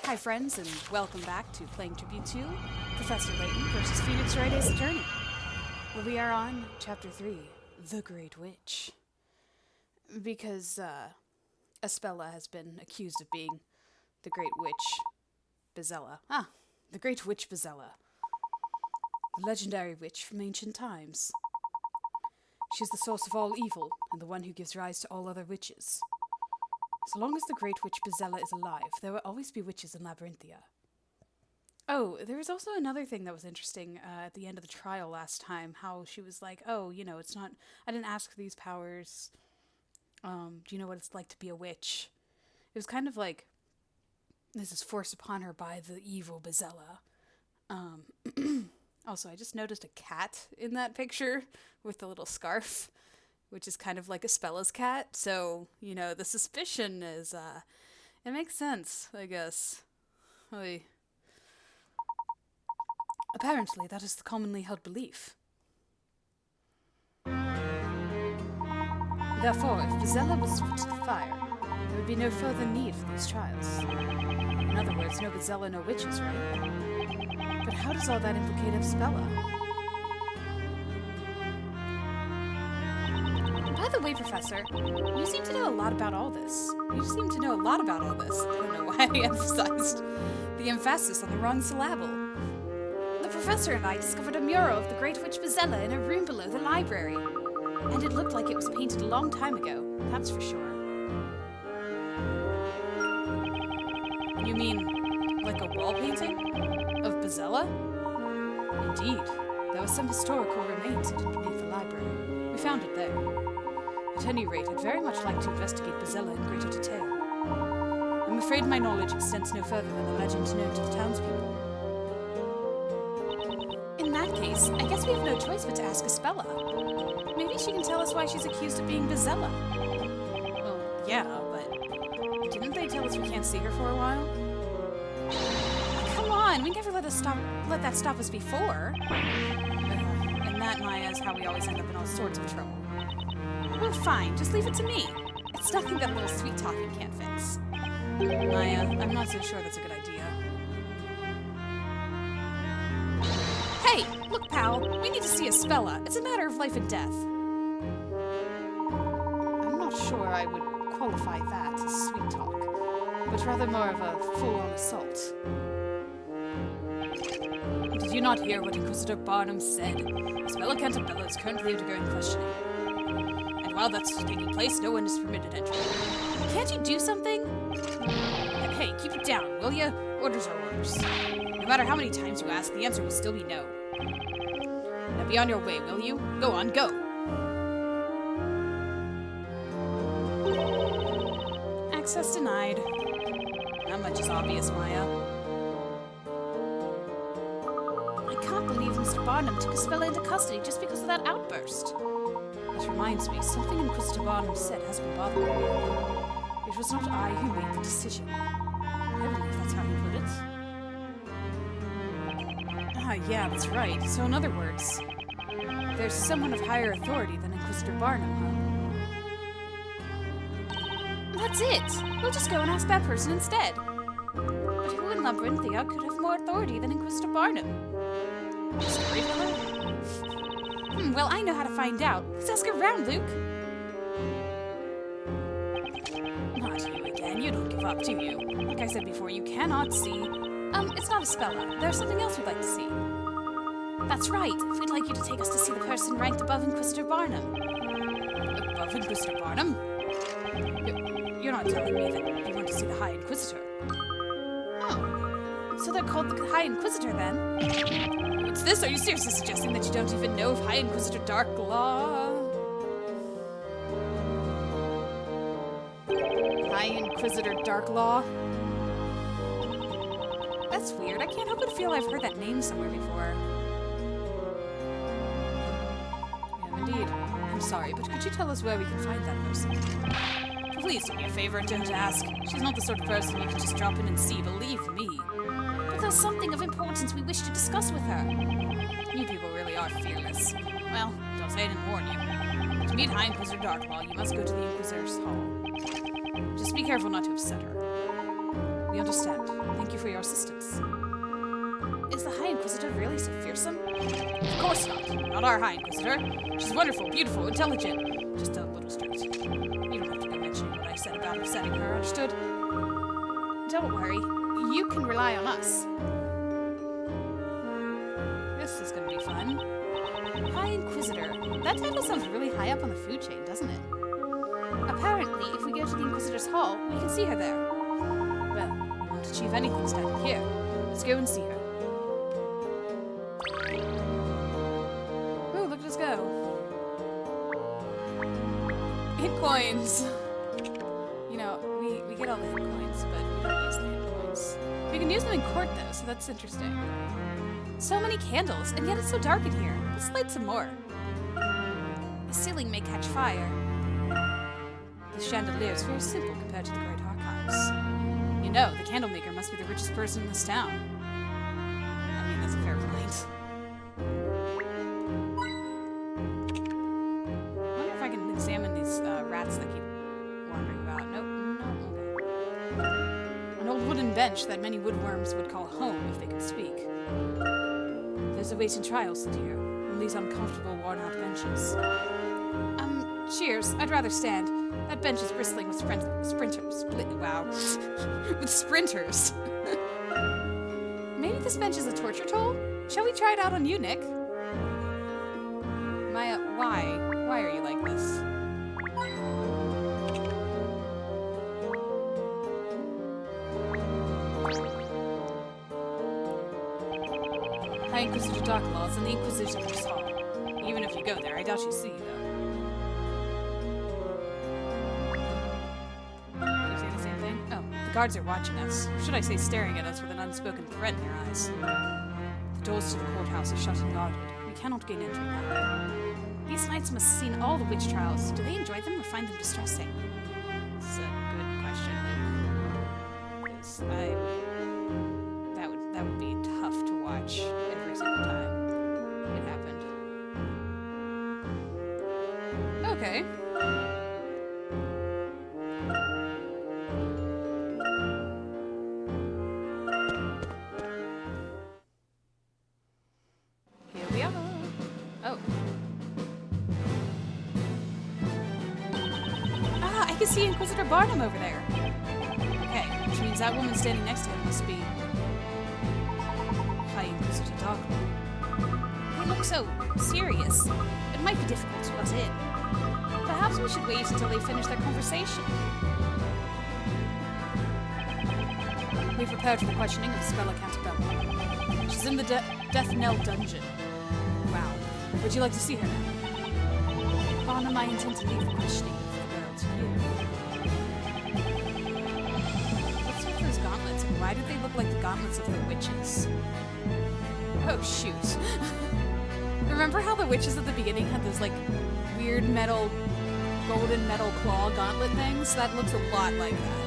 Hi friends, and welcome back to Playing Tribute to Professor Layton versus Phoenix Wright Ace Attorney. Where we are on Chapter 3, The Great Witch. Because, Espella has been accused of being the Great Witch Bezella. The Great Witch Bezella. The legendary witch from ancient times. She is the source of all evil, and the one who gives rise to all other witches. So long as the Great Witch Bezella is alive, there will always be witches in Labyrinthia. Oh, there was also another thing that was interesting at the end of the trial last time, how she was like, oh, you know, it's not, I didn't ask for these powers. Do you know what it's like to be a witch? It was kind of like, this is forced upon her by the evil Bezella. Also, I just noticed a cat in that picture with the little scarf, which is kind of like Espella's cat. So, you know, the suspicion is, it makes sense, I guess. Apparently, that is the commonly held belief. Therefore, if Bezella was put to the fire, there would be no further need for these trials. In other words, no Bezella, no witches, right? But how does all that implicate Espella? By the way, Professor, you seem to know a lot about all this. I don't know why I emphasized the emphasis on the wrong syllable. The Professor and I discovered a mural of the Great Witch Bezella in a room below the library. And it looked like it was painted a long time ago, that's for sure. You mean, like a wall painting? Of Bezella? Indeed. There was some historical remains hidden beneath the library. We found it there. At any rate, I'd very much like to investigate Bezella in greater detail. I'm afraid my knowledge extends no further than the legend known to the townspeople. In that case, I guess we have no choice but to ask Espella. Maybe she can tell us why she's accused of being Bezella. Well, yeah, but didn't they tell us we can't see her for a while? Come on, we never let that stop us before. And that, Maya, is how we always end up in all sorts of trouble. Well, fine, just leave it to me. It's nothing that a little sweet talking can't fix. Maya, I'm not so sure that's a good idea. Hey, look, pal, we need to see Espella. It's a matter of life and death. I'm not sure I would qualify that as sweet talk, but rather more of a full-on assault. Did you not hear what Inquisitor Barnum said? Espella Cantabella is currently undergoing questioning. And while that's taking place, no one is permitted entry. Can't you do something? Hey, keep it down, will ya? Orders are orders. No matter how many times you ask, the answer will still be no. Now be on your way, will you? Go on, go! Access denied. Not much is obvious, Maya. I can't believe Mr. Barnum took Espella into custody just because of that outburst. That reminds me, something Inquisitor Barnum said has been bothering me. It was not I who made the decision. I believe that's how he put it. Yeah, that's right. So in other words, there's someone of higher authority than Inquisitor Barnum, huh? That's it! We'll just go and ask that person instead. But who in Labyrinthia could have more authority than Inquisitor Barnum? Storyteller? Well, I know how to find out. Let's ask around, Luke. Not you again. You don't give up, do you? Like I said before, you cannot see. It's not Espella. There's something else we'd like to see. That's right. We'd like you to take us to see the person ranked above Inquisitor Barnum. Above Inquisitor Barnum? You're not telling me that you want to see the High Inquisitor. Oh. So they're called the High Inquisitor, then? What's this? Are you seriously suggesting that you don't even know of High Inquisitor Darklaw? High Inquisitor Darklaw? That's weird. I can't help but feel I've heard that name somewhere before. Yeah, indeed. I'm sorry, but could you tell us where we can find that person? Please do me a favor and don't ask. She's not the sort of person you can just drop in and see, believe me. But there's something of importance we wish to discuss with her. You people really are fearless. Well, don't say I didn't warn you. To meet High Inquisitor Darklaw, you must go to the Inquisitor's Hall. Just be careful not to upset her. We we understand. Thank you for your assistance. Is the High Inquisitor really so fearsome? Of course not. Not our High Inquisitor. She's wonderful, beautiful, intelligent. Just a little strict. You don't have to go mentioning what I said about upsetting her, understood? Don't worry. You can rely on us. This is gonna be fun. High Inquisitor. That title sounds really high up on the food chain, doesn't it? Apparently, if we go to the Inquisitor's Hall, we can see her there. Well, we won't achieve anything standing here. Let's go and see her. Ooh, look at us go. Hit coins! You know, we get all the hit coins, but we don't use the hit coins. We can use them in court, though, so that's interesting. So many candles, and yet it's so dark in here. Let's light some more. The ceiling may catch fire. The chandelier is very simple compared to the Great Archives. You know, the candle maker must be the richest person in this town. I mean, that's a fair point. I wonder if I can examine these rats that keep wandering about. Nope, no, okay. An old wooden bench that many woodworms would call home if they could speak. There's a waiting trial set here, on these uncomfortable, worn-out benches. Cheers. I'd rather stand. That bench is bristling with with sprinters. Maybe this bench is a torture tool? Shall we try it out on you, Nick? Maya, why? Why are you like this? High Inquisitor Dark Laws and the Inquisitor's Hall. Even if you go there, I doubt you see you, though. The guards are watching us, or should I say staring at us with an unspoken threat in their eyes. The doors to the courthouse are shut and guarded. We cannot gain entry that way. These knights must have seen all the witch trials. Do they enjoy them or find them distressing? It's a good question, Luke. 'Cause that would be tough to watch every single time it happened. Okay. I can see Inquisitor Barnum over there. Okay, which means that woman standing next to him must be High Inquisitor Darkly. They look so serious. It might be difficult to let in. Perhaps we should wait until they finish their conversation. We've prepared for the questioning of Spella Cantabella. She's in the Death Knell dungeon. Wow. Would you like to see her now? Barnum, I intend to leave the questioning of the girl to you. What's with those gauntlets, and why do they look like the gauntlets of the witches? Oh, shoot. Remember how the witches at the beginning had those, like, weird metal, golden metal claw gauntlet things? That looks a lot like that.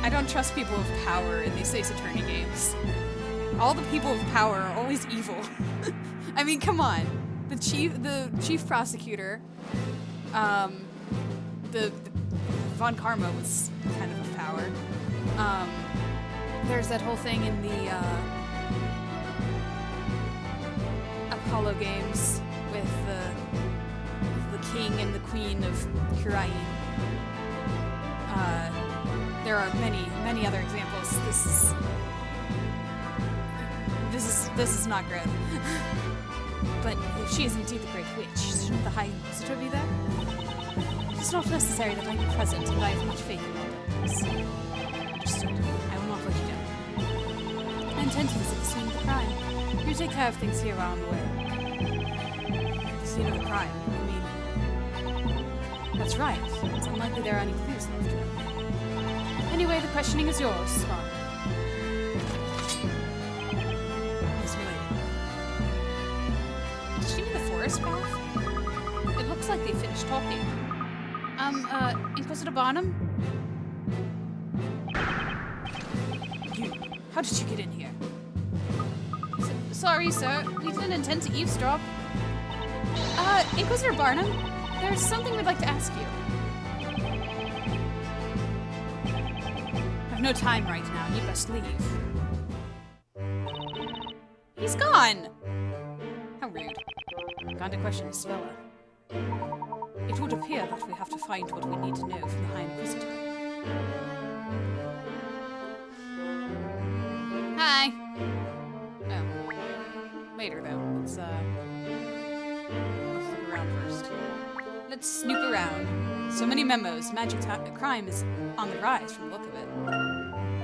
I don't trust people of power in these Ace Attorney games. All the people of power are always evil. I mean, come on. The chief prosecutor, the Von Karma was kind of of power. There's that whole thing in the Apollo games with the king and the queen of Kurain. There are many other examples. This is not good. But if she is indeed the Great Witch, shouldn't the High Inquisitor be there? It's not necessary that I be present, and I have much faith in all that. Understood. I will not let you down. I intend to visit the scene of the crime. You take care of things here while I'm away. The scene of the crime? I mean... That's right. It's unlikely there are any clues left. Anyway, the questioning is yours, Spark. Path? It looks like they finished talking. Inquisitor Barnum? You, how did you get in here? Sorry, sir. We didn't intend to eavesdrop. Inquisitor Barnum, there's something we'd like to ask you. have no time right now. You best leave. He's gone! How rude. Gone to question Bezella. It would appear that we have to find what we need to know from the High Inquisitor. Hi! Oh. Later, though. Let's look around first. Let's snoop around. So many memos. Magic crime is on the rise from the look of it.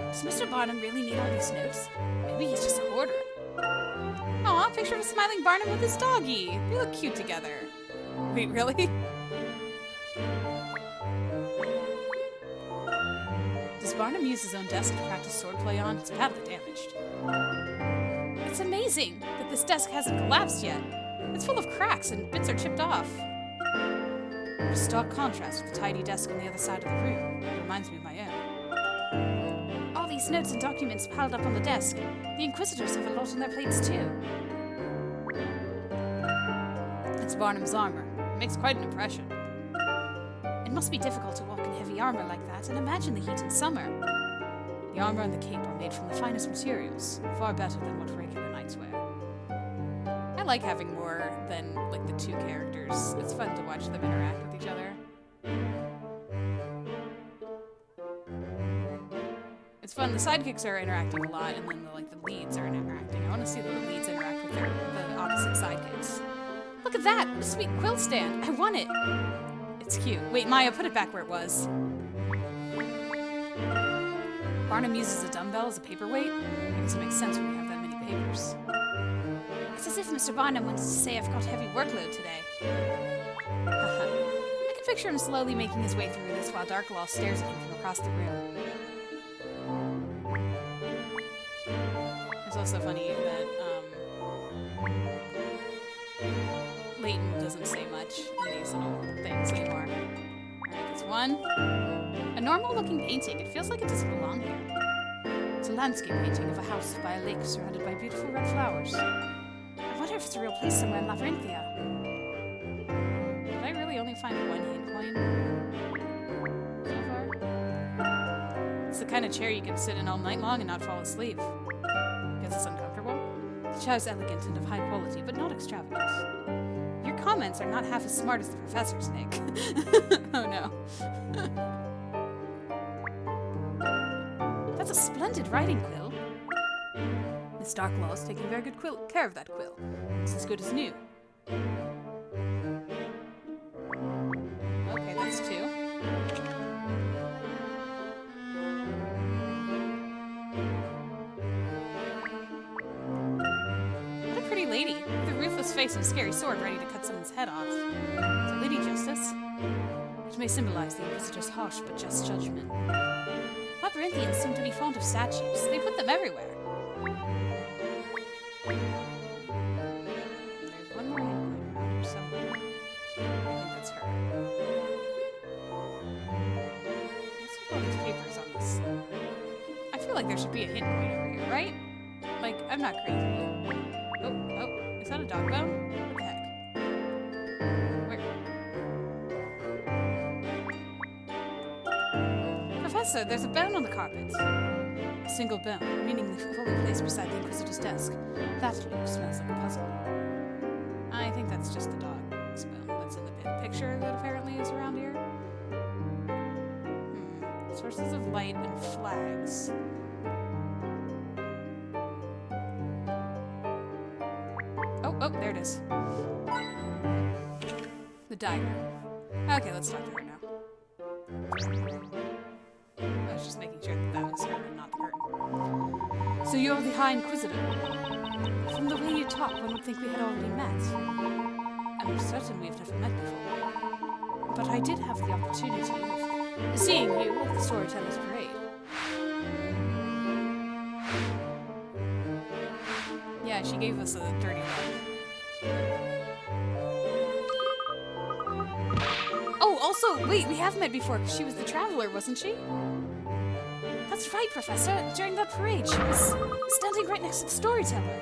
Does Mr. Barnum really need all these notes? Maybe he's just a hoarder. Aw, picture of a smiling Barnum with his doggy. They look cute together. Wait, really? Does Barnum use his own desk to practice swordplay on? It's badly damaged. It's amazing that this desk hasn't collapsed yet. It's full of cracks and bits are chipped off. A stark contrast with the tidy desk on the other side of the room. It reminds me of my own. All these notes and documents piled up on the desk. The Inquisitors have a lot on their plates too. It's Barnum's armor. It makes quite an impression. It must be difficult to walk in heavy armor like that, and imagine the heat in summer. The armor and the cape are made from the finest materials, far better than what regular knights wear. I like having more than, like, the two characters. It's fun to watch them interact with each other. It's fun. The sidekicks are interacting a lot, and then the leads are interacting. I want to see the leads interact with the opposite sidekicks. Look at that! A sweet quill stand! I want it! It's cute. Wait, Maya, put it back where it was. Barnum uses a dumbbell as a paperweight? I guess it makes sense when you have that many papers. It's as if Mr. Barnum wants to say I've got a heavy workload today. I can picture him slowly making his way through this while Darklaw stares at him from across the room. It's also funny that, Layton doesn't say much in these little things anymore. Alright, that's one. A normal-looking painting. It feels like it doesn't belong here. It's a landscape painting of a house by a lake surrounded by beautiful red flowers. I wonder if it's a real place somewhere in Labyrinthia. Did I really only find one hint coin so far? It's the kind of chair you can sit in all night long and not fall asleep. Guess it's uncomfortable. The chair is elegant and of high quality, but not extravagant. Your comments are not half as smart as the professor's, Nick. Oh no. That's a splendid writing quill. Miss Darklaw is taking very good care of that quill. It's as good as new. Okay, that's two. What a pretty lady, with a ruthless face and a scary sword ready to cut someone's head off. It's a Lady Justice. It may symbolize the Inquisitor's harsh but just judgment. Labyrinthians seem to be fond of statues. They put them everywhere. There's one more hint coin around here somewhere. I think that's her. Let's look at all these papers on this. I feel like there should be a hint coin over here, right? Like, I'm not crazy. Oh, is that a dog bone? What the heck? Where? Professor, there's a bone on the carpet. A single bone, meaning the fully placed beside the Inquisitor's desk. That smells like a puzzle. I think that's just the dog's bone that's in the picture that apparently is around here. Sources of light and flags. Oh, there it is. The dagger. Okay, let's talk to her now. I was just making sure that that was her and not the curtain. So you're the High Inquisitor. From the way you talk, one would think we had already met. I'm certain we've never met before. But I did have the opportunity of seeing you at the Storytellers Parade. Yeah, she gave us a dirty look. Oh, also, wait, we have met before because she was the Traveler, wasn't she? That's right, Professor. During that parade, she was standing right next to the Storyteller.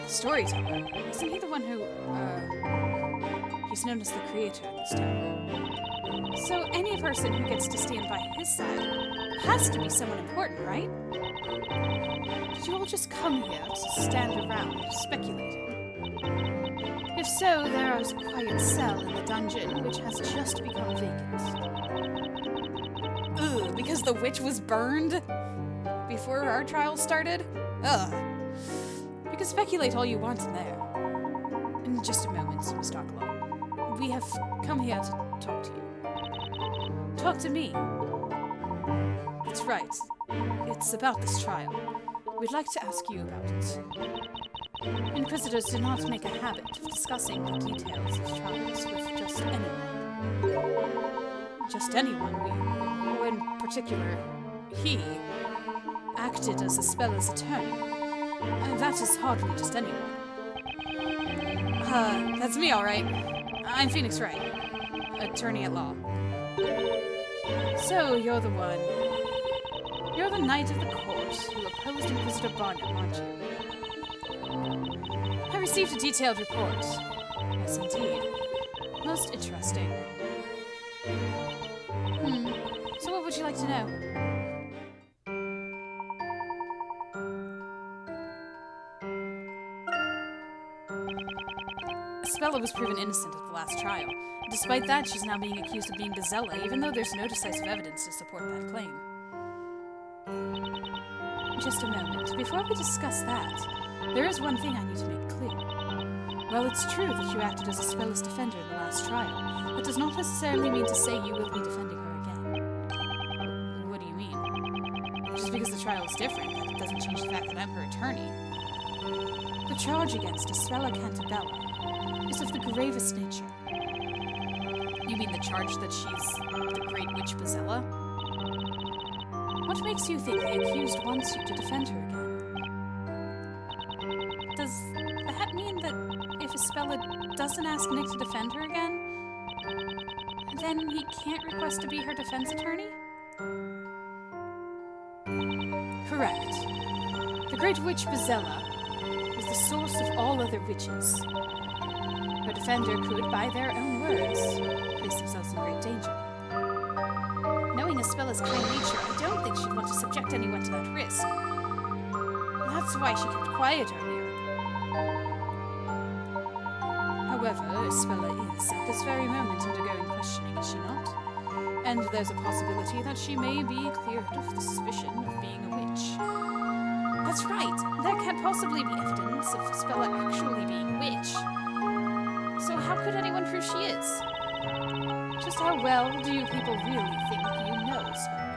Storyteller? Isn't he the one who, he's known as the creator of this town. So any person who gets to stand by his side has to be someone important, right? Did you all just come here to stand around speculating? If so, there is a quiet cell in the dungeon which has just become vacant. Ugh, because the witch was burned before our trial started? Ugh. You can speculate all you want in there. In just a moment, Miss Darklaw. We have come here to talk to you. Talk to me. That's right. It's about this trial. We'd like to ask you about it. Inquisitors do not make a habit of discussing the details of trials with just anyone. Just anyone, or in particular, he acted as Ispella's attorney. That is hardly just anyone. That's me, all right. I'm Phoenix Wright, attorney at law. So, you're the one. You're the knight of the court who opposed Inquisitor Barnett, aren't you? I received a detailed report. Yes, indeed. Most interesting. So what would you like to know? Isbella was proven innocent at the last trial. Despite that, she's now being accused of being Bezella, even though there's no decisive evidence to support that claim. Just a moment. Before we discuss that, there is one thing I need to make clear. While it's true that you acted as Ispella's defender in the last trial, that does not necessarily mean to say you will be defending her again. What do you mean? Just because the trial is different, that doesn't change the fact that I'm her attorney. The charge against Isbella Cantabella is of the gravest nature. You mean the charge that she's the Great Witch Bezella? What makes you think the accused wants you to defend her again? Does that mean that if Isbella doesn't ask Nick to defend her again, then he can't request to be her defense attorney? Correct. The Great Witch Bezella is the source of all other witches. Her defender could, by their own words, place themselves in great danger. Knowing Isbella's kind nature, I don't think she'd want to subject anyone to that risk. That's why she kept quiet earlier. However, Isbella is, at this very moment, undergoing questioning, is she not? And there's a possibility that she may be cleared of the suspicion of being a witch. That's right! There can't possibly be evidence of Isbella actually being a witch. So how could anyone prove she is? Just how well do you people really think you know Isbella?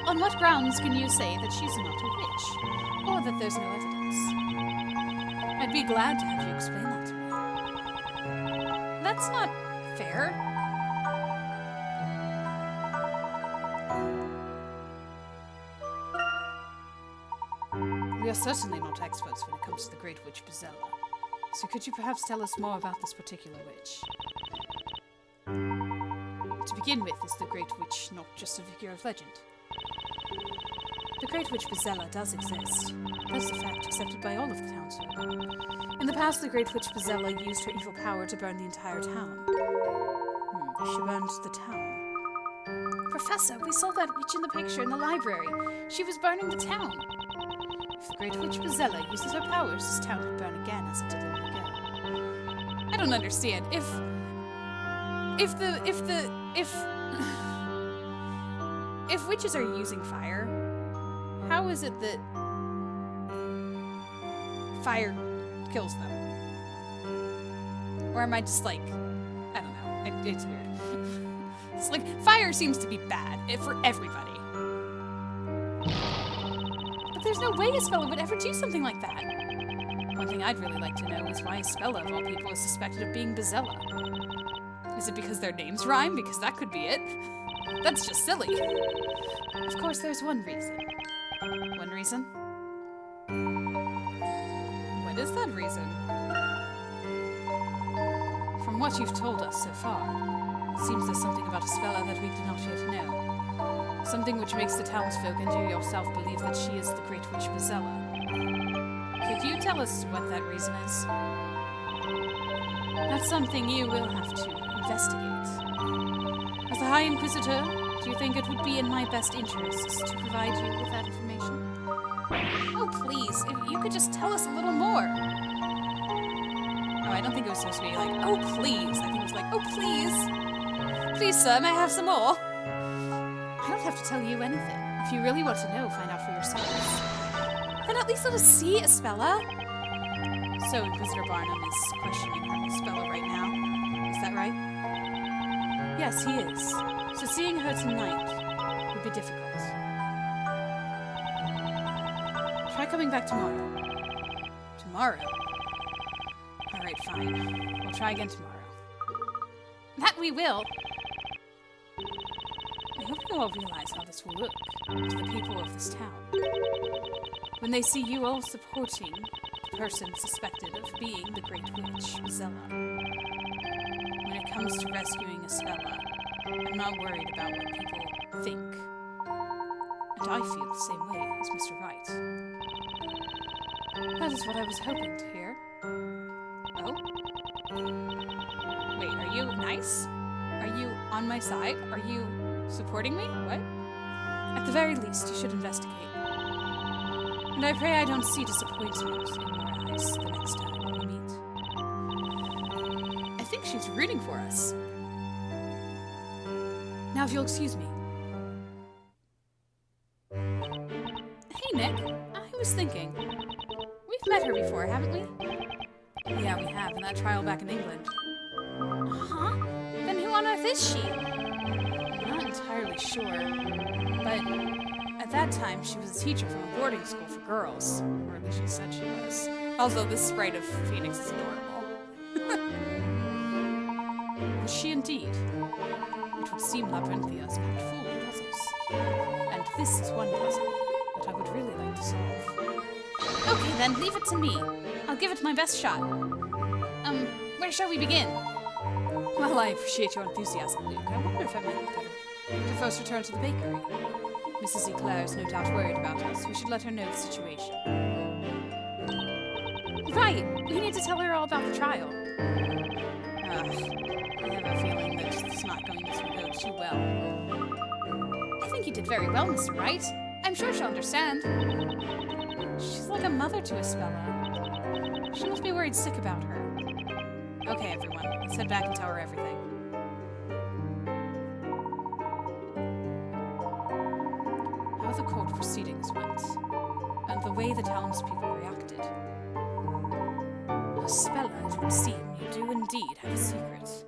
On what grounds can you say that she's not a witch? Or that there's no evidence? I'd be glad to have you explain that to me. That's not fair. We are certainly not experts when it comes to the Great Witch Bezella. So could you perhaps tell us more about this particular witch? To begin with, is the Great Witch not just a figure of legend? The Great Witch Bezella does exist. That's a fact accepted by all of the townsfolk. In the past, the Great Witch Bezella used her evil power to burn the entire town. She burned the town. Professor, we saw that witch in the picture in the library. She was burning the town. If the Great Witch Bezella uses her powers, this town could burn again as it did long ago. I don't understand. If witches are using fire, how is it that fire kills them? Or am I just like, I don't know. It's weird. It's like, fire seems to be bad for everybody. But there's no way Isbella would ever do something like that. One thing I'd really like to know is why Isbella, of all people, is suspected of being Bezella. Is it because their names rhyme? Because that could be it. That's just silly. Of course, there's one reason. One reason? What is that reason? From what you've told us so far, it seems there's something about Isbella that we do not yet know. Something which makes the townsfolk and you yourself believe that she is the Great Witch Bezella. Could you tell us what that reason is? That's something you will have to investigate. As the High Inquisitor, Do you think it would be in my best interests to provide you with that information? Oh, please, if you could just tell us a little more. Oh, I don't think it was supposed to be like, oh, please. I think it was like, oh, please. Please, sir, may I have some more? I don't have to tell you anything. If you really want to know, find out for yourselves. Then at least let us see Espella. So Inquisitor Barnum is questioning her Espella right now. Is that right? Yes, he is. So seeing her tonight would be difficult. Try coming back tomorrow. Tomorrow? Alright, fine. We'll try again tomorrow. That we will! I hope you all realize how this will look to the people of this town. When they see you all supporting the person suspected of being the Great Witch Bezella. When it comes to rescuing Espella, I'm not worried about what people think. And I feel the same way as Mr. Wright. That is what I was hoping to hear. Oh? Wait, are you nice? Are you on my side? Are you supporting me? What? At the very least, you should investigate. And I pray I don't see disappointment in your eyes the next time we meet. I think she's rooting for us. Now, if you'll excuse me. Hey, Nick. I was thinking. We've met her before, haven't we? Yeah, we have, in that trial back in England. Huh? Then who on earth is she? I'm not entirely sure, but at that time she was a teacher from a boarding school for girls. Or at least she said she was. Also, this sprite of Phoenix is adorable. Was she indeed? It would seem Labyrinthia's packed full of puzzles. And this is one puzzle that I would really like to solve. Okay then, leave it to me. I'll give it my best shot. Where shall we begin? Well, I appreciate your enthusiasm, Luke. I wonder if I might better to first return to the bakery. Mrs. Eclair is no doubt worried about us. We should let her know the situation. Right! We need to tell her all about the trial. I have a feeling that it's not going to go too well. I think you did very well, Mr. Wright. I'm sure she'll understand. She's like a mother to Espella. She must be worried sick about her. Okay, everyone. Let's head back and tell her everything. How the court proceedings went, and the way the townspeople reacted. Espella, it would seem you do indeed have a secret.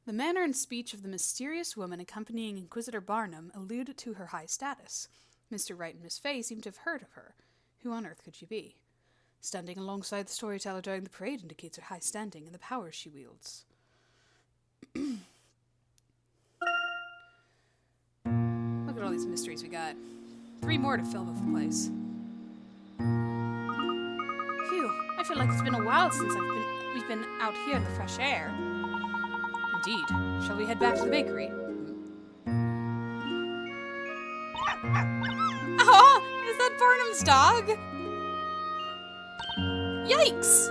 The manner and speech of the mysterious woman accompanying Inquisitor Barnum alluded to her high status. Mr. Wright and Miss Fay seemed to have heard of her. Who on earth could she be? Standing alongside the storyteller during the parade indicates her high standing and the power she wields. Look at all these mysteries we got. 3 more to fill up the place. Phew, I feel like it's been a while since we've been out here in the fresh air. Indeed. Shall we head back to the bakery? Oh, is that Barnum's dog? Yikes!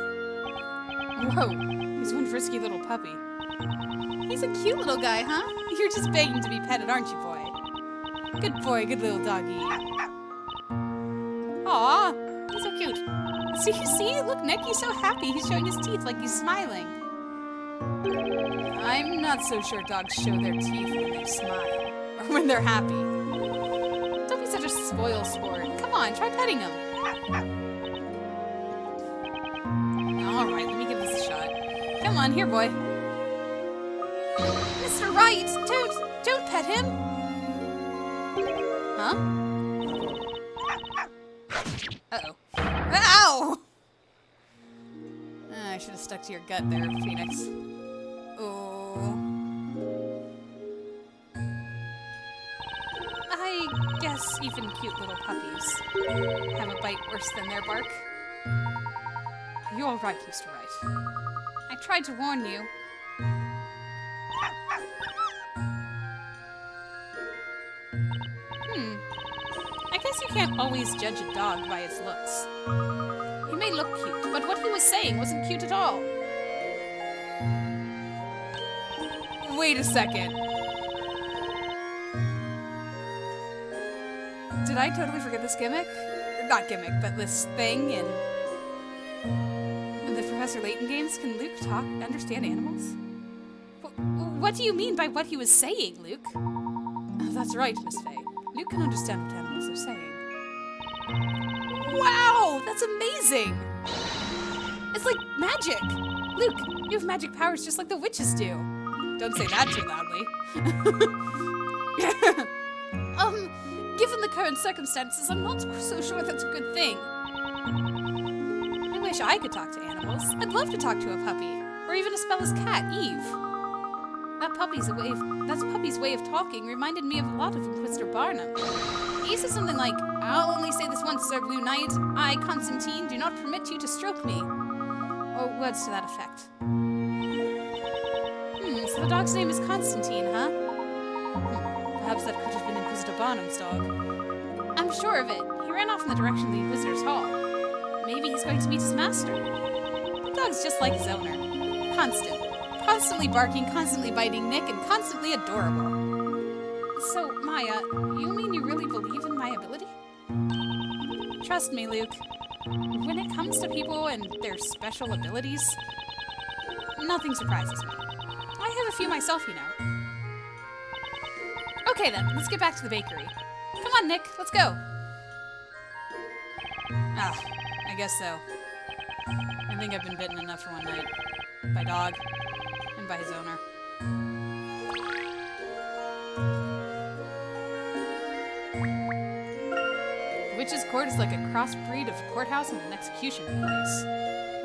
Whoa, he's one frisky little puppy. He's a cute little guy, huh? You're just begging to be petted, aren't you, boy? Good boy, good little doggy. Aw, he's so cute. See? Look, Nick, he's so happy. He's showing his teeth like he's smiling. I'm not so sure dogs show their teeth when they smile. Or when they're happy. Don't be such a spoil sport. Come on, try petting him. Alright, let me give this a shot. Come on, here, boy. Mr. Wright! Don't pet him! Huh? Uh-oh. Ow! I should have stuck to your gut there, Phoenix. Oh. I guess even cute little puppies have a bite worse than their bark. Are you all right, Mr. Wright? I tried to warn you. can't always judge a dog by its looks. He may look cute, but what he was saying wasn't cute at all. Wait a second. Did I totally forget this gimmick? Not gimmick, but this thing in the Professor Layton games? Can Luke understand animals? What do you mean by what he was saying, Luke? Oh, that's right, Miss Faye. Luke can understand what animals are saying. Wow, that's amazing! It's like magic! Luke, you have magic powers just like the witches do. Don't say that too loudly. Given the current circumstances, I'm not so sure that's a good thing. I wish I could talk to animals. I'd love to talk to a puppy, or even a spellless cat, Eve. That puppy's way of talking reminded me of a lot of Inquisitor Barnum. He said something like, "I'll only say this once, Sir Blue Knight. I, Constantine, do not permit you to stroke me." Or words to that effect. So the dog's name is Constantine, huh? Perhaps that could have been Inquisitor Barnum's dog. I'm sure of it. He ran off in the direction of the Inquisitor's hall. Maybe he's going to meet his master. The dog's just like his owner. Constantly barking, constantly biting Nick, and constantly adorable. So, Maya, you mean you really believe in my ability? Trust me, Luke. When it comes to people and their special abilities, nothing surprises me. I have a few myself, you know. Okay then, let's get back to the bakery. Come on, Nick, let's go. I guess so. I think I've been bitten enough for one night. By dog. And by his owner. The Witch's Court is like a crossbreed of a courthouse and an execution place. I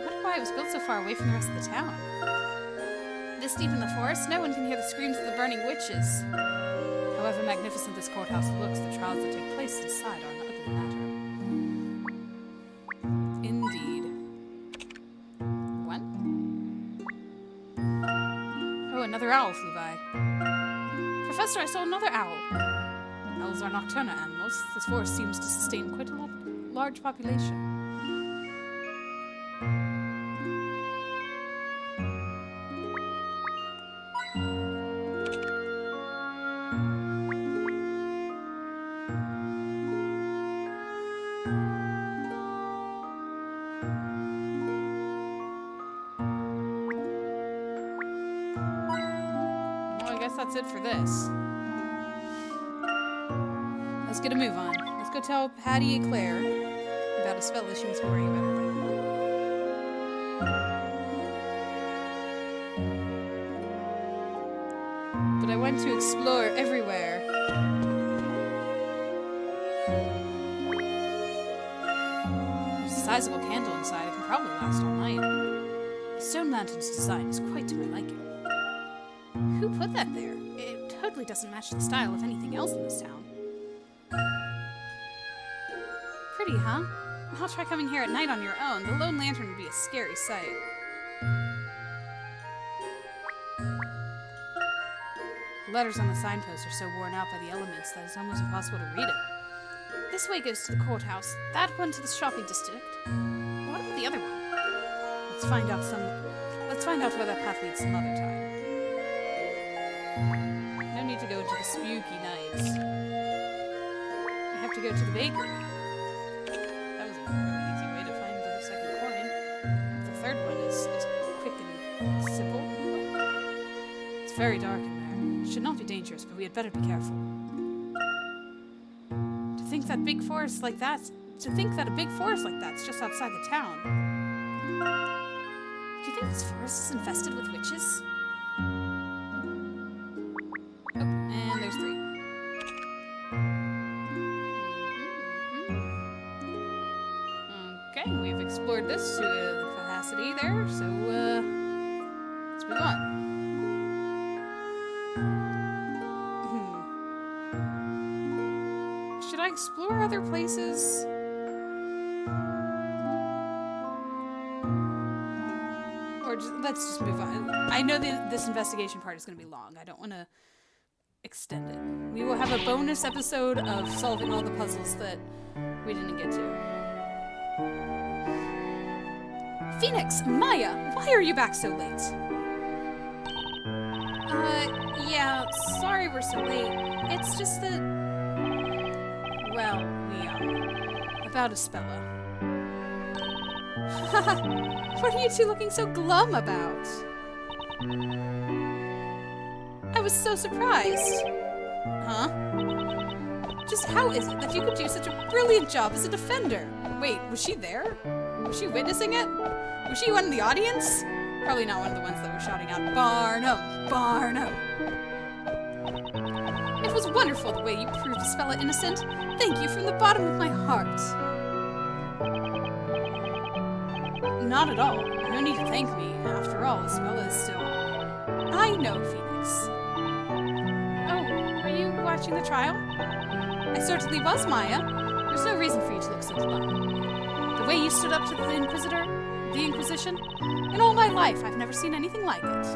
wonder why it was built so far away from the rest of the town. This deep in the forest, no one can hear the screams of the burning witches. However magnificent this courthouse looks, the trials that take place inside are an ugly matter. Indeed. What? Oh, another owl flew by. Professor, I saw another owl. Owls are nocturnal animals. This forest seems to sustain quite a large population. That's it for this. Let's get a move on. Let's go tell Patty and Claire about a spell that she must be worrying about her by now. But I want to explore everywhere. There's a sizable candle inside. It can probably last all night. The stone lantern's design is quite to my liking. Who put that there? It totally doesn't match the style of anything else in this town. Pretty, huh? I'll try coming here at night on your own. The lone lantern would be a scary sight. The letters on the signpost are so worn out by the elements that it's almost impossible to read it. This way goes to the courthouse, that one to the shopping district. What about the other one? Let's find out where that path leads some other time. No need to go into the spooky nights. We have to go to the bakery. That was a really easy way to find the second coin. The third one is quick and simple. It's very dark in there. It should not be dangerous, but we had better be careful. To think that a big forest like that's just outside the town. Do you think this forest is infested with witches? We've explored this to the capacity there, so let's move on. Should I explore other places? Or let's just move on. I know this investigation part is going to be long. I don't want to extended. We will have a bonus episode of solving all the puzzles that we didn't get to. Phoenix! Maya! Why are you back so late? Yeah, sorry we're so late. It's just that... Well, about Espella. What are you two looking so glum about? I was so surprised. Huh? Just how is it that you could do such a brilliant job as a defender? Wait, was she there? Was she witnessing it? Was she one in the audience? Probably not one of the ones that were shouting out, Barnum! Barnum! It was wonderful the way you proved Espella innocent. Thank you from the bottom of my heart. Not at all. No need to thank me. After all, Espella is still... I know, Phoenix. Oh, were you watching the trial? I certainly was, Maya. There's no reason for you to look so glum. The way you stood up to the Inquisitor, the Inquisition, in all my life, I've never seen anything like it.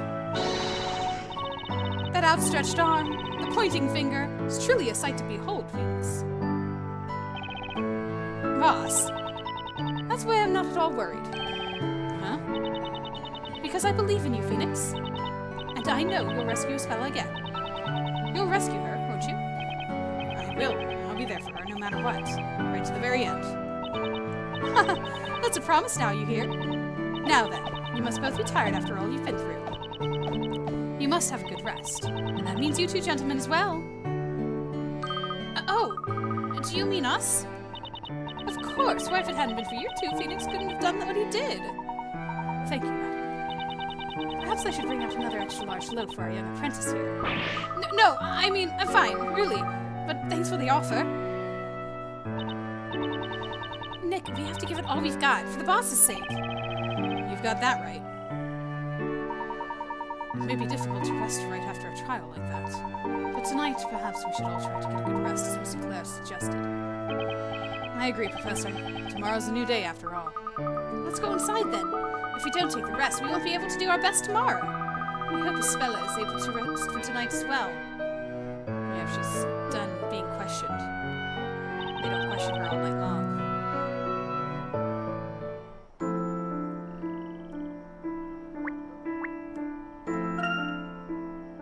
That outstretched arm, the pointing finger, is truly a sight to behold, Phoenix. Boss, that's why I'm not at all worried. Huh? Because I believe in you, Phoenix. And I know you'll rescue Espella again. You'll rescue her, won't you? I will. I'll be there for her no matter what. Right to the very end. That's a promise now, you hear? Now then, you must both be tired after all you've been through. You must have a good rest. And that means you two gentlemen as well. Oh, do you mean us? Of course. Why, if it hadn't been for you two, Phoenix couldn't have done what he did. Thank you, madam. Perhaps I should bring out another extra-large loaf for our young apprentice here. No, I mean, I'm fine, really. But thanks for the offer. Nick, we have to give it all we've got, for the boss's sake. You've got that right. It may be difficult to rest right after a trial like that. But tonight, perhaps we should all try to get a good rest, as Mr. Clare suggested. I agree, Professor. Tomorrow's a new day, after all. Let's go inside, then. If we don't take the rest, we won't be able to do our best tomorrow. I hope Espella is able to rest for tonight as well. Yeah, if she's done being questioned. They don't question her all night long.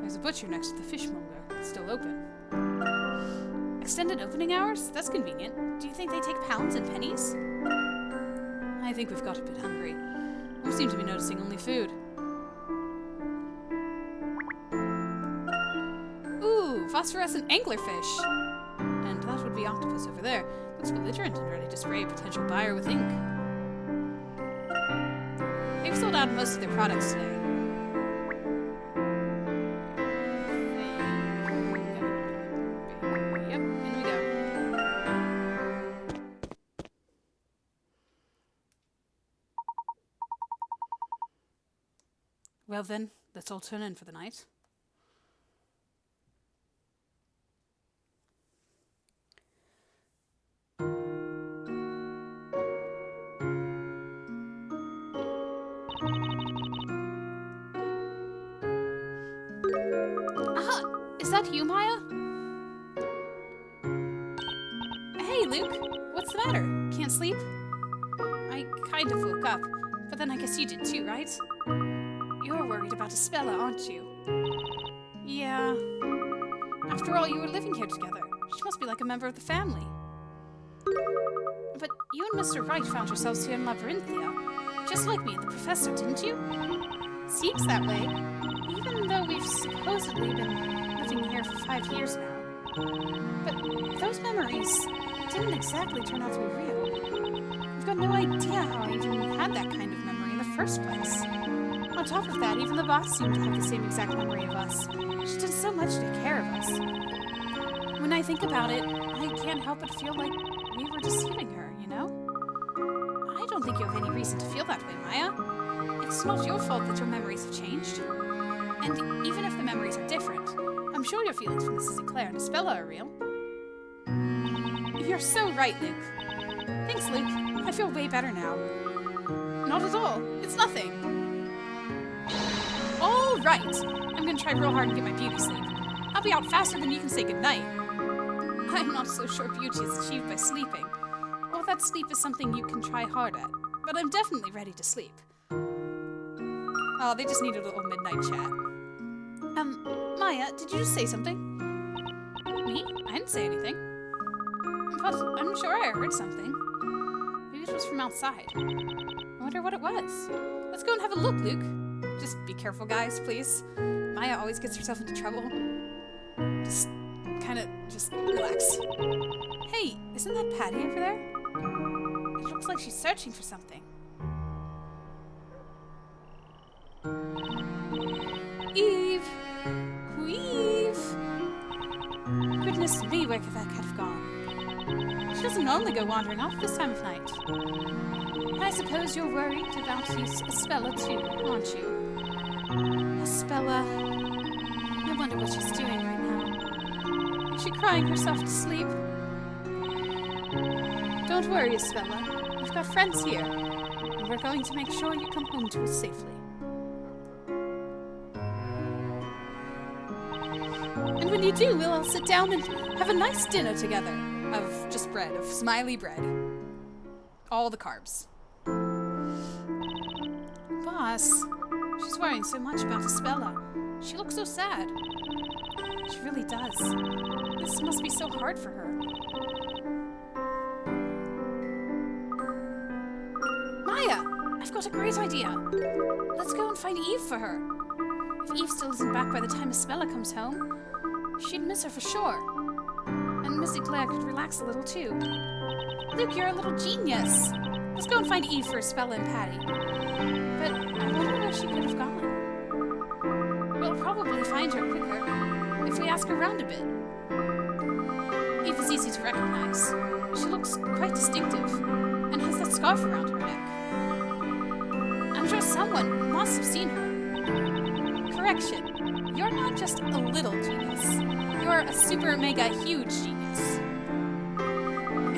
There's a butcher next to the fishmonger. It's still open. Extended opening hours? That's convenient. Do you think they take pounds and pennies? I think we've got a bit hungry. We seem to be noticing only food. Ooh, phosphorescent anglerfish. And that would be octopus over there. Looks belligerent and ready to spray a potential buyer with ink. They've sold out most of their products today. Yep, in we go. Well then, let's all turn in for the night. Aha! Is that you, Maya? Hey, Luke. What's the matter? Can't sleep? I kind of woke up, but then I guess you did too, right? You're worried about Espella, aren't you? Yeah. After all, you were living here together. She must be like a member of the family. But you and Mr. Wright found yourselves here in Labyrinthia, just like me and the Professor, didn't you? Seems that way, even though we've supposedly been living here for 5 years now. But those memories didn't exactly turn out to be real. We've got no idea how I even had that kind of memory in the first place. On top of that, even the boss seemed to have the same exact memory of us. She did so much to take care of us. When I think about it, I can't help but feel like we were deceiving her, you know? I don't think you have any reason to feel that way, Maya. It's not your fault that your memories have changed. And even if the memories are different, I'm sure your feelings for Mrs. Clare and Espella are real. You're so right, Luke. Thanks, Luke. I feel way better now. Not at all. It's nothing. All right. I'm gonna try real hard and get my beauty sleep. I'll be out faster than you can say goodnight. I'm not so sure beauty is achieved by sleeping, or that sleep is something you can try hard at, but I'm definitely ready to sleep. Oh, they just need a little midnight chat. Maya, did you just say something? Me? I didn't say anything. But I'm sure I heard something. Maybe it was from outside. I wonder what it was. Let's go and have a look, Luke. Just be careful, guys, please. Maya always gets herself into trouble. Just relax. Hey, isn't that Patty over there? It looks like she's searching for something. Eve! Eve! Goodness me, where could that cat have gone? She doesn't normally go wandering off this time of night. I suppose you're worried about Espella too, aren't you? Espella. I wonder what she's doing right now. Is she crying herself to sleep? Don't worry, Espella. We've got friends here, and we're going to make sure you come home to us safely. And when you do, we'll all sit down and have a nice dinner together. Of just bread, of smiley bread. All the carbs. Boss, she's worrying so much about Espella. She looks so sad. She really does. This must be so hard for her. Maya, I've got a great idea. Let's go and find Eve for her. If Eve still isn't back by the time Espella comes home, she'd miss her for sure. And Missy Claire could relax a little too. Luke, you're a little genius. Let's go and find Eve for Espella and Patty. But I wonder where she could have gone. We'll probably find her quicker if we ask around a bit. Eve is easy to recognize. She looks quite distinctive and has that scarf around her neck. I'm sure someone must have seen her. Correction, you're not just a little genius. You're a super mega huge genius.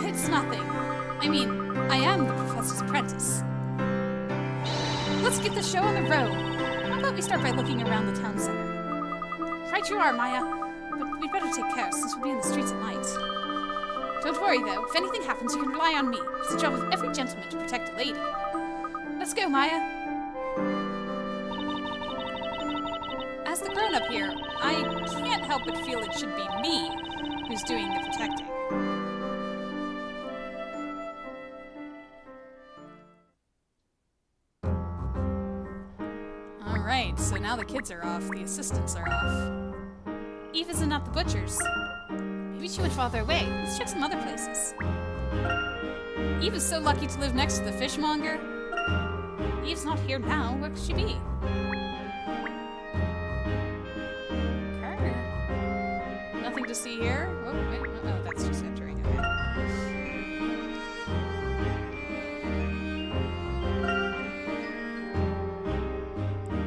It's nothing. I mean, I am the professor's apprentice. Let's get the show on the road. How about we start by looking around the town center? Right you are, Maya. But we'd better take care since we'll be in the streets at night. Don't worry, though. If anything happens, you can rely on me. It's the job of every gentleman to protect a lady. Let's go, Maya. As the grown-up here, I can't help but feel it should be me who's doing the protecting. Alright, so now the kids are off, the assistants are off. Eve isn't at the butcher's. Maybe she went farther away. Let's check some other places. Eve is so lucky to live next to the fishmonger. Eve's not here now. Where could she be? Nothing to see here. Oh, wait, no, that's just entering. Okay.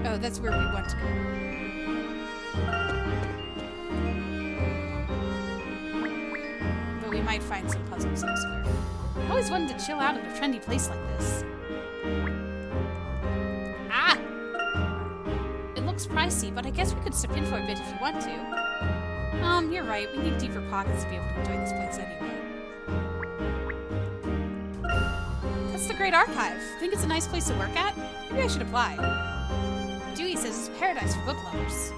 Oh, that's where we want to go. But we might find some puzzles elsewhere. I always wanted to chill out at a trendy place like this. Ah! It looks pricey, but I guess we could step in for a bit if you want to. You're right. We need deeper pockets to be able to enjoy this place anyway. That's the Great Archive. Think it's a nice place to work at? Maybe I should apply. Dewey says it's a paradise for book lovers.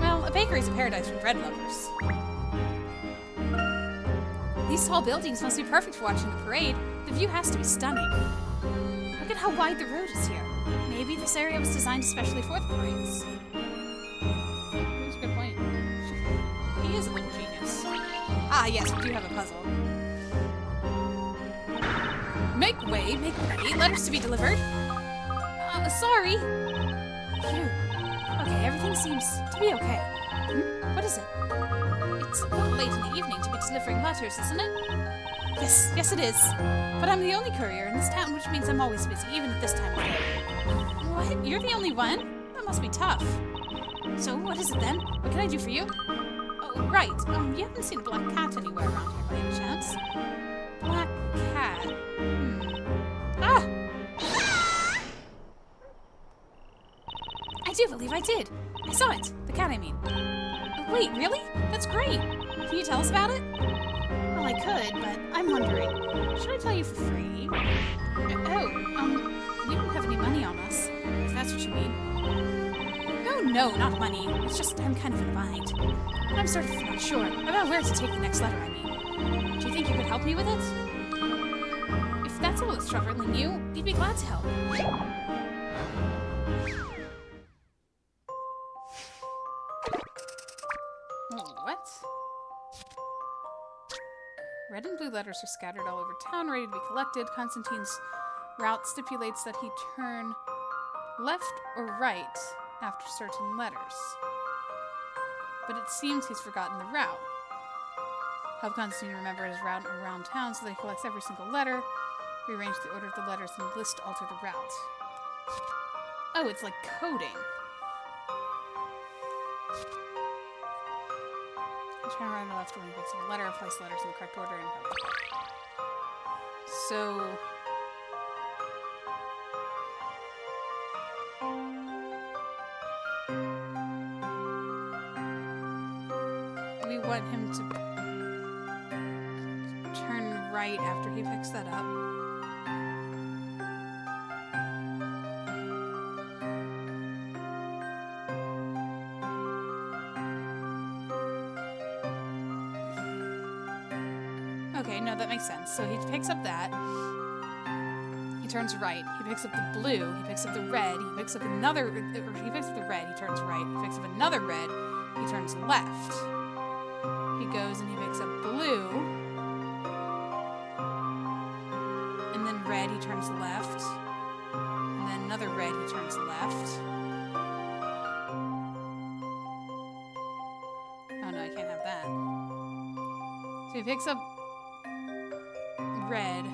Well, a bakery's a paradise for bread lovers. These tall buildings must be perfect for watching the parade. The view has to be stunning. Look at how wide the road is here. Maybe this area was designed especially for the parades. That's a good point. He is a little genius. Ah, yes, we do have a puzzle. Make way, letters to be delivered. Sorry. Phew. Okay, everything seems to be okay. What is it? It's a little late in the evening to be delivering letters, isn't it? Yes it is. But I'm the only courier in this town, which means I'm always busy, even at this time of day. What? You're the only one? That must be tough. So, what is it then? What can I do for you? Oh, right. You haven't seen a black cat anywhere around here by any chance? Black cat. Ah! I do believe I did. I saw it. The cat, I mean. Oh, Wait, really? That's great. Can you tell us about it? Well, I could, but I'm wondering, should I tell you for free? We don't have any money on us, if that's what you mean. No, not money. It's just I'm kind of in a bind. I'm sort of not sure about where to take the next letter, I mean. Do you think you could help me with it? If that's all that's troubling you, you'd be glad to help. What? Red and blue letters are scattered all over town, ready to be collected. Constantine's route stipulates that he turn left or right after certain letters. But it seems he's forgotten the route. Help Constantine remember his route around town so that he collects every single letter, rearrange the order of the letters, and list alter the route. Oh, it's like coding. Turn right or left when he picks up a letter, place letters in the correct order, and go. So... we want him to turn right after he picks that up. Okay, no, that makes sense. So he picks up that. He turns right. He picks up the blue. He picks up the red. He picks up another... he picks up the red. He turns right. He picks up another red. He turns left. He goes and he picks up blue. And then red, he turns left. And then another red, he turns left. Oh no, I can't have that. So he picks up red.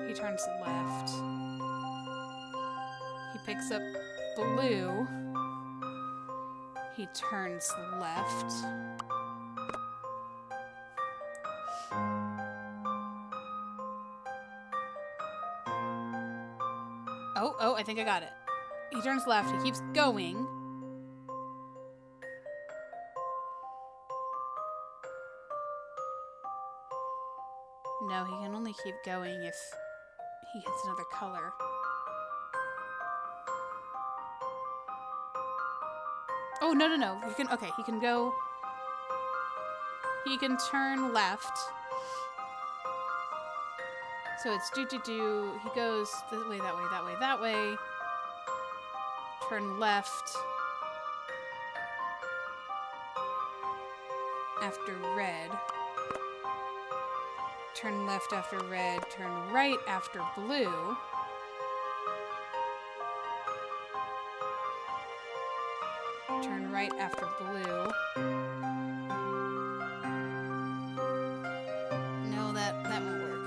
He turns left. He picks up blue. He turns left. Oh, I think I got it. He turns left. He keeps going. No, he can only keep going if he hits another color. Oh, no. He can go... he can turn left. So it's do. He goes this way, that way. Turn left. After red. Turn left after red. Turn right after blue. Turn right after blue. No, that won't work.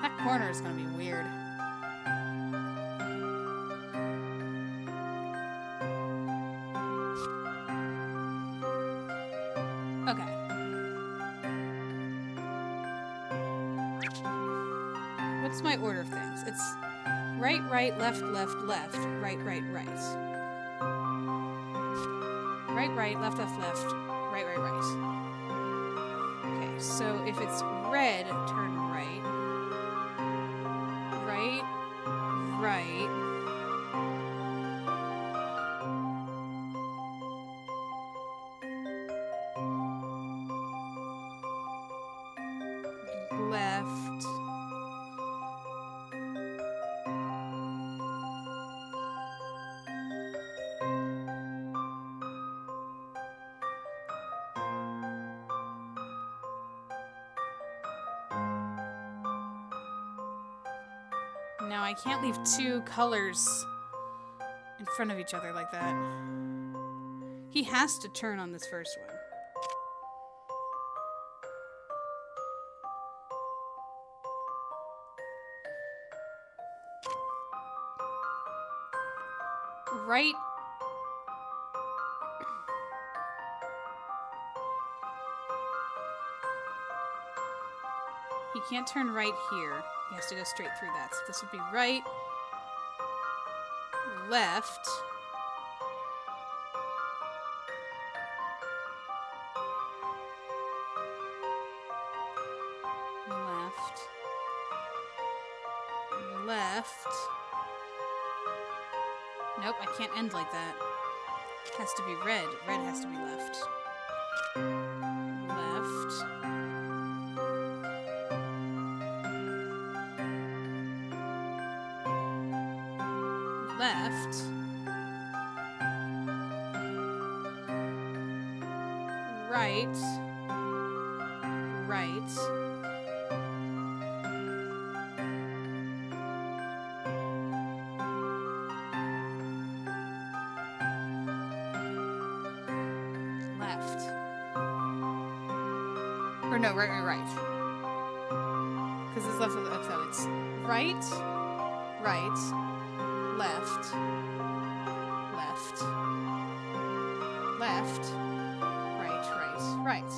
That corner is going to be weird. Okay. What's my order of things? It's right, left, right. Right, left, right. Okay, so if it's red, turn right. Right. Left. Now I can't leave two colors in front of each other like that. He has to turn on this first one. Right. He can't turn right here. He has to go straight through that. So this would be right. left. Left. Nope, I can't end like that. It has to be red. Red has to be left. Left. Left. Right. Right. Or no, right. Because it's left with so it's right, left, right.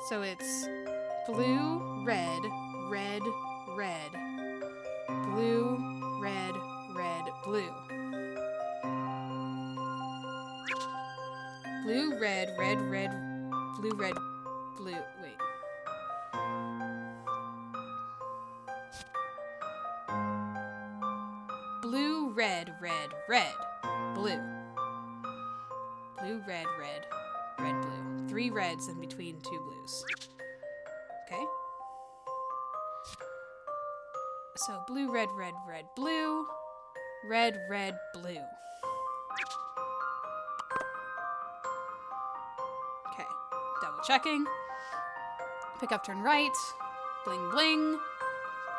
So it's blue, red, blue, red, blue. Blue, red, blue, red, blue. Wait. Blue, red, blue. Blue, red, blue. 3 reds in between 2 blues. Okay. So blue, red, blue. Red, blue. Okay. Double checking. Pick up, turn right. Bling, bling.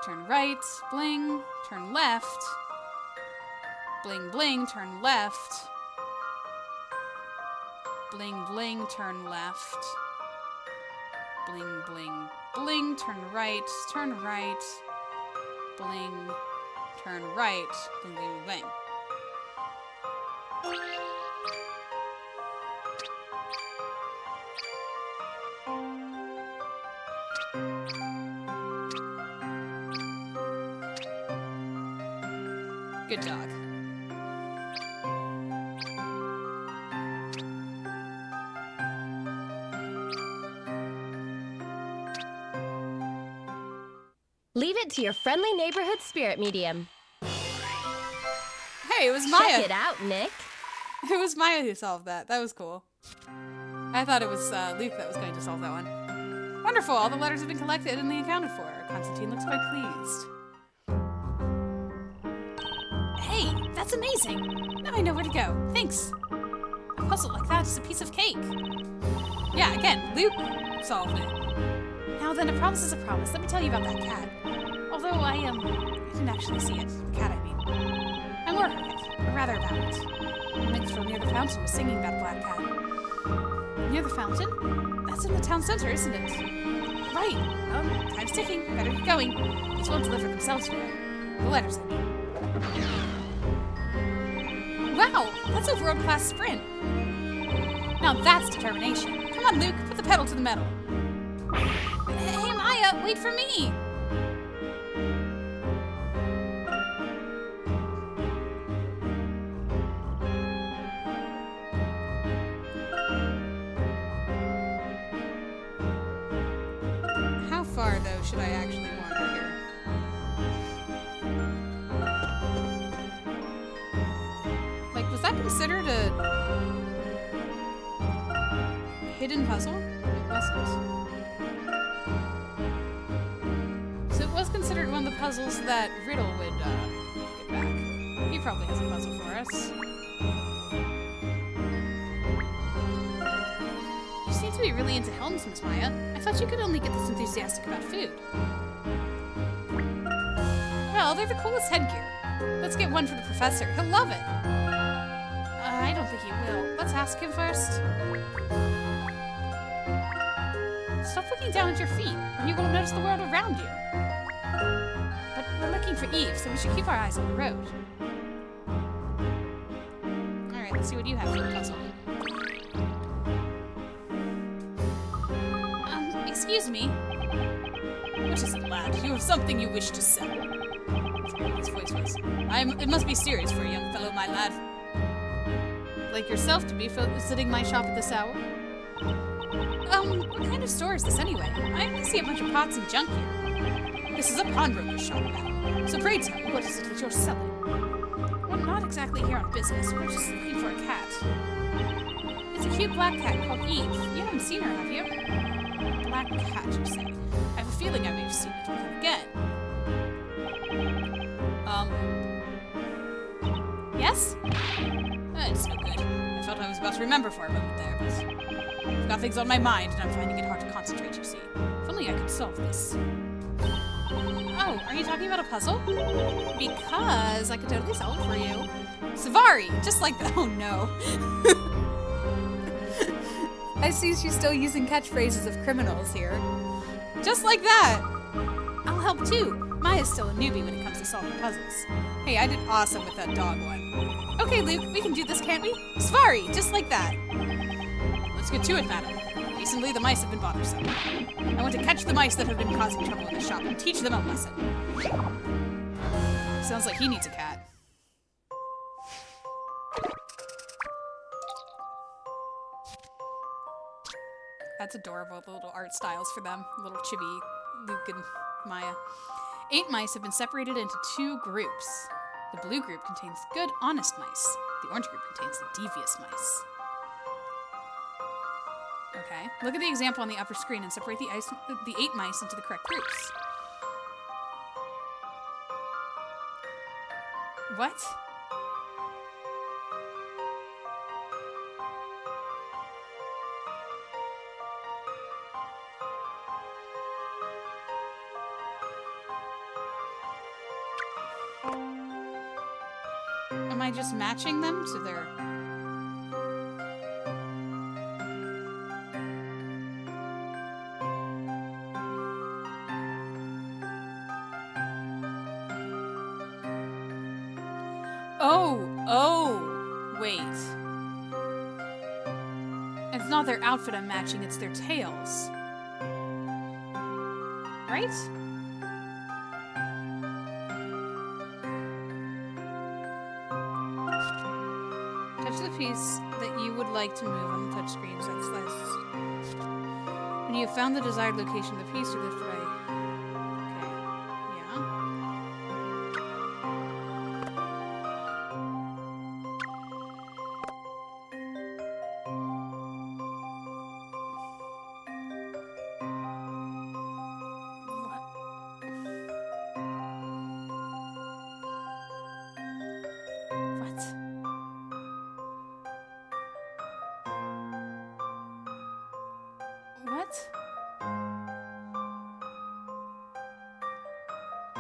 Turn right. Bling. Turn left. Bling, bling. Turn left. Bling, bling. Turn left. Bling, bling, bling. Turn right. Turn right. Bling. Turn right. Bling, bling, bling. Good dog. Leave it to your friendly neighborhood spirit medium. Hey, it was Maya. Check it out, Nick. It was Maya who solved that. That was cool. I thought it was Luke that was going to solve that one. Wonderful. All the letters have been collected and they accounted for. Constantine looks quite pleased. Hey, that's amazing. Now I know where to go. Thanks. A puzzle like that is a piece of cake. Yeah, again, Luke solved it. Now then, a promise is a promise. Let me tell you about that cat. Although I didn't actually see it. The cat, I mean. I more heard it, or rather about it. The minstrel near the fountain was singing about a black cat. Near the fountain? That's in the town center, isn't it? Right. Well, time's ticking. Better get going. These won't deliver themselves here. The letters, I mean. Wow, that's a world-class sprint. Now that's determination. Come on, Luke, put the pedal to the metal. Hey, Maya, wait for me. How far, though, should I actually wander here? Was that considered a hidden puzzle? It wasn't. So it was considered one of the puzzles that Riddle would get back. He probably has a puzzle for us. You seem to be really into helms, Miss Maya. I thought you could only get this enthusiastic about food. Well, they're the coolest headgear. Let's get one for the professor. He'll love it. I don't think he will. Let's ask him first. Stop looking down at your feet, and you won't notice the world around you. But we're looking for Eve, so we should keep our eyes on the road. Alright, let's see what you have for the puzzle. Excuse me. What is it, lad? You have something you wish to sell. Of what his voice was. It must be serious for a young fellow, my lad. Like yourself to be visiting my shop at this hour? What kind of store is this anyway? I only see a bunch of pots and junk here. This is a pawnbroker's shop, madam. So pray tell me, what is it that you're selling? Well, not exactly here on business. We're just looking for a cat. It's a cute black cat called Eve. You haven't seen her, have you? Black cat, you say? I have a feeling I may have seen it. But then again. Yes? It's no good. I felt I was about to remember for a moment there, but I've got things on my mind, and I'm finding it hard to concentrate, you see. If only I could solve this. Oh, are you talking about a puzzle? Because I could totally solve it for you. Savari! Just like that. Oh, no. I see she's still using catchphrases of criminals here. Just like that! I'll help, too. Maya's still a newbie when it comes to solving puzzles. Hey, I did awesome with that dog one. Okay, Luke, we can do this, can't we? Savari! Just like that. Let's get to it, madam. Recently, the mice have been bothersome. I want to catch the mice that have been causing trouble in the shop and teach them a lesson. Sounds like he needs a cat. That's adorable, the little art styles for them. Little chibi Luke and Maya. 8 mice have been separated into 2 groups. The blue group contains good, honest mice. The orange group contains the devious mice. Okay, look at the example on the upper screen and separate the 8 mice into the correct groups. What? Am I just matching them to their... Oh, wait. It's not their outfit I'm matching, it's their tails. Right? Touch the piece that you would like to move on the touchscreen. When you have found the desired location of the piece, you lift right. Okay. Yeah. What? What?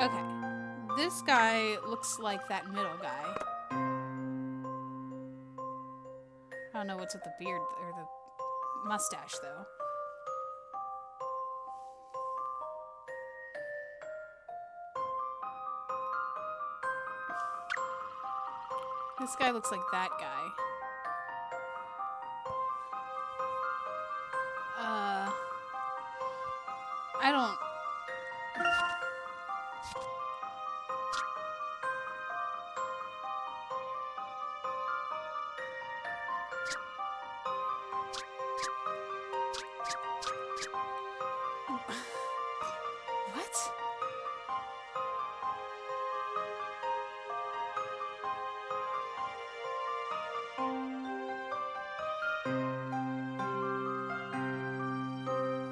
Okay. This guy looks like that middle guy. I don't know what's with the beard or the mustache, though. This guy looks like that guy. I don't... What?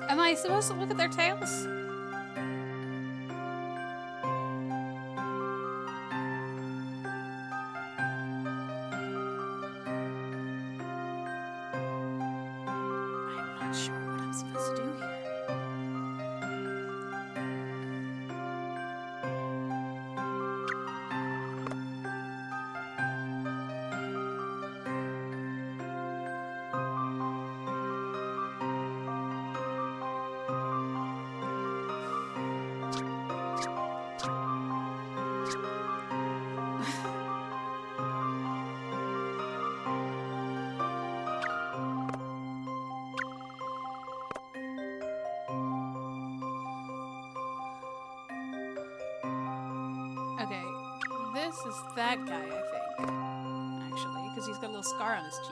Am I supposed to look at their tails? I'm not sure what I'm supposed to do here. this is that guy, I think. Actually, because he's got a little scar on his cheek.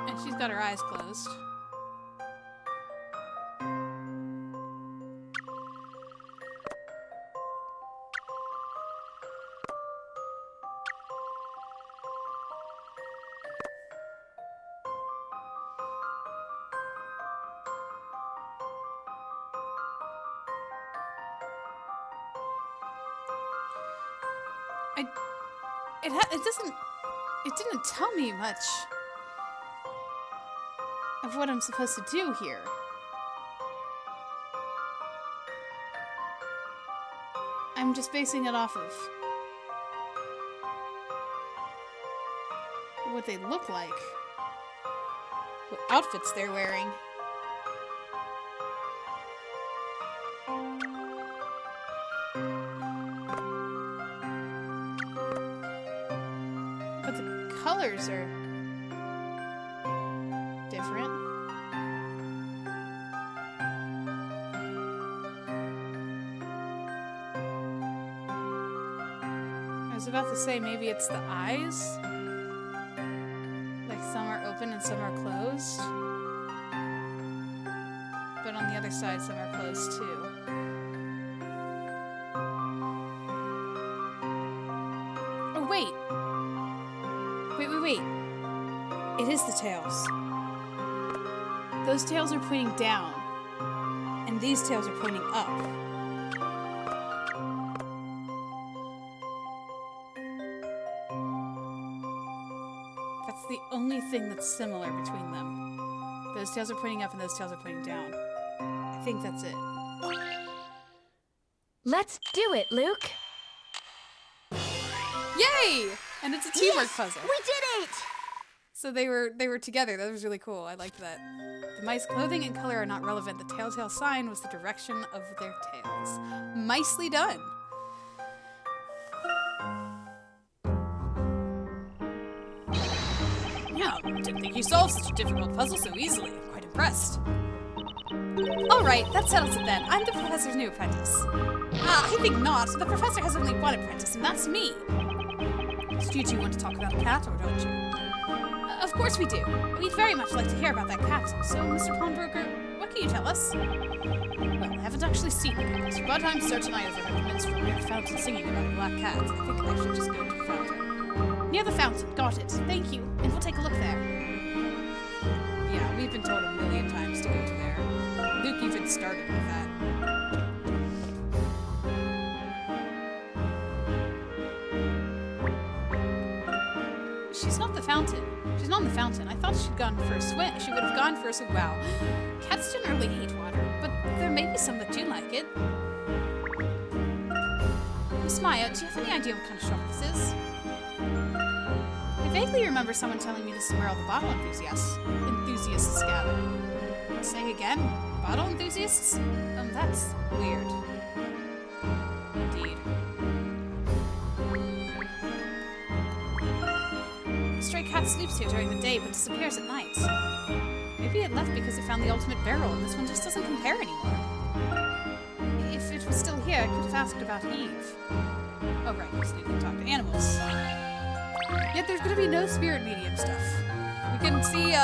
And she's got her eyes closed. It didn't tell me much of what I'm supposed to do here. I'm just basing it off of what they look like, what outfits they're wearing. Colors are different. I was about to say maybe it's the eyes. Like some are open and some are closed. But on the other side some are closed too. Oh wait! Wait. It is the tails. Those tails are pointing down, and these tails are pointing up. That's the only thing that's similar between them. Those tails are pointing up and those tails are pointing down. I think that's it. Let's do it, Luke. Yay! And it's a teamwork puzzle. We did it! So they were together. That was really cool. I liked that. The mice clothing and color are not relevant. The telltale sign was the direction of their tails. Nicely done. Yeah, I didn't think you solved such a difficult puzzle so easily. I'm quite impressed. All right, that settles it then. I'm the professor's new apprentice. I think not. The professor has only one apprentice, and that's me. So do you two want to talk about a cat, or don't you? Of course we do. We'd very much like to hear about that cat. So, Mr. Pawnbroker, what can you tell us? Well, I haven't actually seen the cat, but I'm certain I overheard the minstrel near the fountain singing about a black cat. I think I should just go to the fountain. Near the fountain. Got it. Thank you. And we'll take a look there. Yeah, we've been told a million times to go to there. Luke even started with that. She's not the fountain. She's not in the fountain. I thought she'd gone for a swim. She would have gone for a swim. Wow. Cats generally hate water, but there may be some that do like it. Miss Maya, do you have any idea what kind of shop this is? I vaguely remember someone telling me this is where all the bottle enthusiasts gather. Say again? Bottle enthusiasts? That's weird. Indeed. A stray cat sleeps here during the day but disappears at night. Maybe it left because it found the ultimate barrel and this one just doesn't compare anymore. If it was still here, I could have asked about Eve. Oh right, because Luke can talk to animals. Yet there's gonna be no spirit medium stuff. We can see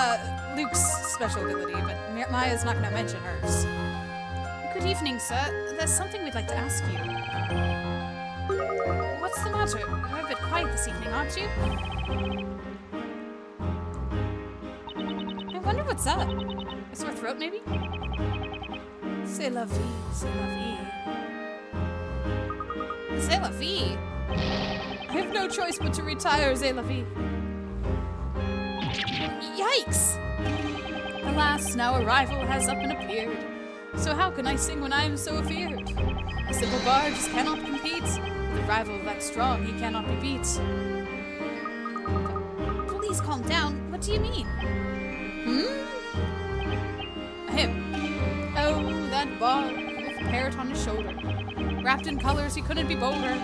Luke's special ability, but Maya's not gonna mention hers. Good evening, sir. There's something we'd like to ask you. What's the matter? You're a bit quiet this evening, aren't you? I wonder what's up. A sore throat, maybe? C'est la vie, c'est la vie. C'est la vie? I have no choice but to retire, c'est la vie. Yikes! Alas, now a rival has up and appeared. So how can I sing when I am so afeared? A simple bard just cannot compete. With a rival that strong, he cannot be beat. Please calm down. What do you mean? Him. Oh, that bard with a parrot on his shoulder. Wrapped in colors, he couldn't be bolder.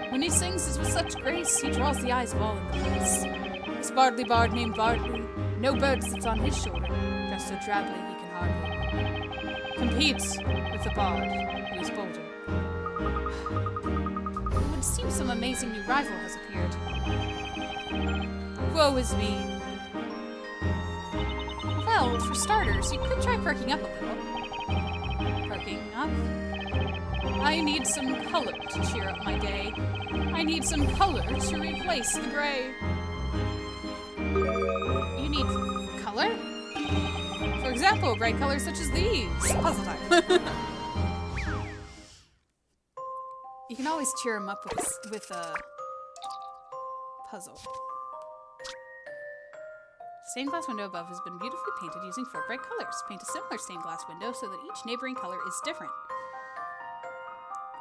When he sings, it's with such grace, he draws the eyes of all in the place. This Bardley bard named Bardley, no bird sits on his shoulder, dressed so drably he can hardly compete with the bard who is bolder. It would seem some amazing new rival has appeared. Woe is me. Well, for starters, you could try perking up a little. Perking up? I need some color to cheer up my day. I need some color to replace the gray. You need color? For example, bright colors such as these. Puzzle time. You can always cheer him up with a puzzle. Stained glass window above has been beautifully painted using 4 bright colors. Paint a similar stained glass window so that each neighboring color is different.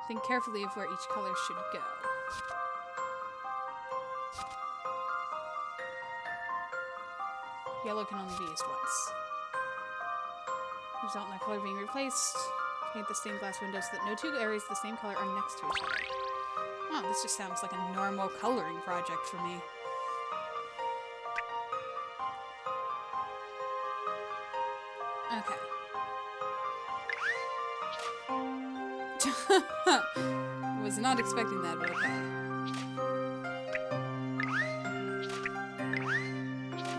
Think carefully of where each color should go. Yellow can only be used once. Result in that color being replaced. Paint the stained glass window so that no 2 areas of the same color are next to each other. Oh, this just sounds like a normal coloring project for me. Okay. Was not expecting that, but okay.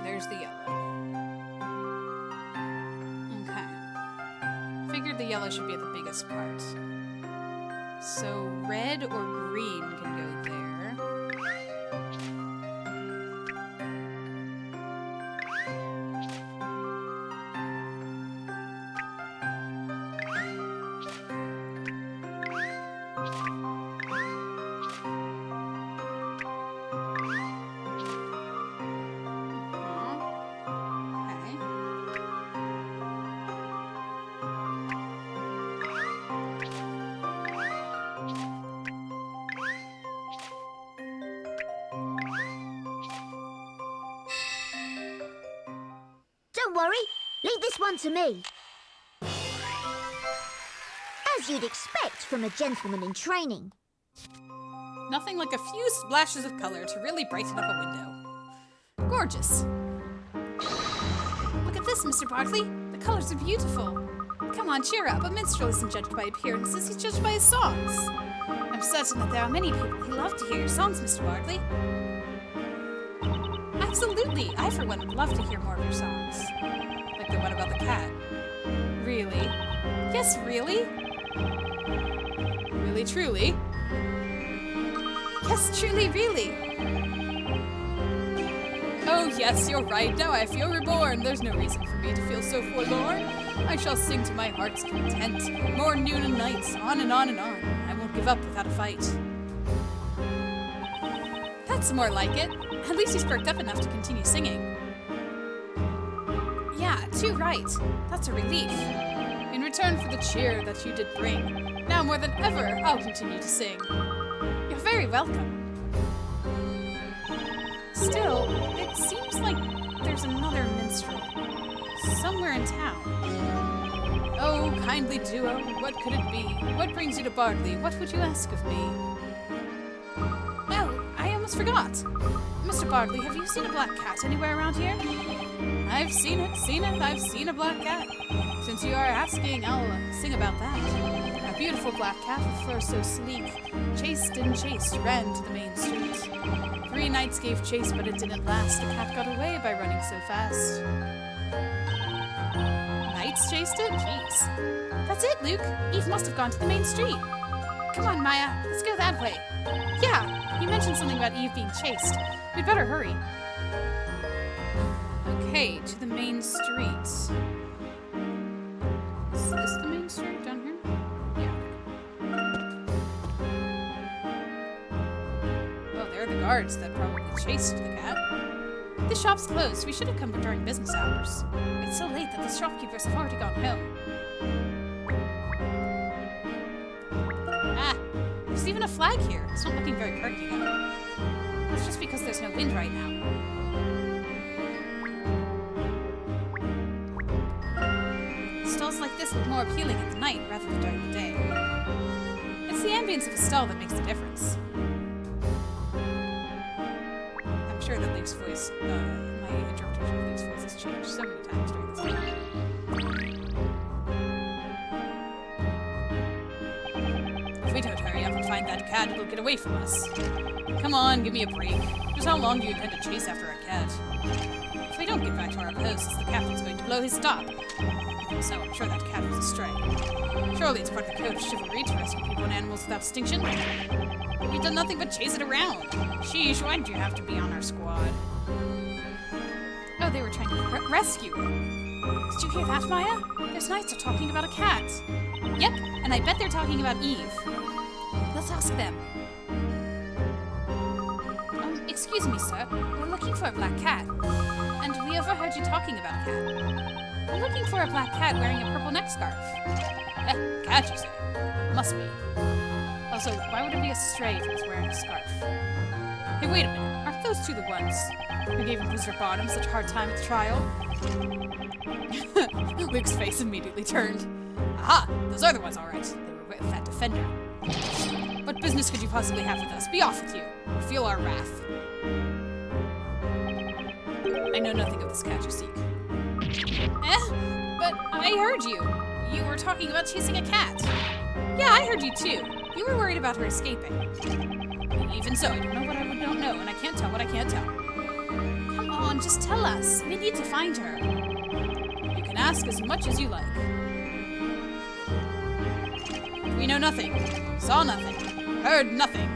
There's the yellow. Okay. Figured the yellow should be the biggest part. So red or green can go there. Don't worry, leave this one to me. As you'd expect from a gentleman in training. Nothing like a few splashes of color to really brighten up a window. Gorgeous. Look at this, Mr. Bardley. The colors are beautiful. Come on, cheer up. A minstrel isn't judged by appearances, he's judged by his songs. I'm certain that there are many people who love to hear your songs, Mr. Bardley. Absolutely. I, for one, would love to hear more of your songs. Like the one about the cat. Really? Yes, really? Really, truly? Yes, truly, really. Oh, yes, you're right. Now I feel reborn. There's no reason for me to feel so forlorn. I shall sing to my heart's content. Morn, noon, and nights. On and on and on. I won't give up without a fight. That's more like it. At least he's perked up enough to continue singing. Yeah, too right. That's a relief. In return for the cheer that you did bring, now more than ever, I'll continue to sing. You're very welcome. Still, it seems like there's another minstrel. Somewhere in town. Oh, kindly duo, what could it be? What brings you to Bardley? What would you ask of me? Oh, I almost forgot. Mr. Bardley, have you seen a black cat anywhere around here? I've seen it. I've seen a black cat. Since you are asking, I'll sing about that. A beautiful black cat with fur so sleek, chased and chased, ran to the main street. 3 nights gave chase, but it didn't last. The cat got away by running so fast. Knights chased it? Jeez. That's it, Luke. Eve must have gone to the main street. Come on, Maya. Let's go that way. Yeah, you mentioned something about Eve being chased. We'd better hurry. Okay, to the main street. Is this the main street down here? Yeah. Oh, there are the guards that probably chased the cat. The shop's closed. We should have come during business hours. It's so late that the shopkeepers have already gone home. Ah, there's even a flag here. It's not looking very perky though. That's just because there's no wind right now. Stalls like this look more appealing at the night rather than during the day. It's the ambience of a stall that makes the difference. I'm sure sure that Luke's voice, my interpretation of Luke's voice has changed so many times during this game. If we don't hurry up and find that cat, it'll get away from us. Come on, give me a break. Just how long do you intend to chase after a cat? If we don't get back to our posts, the captain's going to blow his stop. So I'm sure that cat was a stray. Surely it's part of the code of chivalry to rescue people and animals without distinction. We've done nothing but chase it around. Sheesh, why did you have to be on our squad? Oh, they were trying to rescue her. Did you hear that, Maya? Those knights are talking about a cat. Yep, and I bet they're talking about Eve. Let's ask them. Excuse me, sir. We're looking for a black cat. And we overheard you talking about a cat. We're looking for a black cat wearing a purple neck scarf. Cat, you say? Must be. Also, why would it be a stray if it was wearing a scarf? Hey, wait a minute. Aren't those two the ones who gave Inquisitor Bottom such a hard time at the trial? Luke's face immediately turned. Aha! Those are the ones, all right. They were with that defender. What business could you possibly have with us? Be off with you. Or feel our wrath. I know nothing of this cat you seek. But I heard you. You were talking about chasing a cat. Yeah, I heard you too. You were worried about her escaping. Even so, I don't know what I would not know, and I can't tell what I can't tell. Come on, just tell us. We need to find her. You can ask as much as you like. We know nothing. Saw nothing. Heard nothing.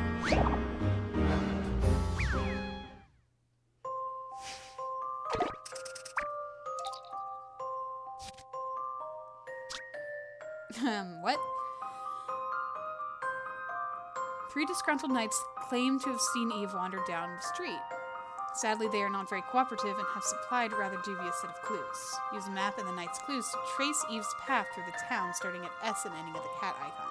What? 3 disgruntled knights claim to have seen Eve wander down the street. Sadly, they are not very cooperative and have supplied a rather dubious set of clues. Use a map and the knight's clues to trace Eve's path through the town, starting at S and ending at the cat icon.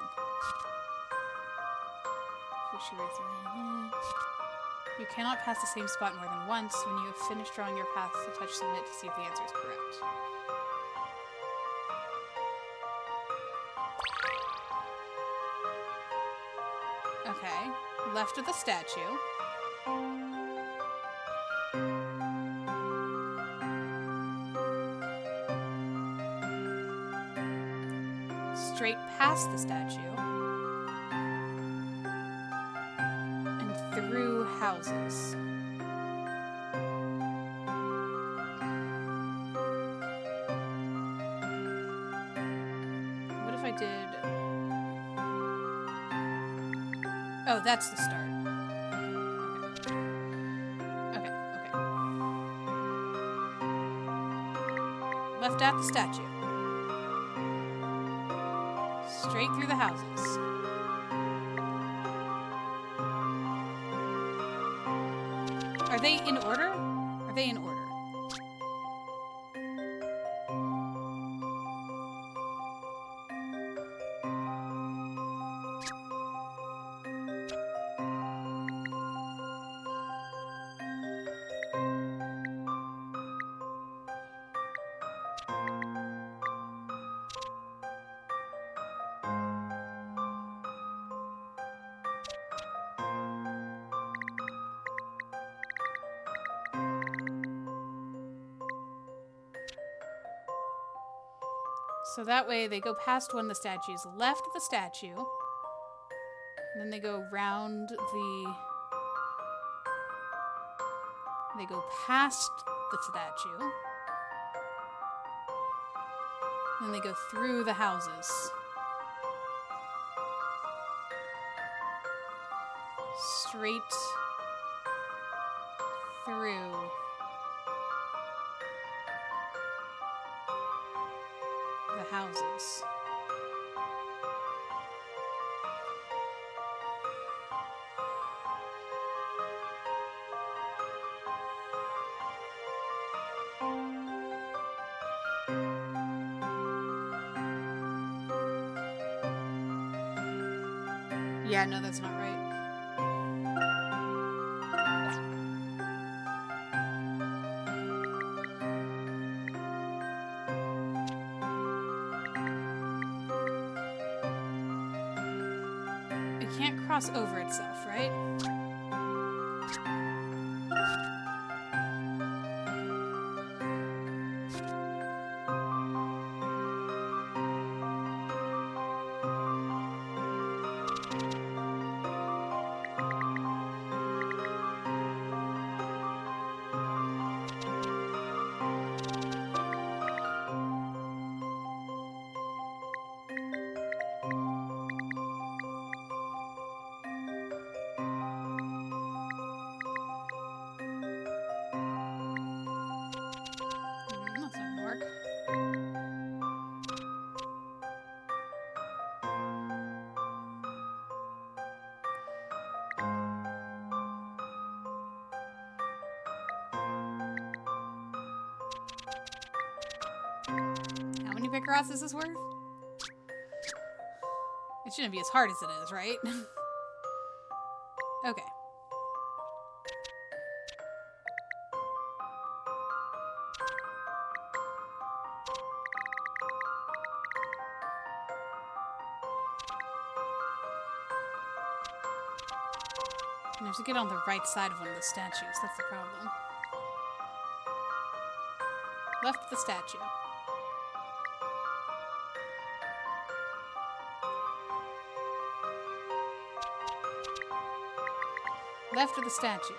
You cannot pass the same spot more than once. When you have finished drawing your path, to touch submit to see if the answer is correct. Okay, left of the statue. Straight past the statue. And through houses. What if I did... Oh, that's the start. Okay. Left at the statue. Straight through the houses. Are they in order? Are they in order? So that way they go past one of the statues, left of the statue, and then they go round the... They go past the statue, and then they go through the houses. Straight through the houses. Yeah, no, that's not right. It can't cross over itself, right? across is this worth? It shouldn't be as hard as it is, right? Okay. I have to get on the right side of one of the statues, that's the problem. Left of the statue. Left of the statue.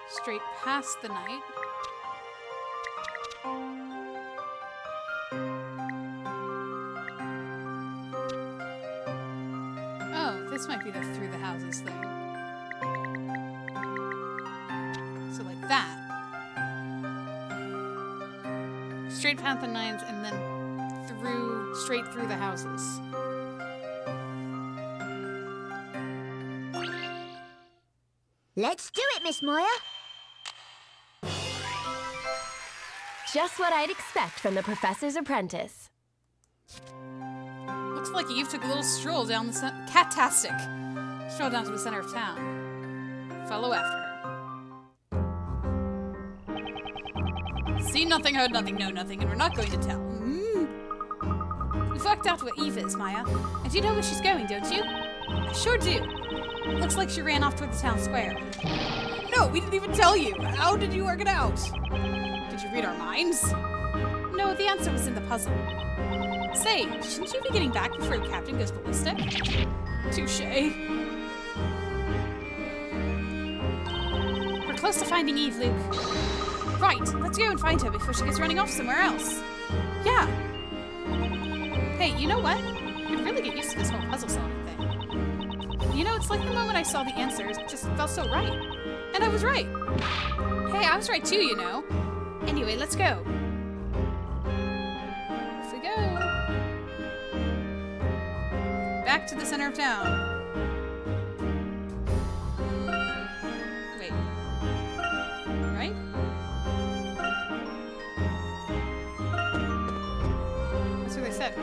Straight past the knight. Oh, this might be the through the houses thing. So like that. Straight past the knights and then through, straight through the houses. Let's do it, Miss Moya. Just what I'd expect from the professor's apprentice. Looks like Eve took a little stroll down the catastic. Stroll down to the center of town. Follow after her. See nothing, heard nothing, know nothing, and we're not going to tell. We've worked out where Eve is, Maya. And you know where she's going, don't you? I sure do. Looks like she ran off toward the town square. No, we didn't even tell you. How did you work it out? Did you read our minds? No, the answer was in the puzzle. Say, shouldn't you be getting back before your captain goes ballistic? Touché. We're close to finding Eve, Luke. Right, let's go and find her before she gets running off somewhere else. Yeah. Hey, you know what? I could really get used to this whole puzzle solving thing. You know, it's like the moment I saw the answers, it just felt so right. And I was right. Hey, I was right too, you know. Anyway, let's go. Off we go. Back to the center of town. Wait. Right? That's what they said.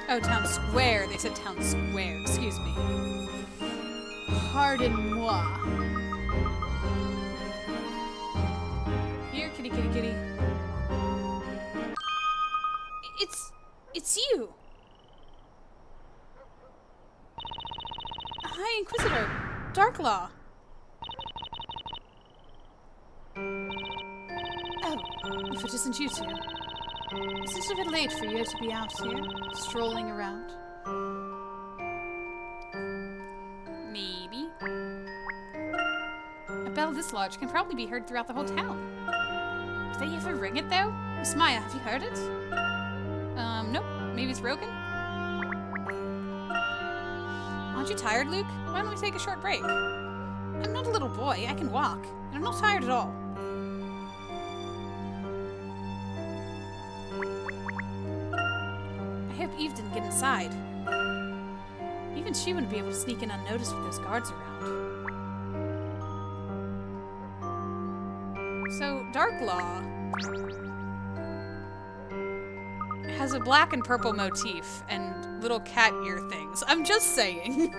Oh, town square. They said town square. Excuse me. Pardon-moi. Here, kitty, kitty, kitty. It's you. Hi, Inquisitor. Darklaw. Oh, if it isn't you two. Is it a bit late for you to be out here, strolling around? Maybe. A bell this large can probably be heard throughout the whole town. Did they ever ring it, though? Miss Maya, have you heard it? Nope. Maybe it's broken? Aren't you tired, Luke? Why don't we take a short break? I'm not a little boy. I can walk. And I'm not tired at all. I hope Eve didn't get inside. Even she wouldn't be able to sneak in unnoticed with those guards around. So, Darklaw has a black and purple motif and little cat ear things. I'm just saying.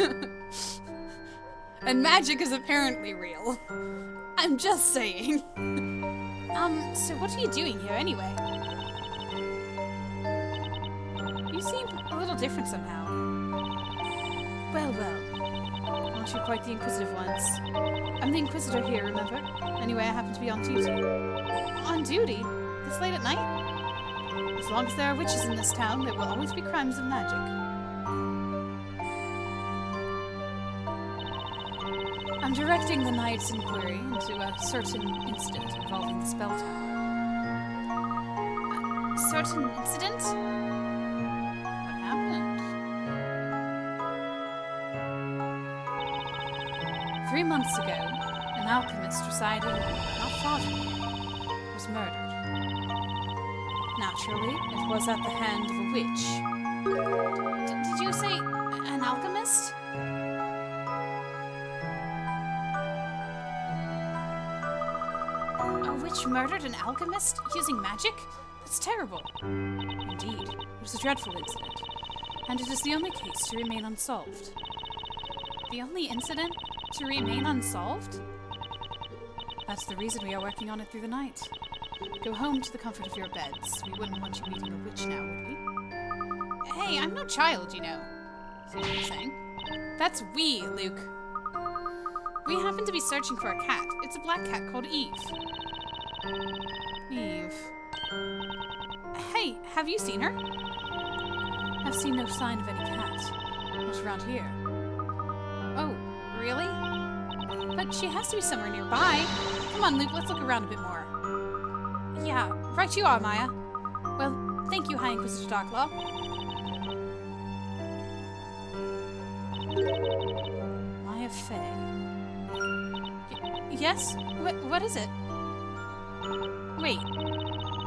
And magic is apparently real. I'm just saying. So what are you doing here anyway? You seem a little different somehow. Well, well. Aren't you quite the inquisitive ones? I'm the Inquisitor here, remember? Anyway, I happen to be on duty. On duty? This late at night? As long as there are witches in this town, there will always be crimes of magic. I'm directing the Knight's inquiry into a certain incident involving the spell tower. A certain incident? What happened? 3 months ago, an alchemist residing not far from here was murdered. Naturally, it was at the hand of a witch. Did you say an alchemist? witch murdered an alchemist using magic? That's terrible. Indeed, it was a dreadful incident, and it is the only case to remain unsolved. The only incident to remain unsolved? That's the reason we are working on it through the night. Go home to the comfort of your beds. We wouldn't want you meeting a witch now, would we? Hey, I'm no child, you know. See what I'm saying? That's we, Luke. We happen to be searching for a cat. It's a black cat called Eve. Eve. Hey, have you seen her? I've seen no sign of any cat. Not around here. Oh, really? But she has to be somewhere nearby. Come on, Luke, let's look around a bit more. Yeah, right you are, Maya. Well, thank you, High Inquisitor Darklaw. Maya Fey. Yes? What is it? Wait,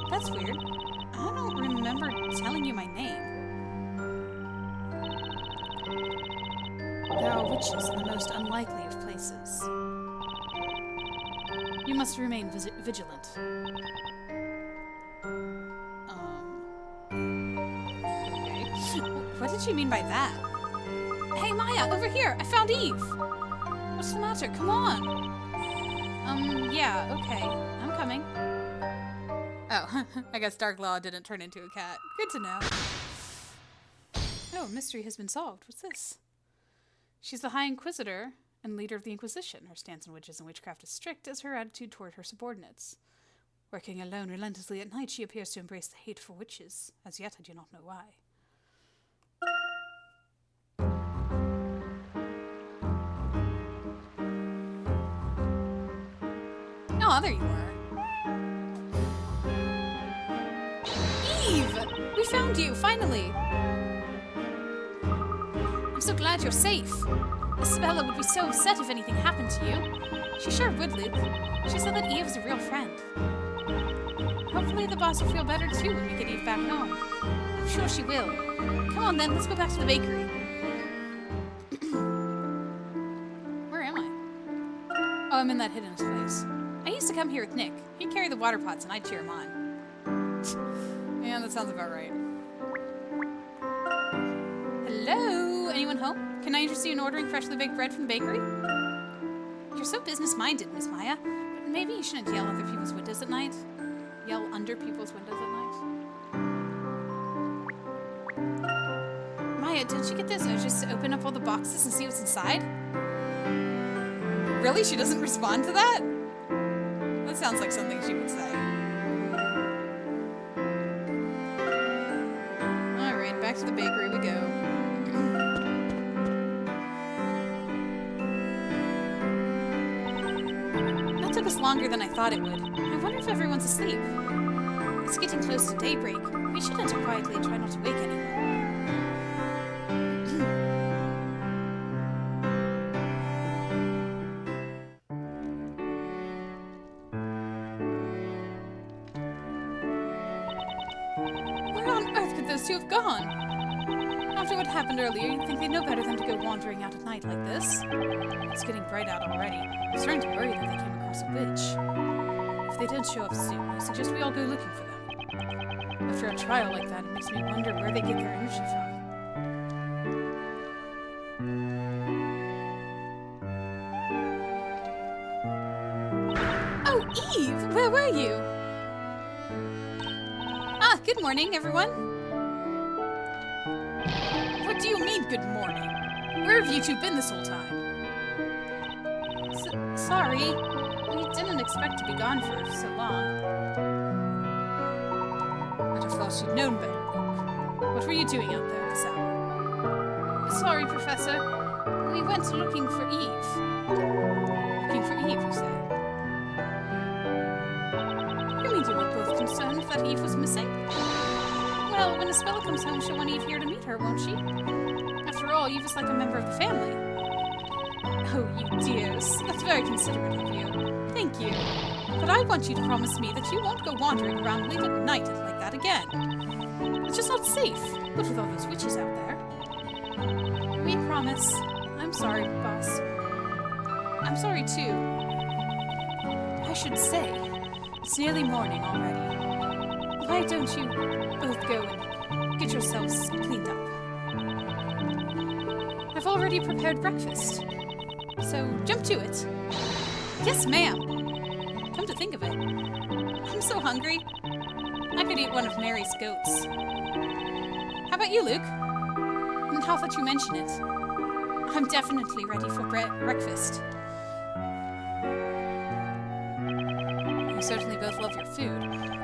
that's weird. I don't remember telling you my name. There are witches in the most unlikely of places. You must remain vigilant. Okay. What did she mean by that? Hey, Maya, over here! I found Eve! What's the matter? Come on! Yeah, okay. I'm coming. Oh, I guess Darklaw didn't turn into a cat. Good to know. Oh, mystery has been solved. What's this? She's the High Inquisitor and leader of the Inquisition. Her stance on witches and witchcraft is strict as her attitude toward her subordinates. Working alone relentlessly at night, she appears to embrace the hate for witches. As yet, I do not know why. Oh, there you are. Eve! We found you, finally! I'm so glad you're safe. Isabella would be so upset if anything happened to you. She sure would, Luke. She said that Eve is a real friend. Hopefully the boss will feel better too when we get Eve back home. I'm sure she will. Come on then, let's go back to the bakery. Where am I? Oh, I'm in that hidden place. I used to come here with Nick. He'd carry the water pots and I'd cheer him on. Yeah, that sounds about right. Hello? Anyone home? Can I interest you in ordering freshly baked bread from the bakery? You're so business-minded, Miss Maya. But maybe you shouldn't yell other people's windows at night. Yell under people's windows at night. Maya, don't you get those urges to open up all the boxes and see what's inside? Really? She doesn't respond to that? That sounds like something she would say. Alright, back to the bakery we go. That took us longer than I thought it would. I wonder if everyone's asleep. It's getting close to daybreak. We should enter quietly and try not to wake anyone. Those two have gone. After what happened earlier, you'd think they'd know better than to go wandering out at night like this. It's getting bright out already. I'm starting to worry that they came across a witch. If they don't show up soon, I suggest we all go looking for them. After a trial like that, it makes me wonder where they get their energy from. Oh, Eve! Where were you? Ah, good morning, everyone. What do you mean, good morning? Where have you two been this whole time? Sorry. We didn't expect to be gone for so long. I'd have thought you'd known better, Luke. What were you doing out there this hour? Sorry, Professor. We went looking for Eve. Looking for Eve, you say? You mean you were both concerned that Eve was missing? Well, when Isabella comes home, she'll want Eve here to meet her, won't she? After all, Eve is like a member of the family. Oh, you dears. That's very considerate of you. Thank you. But I want you to promise me that you won't go wandering around late at night like that again. It's just not safe, what with all those witches out there. We promise. I'm sorry, boss. I'm sorry, too. I should say, It's nearly morning already. Why don't you both go and get yourselves cleaned up? I've already prepared breakfast, so jump to it. Yes, ma'am. Come to think of it, I'm so hungry. I could eat one of Mary's goats. How about you, Luke? Now that you mention it, I'm definitely ready for breakfast. You certainly both love your food.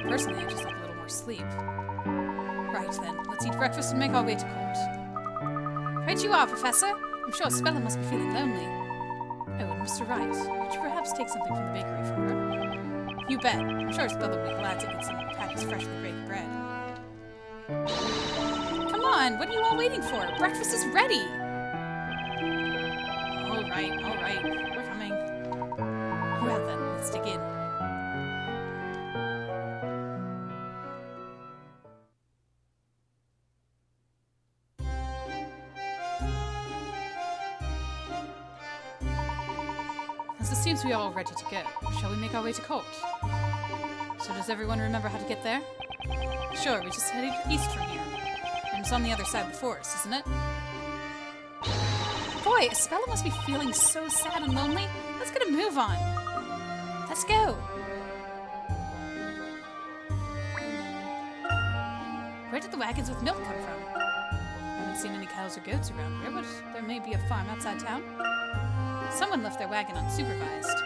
Personally, I just like a little more sleep. Right then, let's eat breakfast and make our way to court. Right you are, Professor. I'm sure Spella must be feeling lonely. Oh, and Mr. Wright, could you perhaps take something from the bakery for her? You bet. I'm sure Spella will be glad to get some Patty's freshly baked bread. Come on, what are you all waiting for? Breakfast is ready! All right, we're coming. Well then, let's dig in. As it seems we are all ready to go, shall we make our way to court? So does everyone remember how to get there? Sure, we just headed east from here. And it's on the other side of the forest, isn't it? Boy, Spella must be feeling so sad and lonely. Let's get a move on. Let's go. Where did the wagons with milk come from? I haven't seen any cows or goats around here, but there may be a farm outside town. Someone left their wagon unsupervised.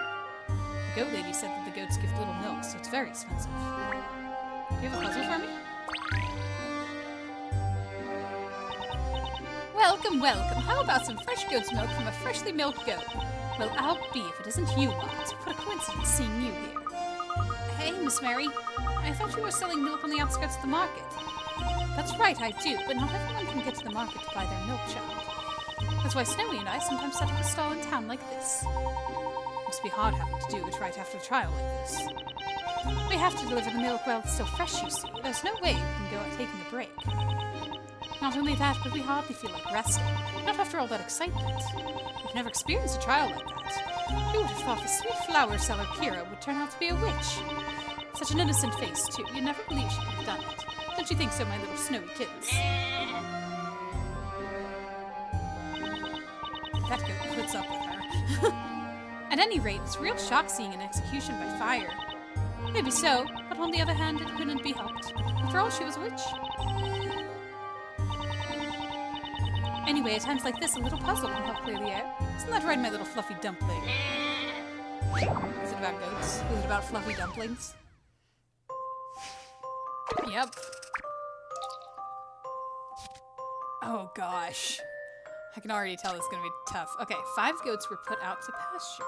The goat lady said that the goats give little milk, so it's very expensive. Do you have a puzzle for me? Welcome, welcome. How about some fresh goat's milk from a freshly milked goat? Well, I'll be if it isn't you lot. What a coincidence seeing you here. Hey, Miss Mary. I thought you were selling milk on the outskirts of the market. That's right, I do, but not everyone can get to the market to buy their milk, child. That's why Snowy and I sometimes set up a stall in town like this. Must be hard having to do it right after a trial like this. We have to deliver the milk while it's still fresh, you see. There's no way we can go out taking a break. Not only that, but we hardly feel like resting. Not after all that excitement. We've never experienced a trial like that. Who would have thought the sweet flower seller Kira would turn out to be a witch? Such an innocent face, too. You never believe she could have done it. Don't you think so, my little snowy kittens? That goat puts up with her. At any rate, it's a real shock seeing an execution by fire. Maybe so, but on the other hand, it couldn't be helped. After all, she was a witch. Anyway, at times like this, a little puzzle can help clear the air. Isn't that right, my little fluffy dumpling? Is it about goats? Is it about fluffy dumplings? Yep. Oh gosh. I can already tell this is going to be tough. Okay, 5 goats were put out to pasture.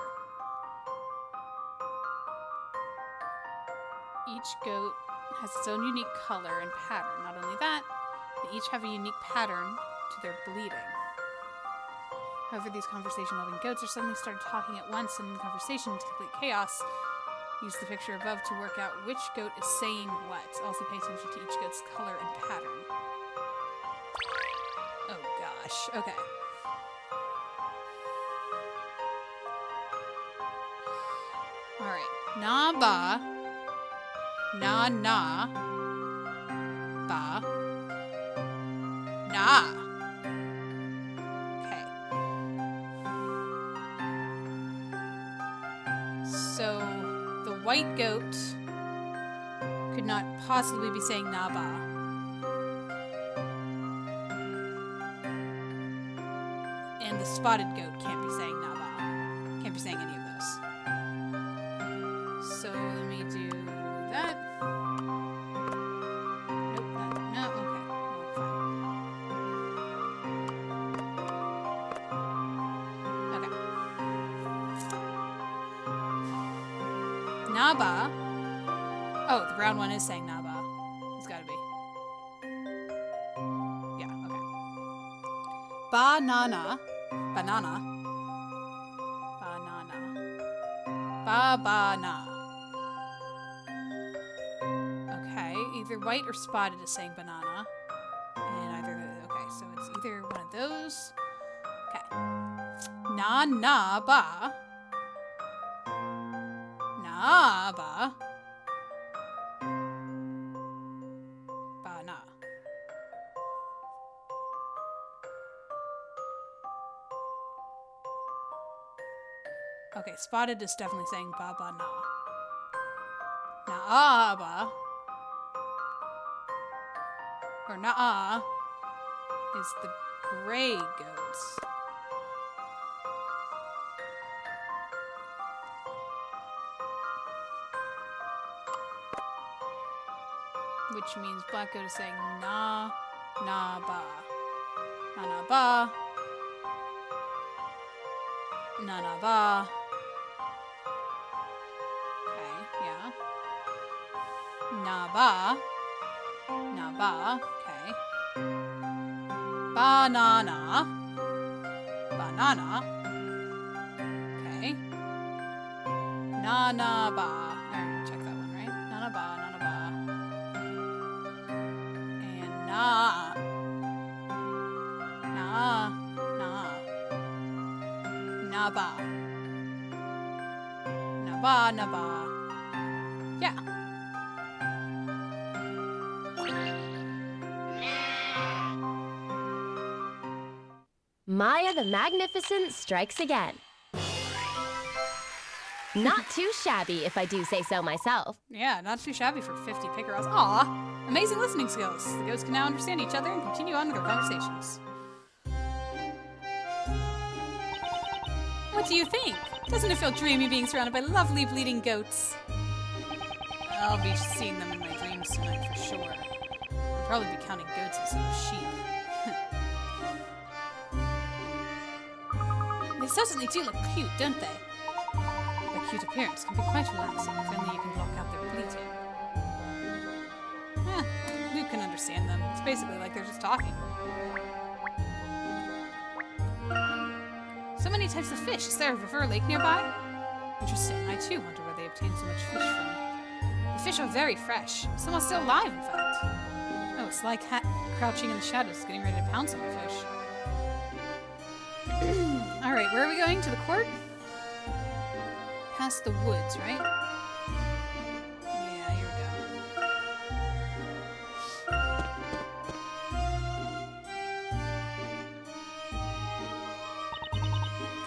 Each goat has its own unique color and pattern. Not only that, they each have a unique pattern to their bleeding. However, these conversation-loving goats are suddenly started talking at once, and in conversation to complete chaos. Use the picture above to work out which goat is saying what. Also pay attention to each goat's color and pattern. Oh gosh, okay. Alright. Na ba. Na na. Ba. Na. Okay. So the white goat could not possibly be saying na ba. And the spotted goat can't be saying Naba. Can't be saying any of those. So let me do that. Nope, no, okay. Well, fine. Okay. Naba. Oh, the brown one is saying Naba. It's gotta be. Yeah, okay. Banana. Banana. Banana. Ba-ba-na. Okay, either white or spotted is saying banana. And okay, so it's either one of those. Okay. Na-na-ba. Na-ba. Okay, Spotted is definitely saying Baba Na. Naaba. Or Naa is the gray goats. Which means black goat is saying Na, Na Ba. Na Na Ba. Na Na Ba. Okay, yeah. Na Ba. Na Ba, okay. Banana. Banana. Okay. Na Na Ba. Alright, check that one, right? Na Na Ba, Na Na Ba. And Na. Na. Na. Na Ba. Na Ba, Na Ba. Yeah. Maya the Magnificent strikes again. Not too shabby, if I do say so myself. Yeah, not too shabby for 50 pickerels. Aw, amazing listening skills. The goats can now understand each other and continue on with their conversations. What do you think? Doesn't it feel dreamy being surrounded by lovely bleeding goats? I'll be seeing them in my dreams tonight for sure. I'll probably be counting goats instead of sheep. They certainly do look cute, don't they? Their cute appearance can be quite relaxing if only you can block out their bleating. Luke can understand them. It's basically like they're just talking. So many types of fish. Is there a river or lake nearby? Interesting. I too wonder where they obtain so much fish from. The fish are very fresh. Some are still alive, in fact. Oh, it's like crouching in the shadows, getting ready to pounce on the fish. Alright, where are we going? To the court? Past the woods, right? Yeah, here we go.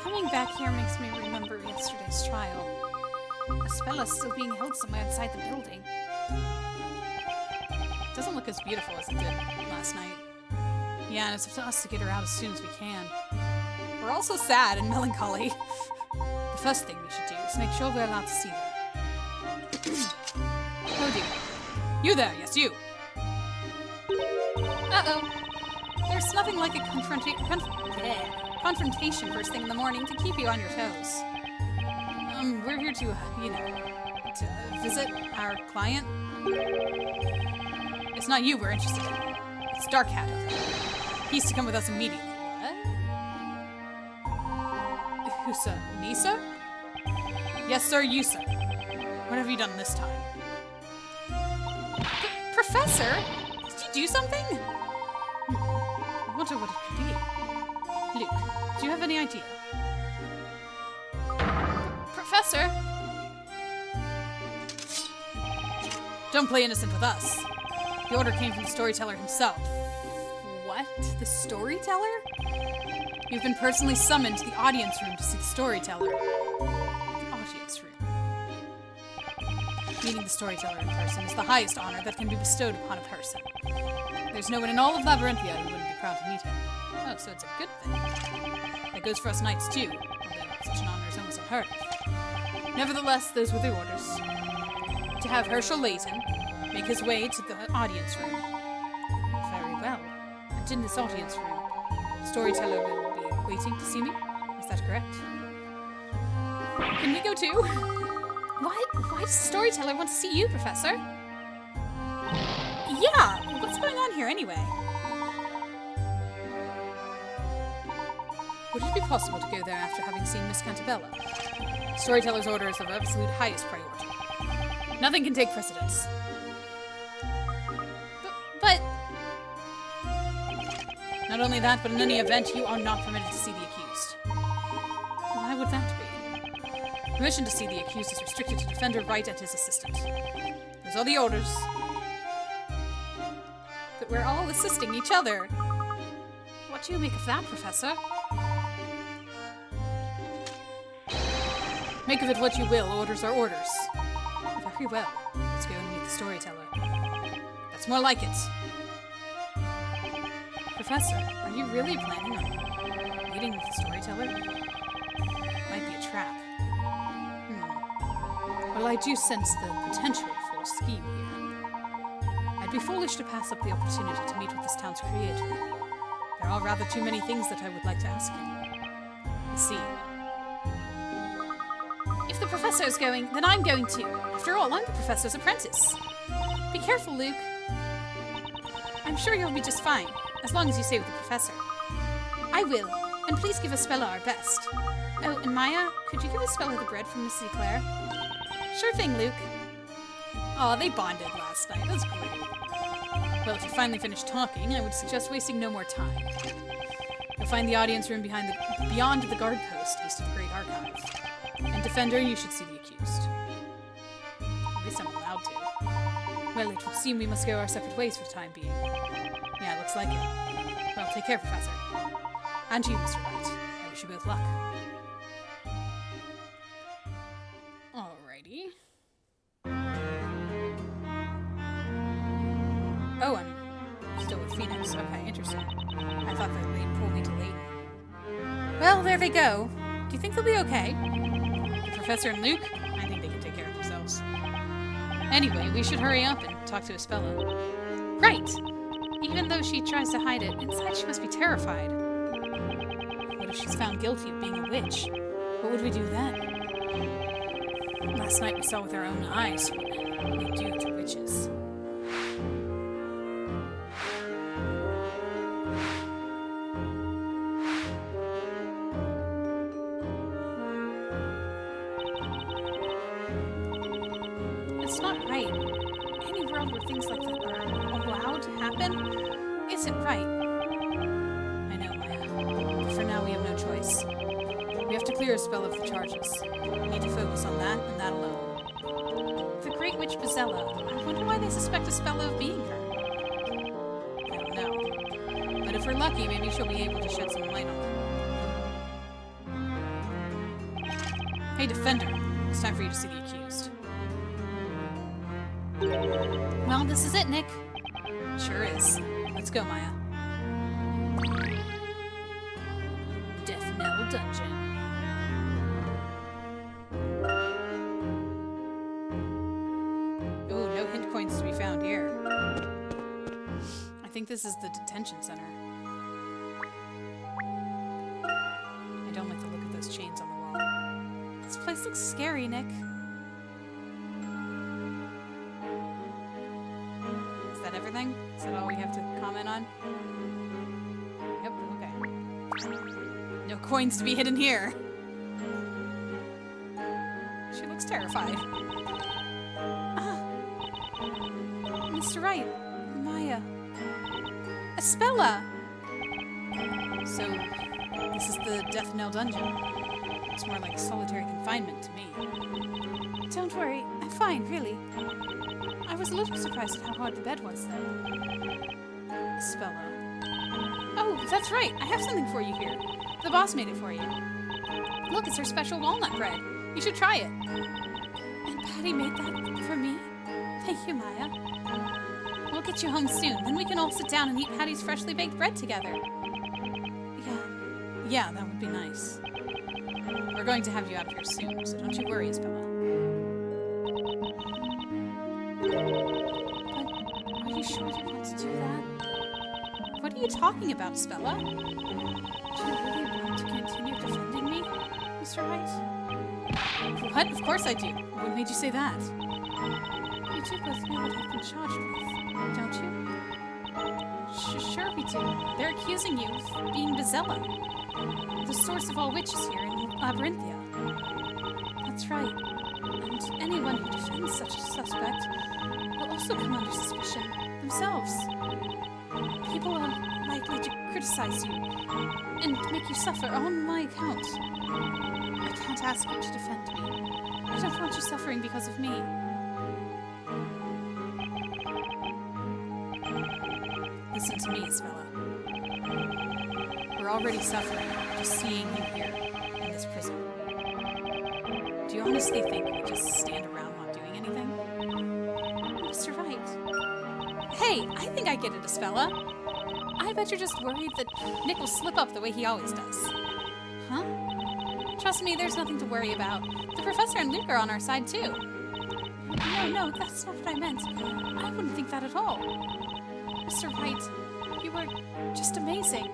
Coming back here makes me remember yesterday's trial. Aspella's still being held somewhere inside the building. It doesn't look as beautiful as it did last night. Yeah, and it's up to us to get her out as soon as we can. We're also sad and melancholy. The first thing we should do is make sure we're allowed to see her. Oh dear. You there, yes you. Uh-oh. There's nothing like a confrontation first thing in the morning to keep you on your toes. We're here to, to visit our client. It's not you we're interested in. It's Dark Hat. He's to come with us immediately. Who, sir? Me, sir? Yes, sir, you, sir. What have you done this time? Professor? Did you do something? I wonder what it could be. Luke, do you have any idea? Professor? Don't play innocent with us. The order came from the storyteller himself. What? The storyteller? You've been personally summoned to the audience room to see the storyteller. The audience room. Meeting the storyteller in person is the highest honor that can be bestowed upon a person. There's no one in all of Labyrinthia who wouldn't be proud to meet him. Oh, so it's a good thing. That goes for us knights too, although such an honor is almost unheard of. Nevertheless, those were the orders. To have Professor Layton make his way to the audience room. Very well. And in this audience room, the storyteller will be waiting to see me? Is that correct? Can we go too? Why does the storyteller want to see you, Professor? Yeah! What's going on here anyway? Would it be possible to go there after having seen Miss Cantabella? Storyteller's order is of absolute highest priority. Nothing can take precedence. But... Not only that, but in any event, you are not permitted to see the accused. Why would that be? Permission to see the accused is restricted to Defender Wright and his assistant. Those are the orders. But we're all assisting each other. What do you make of that, Professor? Make of it what you will, orders are orders. Very well. Let's go and meet the storyteller. That's more like it. Professor, are you really planning on meeting with the storyteller? Might be a trap. Well, I do sense the potential for a scheme here. I'd be foolish to pass up the opportunity to meet with this town's creator. There are rather too many things that I would like to ask him. Let's see. If the professor's going, then I'm going too. After all, I'm the professor's apprentice. Be careful, Luke. I'm sure you'll be just fine, as long as you stay with the professor. I will, and please give Espella our best. Oh, and Maya, could you give Espella the bread from Mrs. Claire? Sure thing, Luke. Aw, they bonded last night. That's great. Well, if you finally finished talking, I would suggest wasting no more time. You'll find the audience room beyond the guard post, east of the Great Archive. And Defender, you should see the accused. At least I'm allowed to. Well, it would seem we must go our separate ways for the time being. Yeah, looks like it. Well, take care, Professor. And you, Mr. Wright. I wish you both luck. Alrighty. Oh, I'm still with Phoenix. Okay, interesting. I thought that they pulled me to Layton. Well, there they go. Do you think they'll be okay? The Professor and Luke? I think they can take care of themselves. Anyway, we should hurry up and talk to Espella. Right! Even though she tries to hide it, inside she must be terrified. What if she's found guilty of being a witch? What would we do then? Last night we saw with our own eyes what we do to witches. It's not right. Any world where things like that are allowed to happen isn't right. I know, Maya. But for now, we have no choice. We have to clear a spell of the charges. We need to focus on that and that alone. The Great Witch Bezella. I wonder why they suspect a spell of being her. I don't know. But if we're lucky, maybe she'll be able to shed some light on her. Hey, Defender. It's time for you to see the accused. Well, this is it, Nick. Sure is. Let's go, Maya. Death Knell Dungeon. Ooh, no hint coins to be found here. I think this is the detention center. I don't like the look of those chains on the wall. This place looks scary, Nick. Everything? Is that all we have to comment on? Yep, okay. No coins to be hidden here. She looks terrified. Ah! Mr. Wright. Maya. Espella! So, this is the Death Knell Dungeon. It's more like solitary confinement to me. Don't worry, I'm fine, really. I was a little surprised at how hard the bed was, though. Espella. Oh, that's right. I have something for you here. The boss made it for you. Look, it's her special walnut bread. You should try it. And Patty made that for me? Thank you, Maya. We'll get you home soon. Then we can all sit down and eat Patty's freshly baked bread together. Yeah, that would be nice. We're going to have you out of here soon, so don't you worry, Espella. But are you sure you want to do that? What are you talking about, Espella? Do you really want to continue defending me, Mr. Wright? What? Of course I do. What made you say that? You two both know what I've been charged with, don't you? Sure we do. They're accusing you of being Bezella, the source of all witches here in Labyrinthia. That's right. And anyone who defends such a suspect will also come under suspicion themselves. People are likely to criticize you and make you suffer on my account. I can't ask you to defend me. I don't want you suffering because of me. Listen to me, Espella. We're already suffering just seeing you here in this prison. Do Do you honestly think we just stand around not doing anything? Mr. Wright. Hey, I think I get it, Isabella. I bet you're just worried that Nick will slip up the way he always does. Huh? Trust me, there's nothing to worry about. The professor and Luke are on our side, too. No, that's not what I meant. I wouldn't think that at all. Mr. Wright, you were just amazing.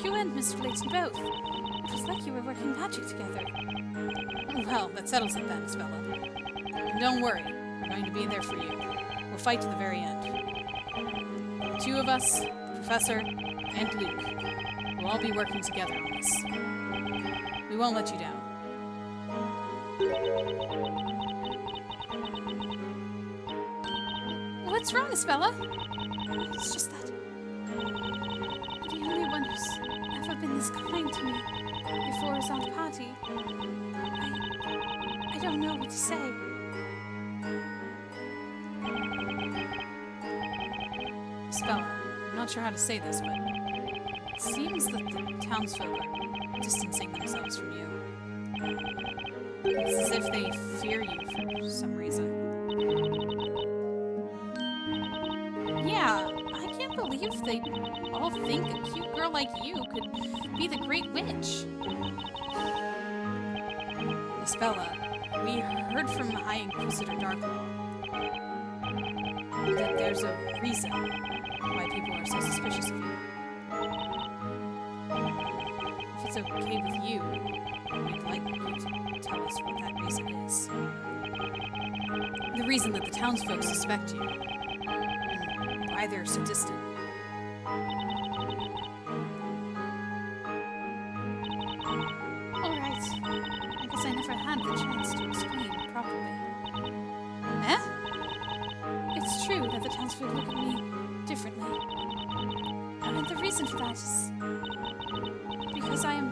You and Mr. Layton both. It was like you were working magic together. Well, that settles it then, Isabella. And don't worry, we're going to be there for you. We'll fight to the very end. The two of us, the Professor, and Luke, will all be working together on this. We won't let you down. What's wrong, Isabella? It's just that the only one who's ever been this kind to me before is Aunt Patty. I don't know what to say. Isabella, I'm not sure how to say this, but it seems that the townsfolk are distancing themselves from you. It's as if they fear you for some reason. Yeah, I can't believe they all think a cute girl like you could be the Great Witch. Isabella, we heard from High Inquisitor Darklaw that there's a reason why people are so suspicious of you. If it's okay with you, we'd like you to tell us what that reason is. The reason that the townsfolk suspect you. Why they're so distant. Alright. I guess I never had the chance to explain properly. Eh? It's true that the townsfolk look at me differently. And the reason for that is because I am...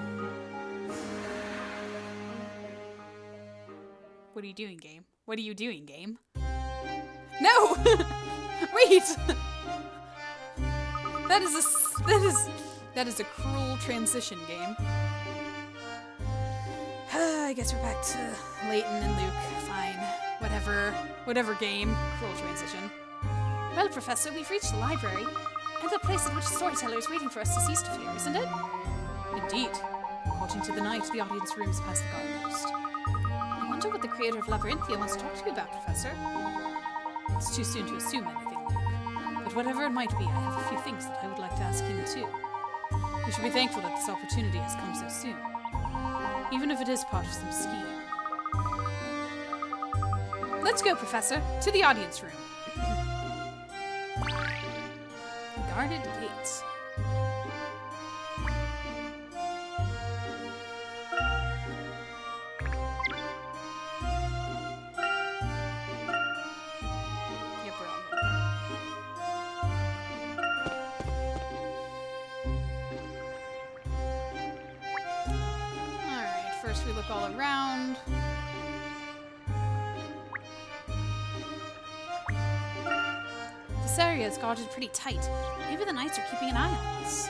What are you doing, game? What are you doing, game? No! Wait! That is a cruel transition, game. I guess we're back to Layton and Luke. Fine. Whatever game. Cruel transition. Well, Professor, we've reached the library, and the place at which the storyteller is waiting for us to cease to fear, isn't it? Indeed. According to the night, the audience room is past the guard post. I wonder what the creator of Labyrinthia wants to talk to you about, Professor. It's too soon to assume anything, Luke. But whatever it might be, I have a few things that I would like to ask him too. We should be thankful that this opportunity has come so soon. Even if it is part of some scheme. Let's go, Professor, to the audience room. Guarded gates. We look all around. This area is guarded pretty tight. Maybe the knights are keeping an eye on us.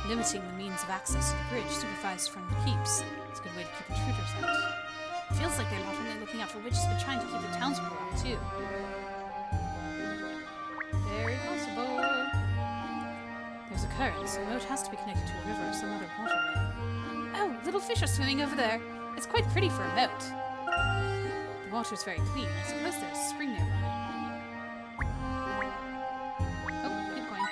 Limiting the means of access to the bridge supervised from the keeps. It's a good way to keep intruders out. It feels like they're not only looking out for witches, but trying to keep the townspeople out too. Very possible. There's a current, so the moat has to be connected to a river or some other waterway. Oh, little fish are swimming over there. It's quite pretty for a moat. The water is very clean. I suppose there's a spring nearby. Oh, keep going.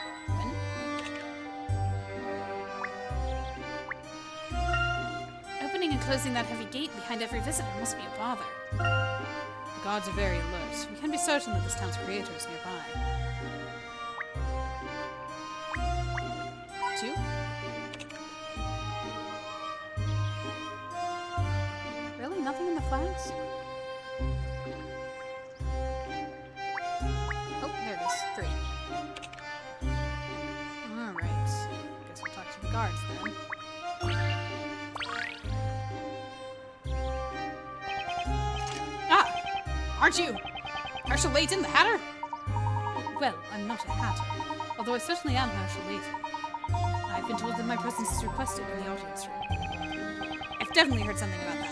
When? Opening and closing that heavy gate behind every visitor must be a bother. The guards are very alert. We can be certain that this town's creator is nearby. 2? Nothing in the flags? Oh, there it is. 3. Alright. Guess we'll talk to the guards then. Ah! Aren't you Marshal Layton, the Hatter? Well, I'm not a Hatter, although I certainly am Marshal Layton. I've been told that my presence is requested in the audience room. I've definitely heard something about that.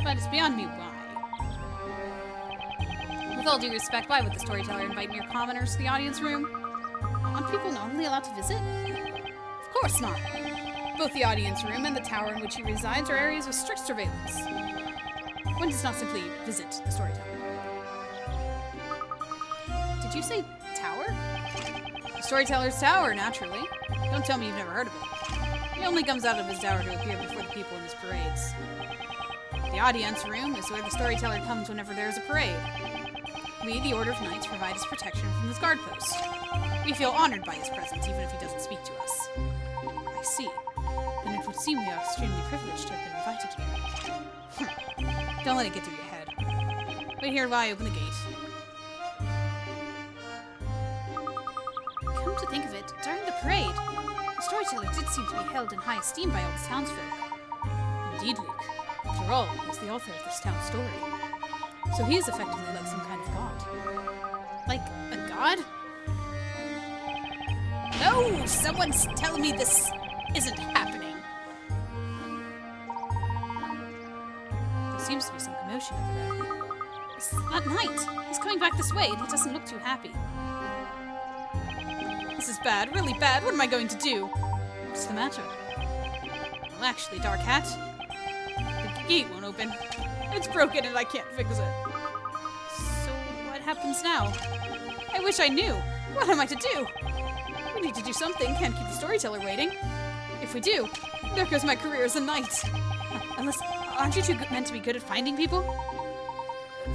but it's beyond me why. With all due respect, why would the storyteller invite mere commoners to the audience room? Aren't people normally allowed to visit? Of course not. Both the audience room and the tower in which he resides are areas of strict surveillance. One does not simply visit the storyteller. Did you say tower? The storyteller's tower, naturally. Don't tell me you've never heard of it. He only comes out of his tower to appear before the people in his parades. The audience room is where the storyteller comes whenever there is a parade. We, the Order of Knights, provide his protection from this guard post. We feel honored by his presence, even if he doesn't speak to us. I see. Then it would seem we are extremely privileged to have been invited here. Don't let it get through your head. Wait here while I open the gate. Come to think of it, during the parade, the storyteller did seem to be held in high esteem by all the townsfolk. Indeed, Luke. After all, he is the author of this town story. So he is effectively like some kind of god. Like a god? No! Someone's telling me this isn't happening. There seems to be some commotion over there. It's that knight. He's coming back this way, and he doesn't look too happy. This is bad, really bad. What am I going to do? What's the matter? Well, actually, Dark Hat, the gate won't open. It's broken and I can't fix it. So what happens now? I wish I knew. What am I to do? We need to do something. Can't keep the storyteller waiting. If we do, there goes my career as a knight. Unless, aren't you two meant to be good at finding people?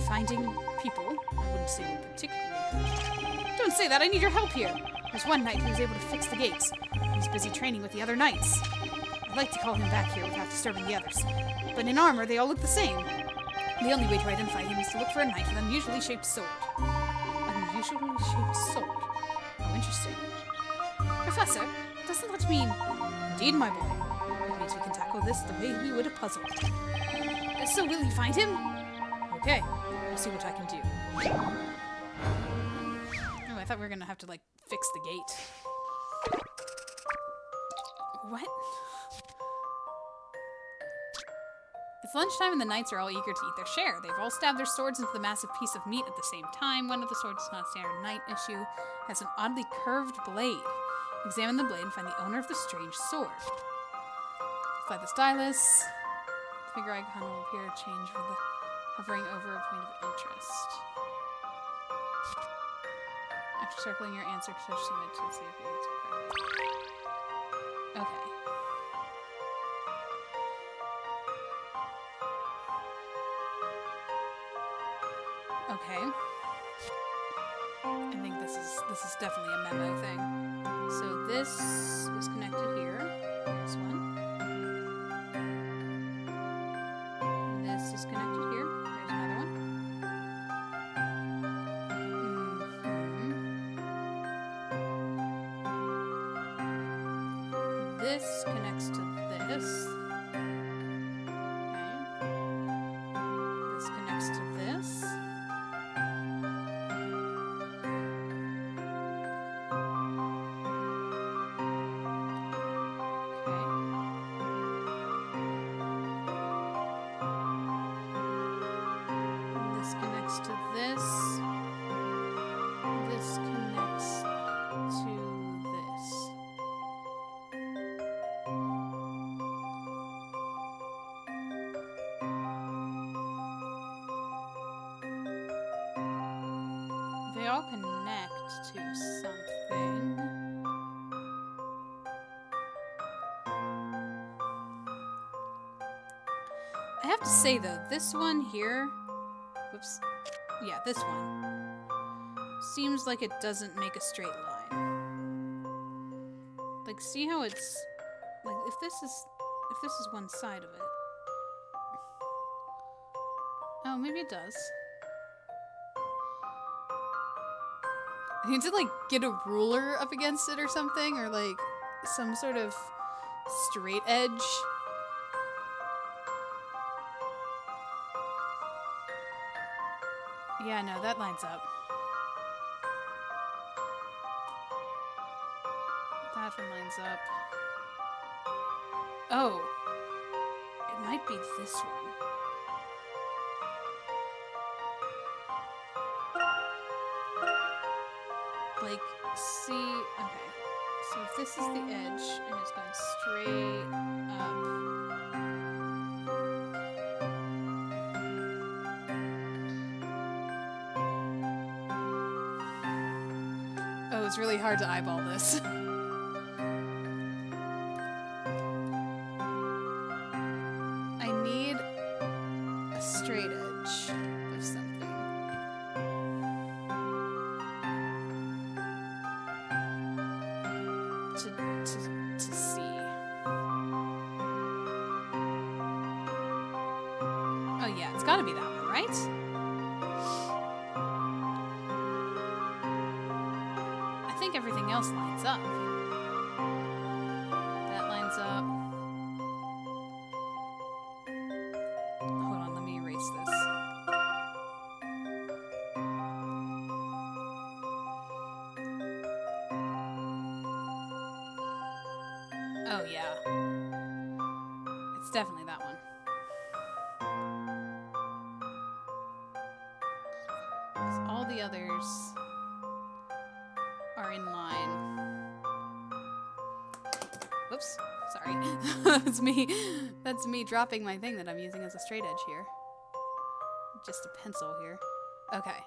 Finding people? I wouldn't say we're particularly good. Don't say that. I need your help here. There's one knight who's able to fix the gates. He's busy training with the other knights. I'd like to call him back here without disturbing the others. But in armor, they all look the same. The only way to identify him is to look for a knight with an unusually shaped sword. Unusually shaped sword? Oh, interesting. Professor, doesn't that mean... Indeed, my boy. It means we can tackle this the way we would a puzzle. So will you find him? Okay, I'll see what I can do. Oh, I thought we were gonna have to, like, fix the gate. What? It's lunchtime and the knights are all eager to eat their share. They've all stabbed their swords into the massive piece of meat at the same time. One of the swords is not a standard knight issue. It has an oddly curved blade. Examine the blade and find the owner of the strange sword. Slide the stylus. The finger icon will appear to change with the hovering over a point of interest. After circling your answer, touch the image to see if it's correct. Okay. Okay. I think this is definitely a memo thing. So this is connected here. This one. This is connected here. There's another one. This connects to this. Okay. This connects to this. To this. This connects to this. They all connect to something. I have to say though, this one here, whoops. Yeah, this one seems like it doesn't make a straight line. Like, see how it's like if this is one side of it. Oh, maybe it does. I need to like get a ruler up against it or something, or like some sort of straight edge. Yeah, no, that lines up. That one lines up. Oh. It might be this one. see... Okay. So if this is the edge, and it's going straight up... Oh, it's really hard to eyeball this. I need a straight edge of something. To see. Oh yeah, it's gotta be that one, right? I think everything else lines up. That lines up. Hold on, let me erase this. Oh yeah. It's definitely that one. Because all the others are in line. Whoops, sorry. That's me dropping my thing that I'm using as a straight edge here. Just a pencil here. Okay.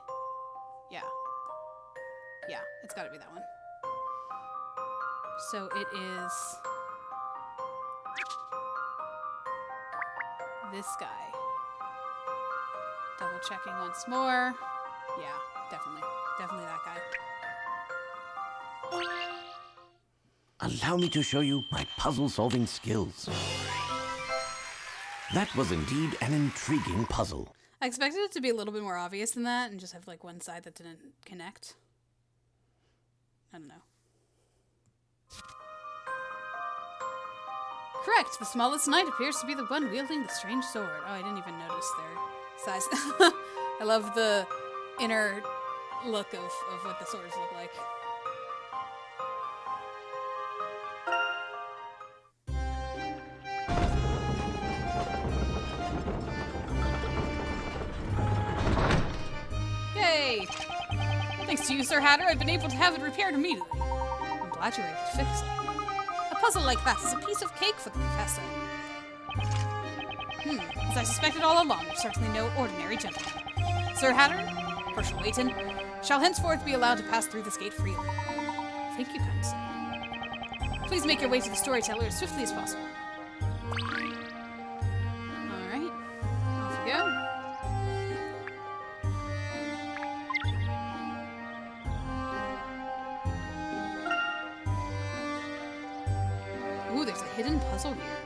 Yeah. Yeah, it's gotta be that one. So it is this guy. Double checking once more. Yeah, definitely. Definitely that guy. Allow me to show you my puzzle-solving skills. That was indeed an intriguing puzzle. I expected it to be a little bit more obvious than that and just have like one side that didn't connect. I don't know. Correct! The smallest knight appears to be the one wielding the strange sword. Oh, I didn't even notice their size. I love the inner look of what the swords look like. Yay! Thanks to you, Sir Hatter, I've been able to have it repaired immediately. I'm glad you were able to fix it. A puzzle like that is a piece of cake for the professor. As I suspected all along, you're certainly no ordinary gentleman. Sir Hatter, Professor Layton, shall henceforth be allowed to pass through this gate freely. Thank you, kind sir. Please make your way to the storyteller as swiftly as possible. Alright, off we go. Ooh, there's a hidden puzzle here.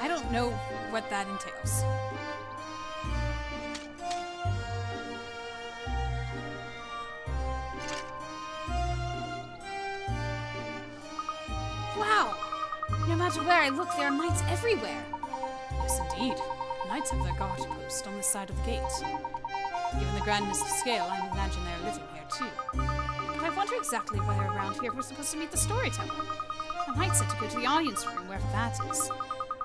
I don't know what that entails. Wow! No matter where I look, there are knights everywhere. Yes, indeed. Knights have their guard post on this side of the gate. Given the grandness of scale, I imagine they're living here too. But I wonder exactly whether around here we're supposed to meet the storyteller. A knight said to go to the audience room, wherever that is.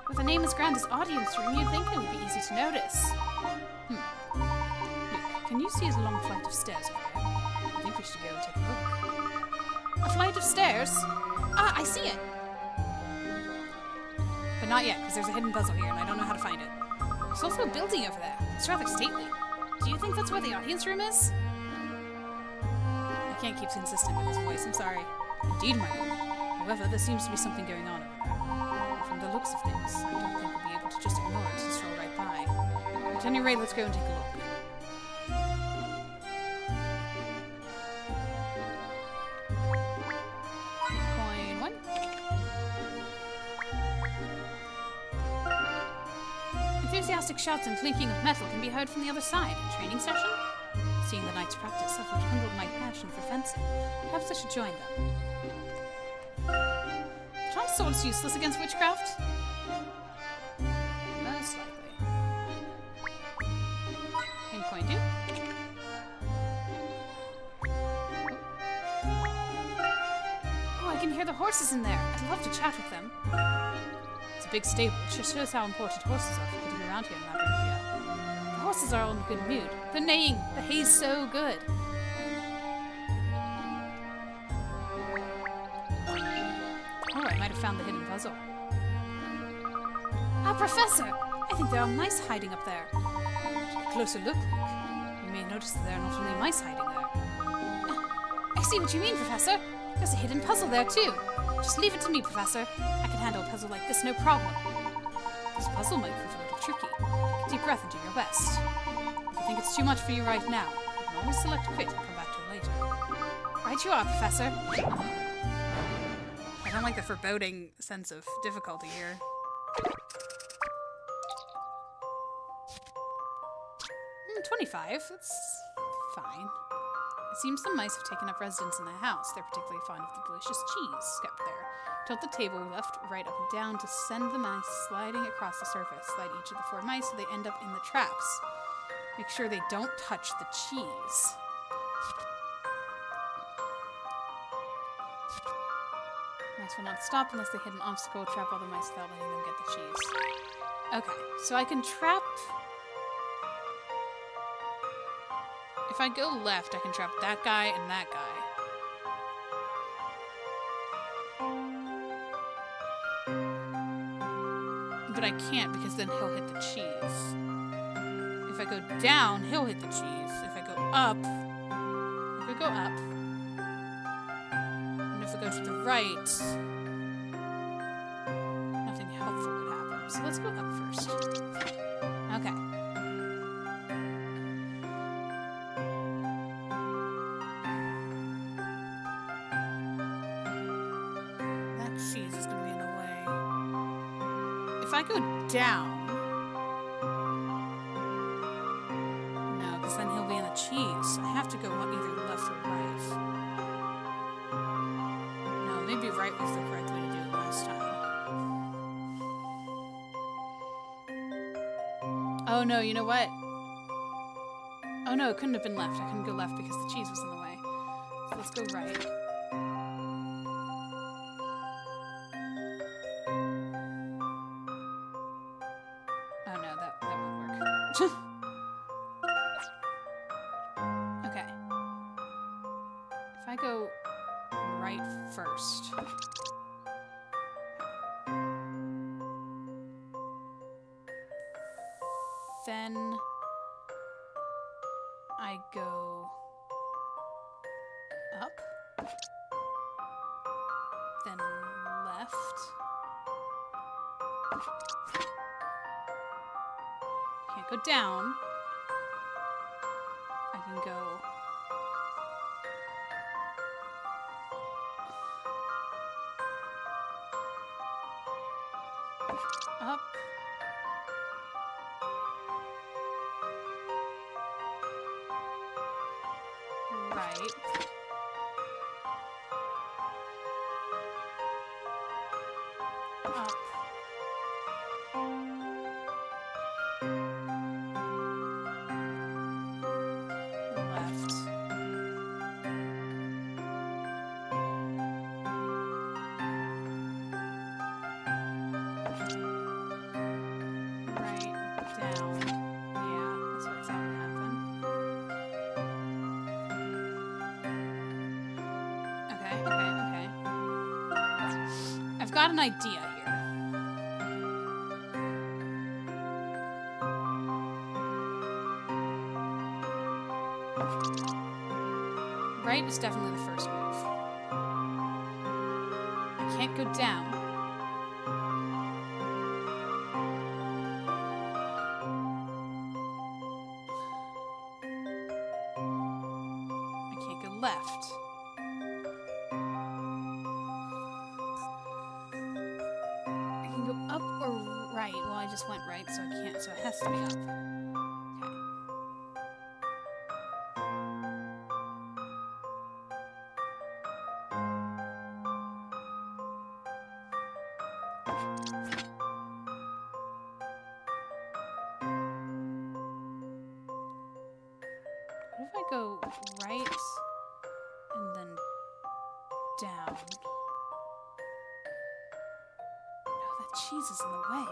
With a name as grand as audience room, you'd think it would be easy to notice. Luke, can you see his long flight of stairs over there? I think we should go and take a look. A flight of stairs? Ah, I see it! But not yet, because there's a hidden puzzle here, and I don't know how to find it. There's also a building over there. It's rather stately. Do you think that's where the audience room is? I can't keep consistent with his voice, I'm sorry. Indeed, my lord. However, there seems to be something going on over there. And from the looks of things, I don't think we'll be able to just ignore it and stroll right by. At any rate, let's go and take a look. Coin 1. Enthusiastic shouts and clinking of metal can be heard from the other side. A training session? Seeing the knights practice, I've rekindled my passion for fencing. Perhaps I should join them. Are swords useless against witchcraft? Most likely. And coin do. Oh, I can hear the horses in there. I'd love to chat with them. It's a big stable. It just shows how important horses are for getting around here in Labyrinthia. The horses are all in a good mood. They're neighing. The hay's so good. Oh, I might have found the hidden puzzle. Ah, Professor! I think there are mice hiding up there. Take a closer look, Luke. You may notice that there are not only mice hiding there. I see what you mean, Professor. There's a hidden puzzle there, too. Just leave it to me, Professor. I can handle a puzzle like this, no problem. This puzzle might prove a little tricky. Take a deep breath and do your best. If you think it's too much for you right now, you can always select quit and come back to it later. Right you are, Professor. I don't like the foreboding sense of difficulty here. Hmm, 25. That's fine. It seems some mice have taken up residence in the house. They're particularly fond of the delicious cheese kept there. Tilt the table left, right, up, and down to send the mice sliding across the surface. Slide each of the 4 mice so they end up in the traps. Make sure they don't touch the cheese. Mice will not stop unless they hit an obstacle. Trap all the mice without letting them get the cheese. Okay, so I can trap... If I go left, I can trap that guy and that guy. But I can't because then he'll hit the cheese. If I go down, he'll hit the cheese. If I go up, and if I go to the right, nothing helpful could happen. So let's go up first. Okay. That cheese is going to be in the way. If I go down... No, because then he'll be in the cheese. I have to go either left or right. No, maybe right was the correct way to do it last time. Oh no, you know what? Oh no, it couldn't have been left. I couldn't go left because the cheese was in the way. So let's go right. Oh no, that won't work. Okay. If I go right first. Then I go up. Then left. Can't go down. I can go up. Right. Up. Left. Right. Down. Yeah, that's what I thought would happen. Okay. I've got an idea here. Right is definitely the first move. I can't go down. I can't go left. I can go up or right. Well, I just went right, so I can't. So it has to be up. What if I go right and then down? No, that cheese is in the way.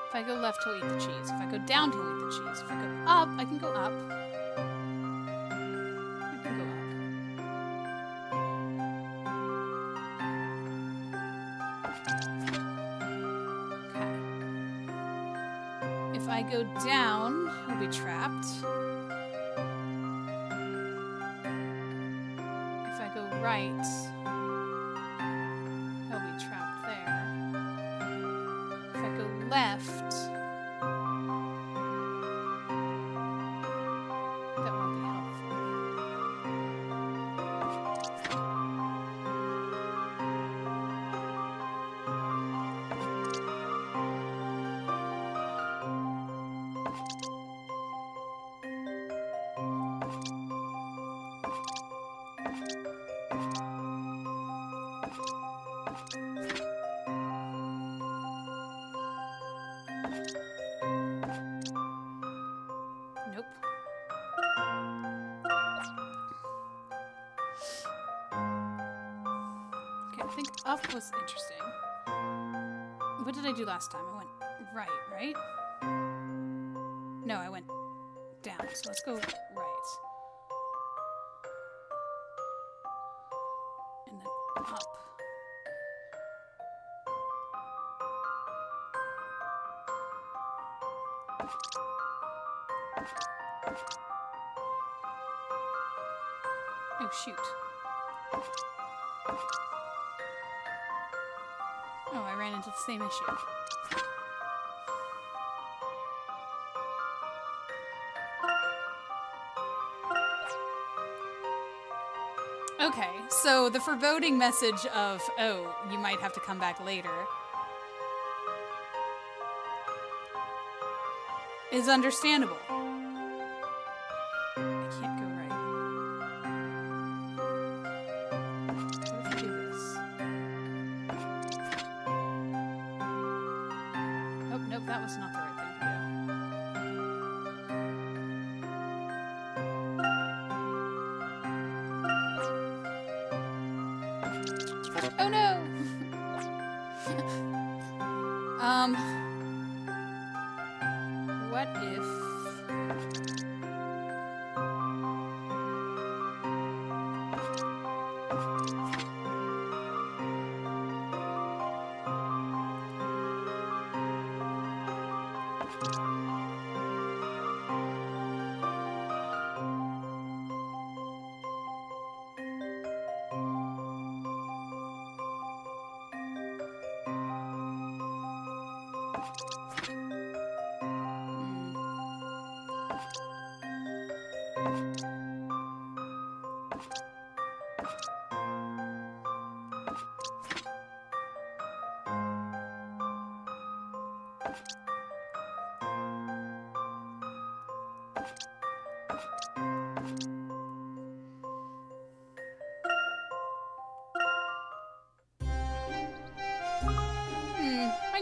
If I go left, he'll eat the cheese. If I go down, he'll eat the cheese. If I go up, I can go up. I can go up. Okay. If I go down, he'll be trapped. If I go right, he'll be trapped there. If I go left, that won't be helpful. Nope. Okay, I think up was interesting. What did I do last time? I went right? No, I went down, so let's go right. And then up. Oh, shoot. Oh, I ran into the same issue. Okay, so the foreboding message of, oh, you might have to come back later, is understandable. I can't go right. What if I do this? Oh, nope, that was not the right thing to do. Oh no! What if...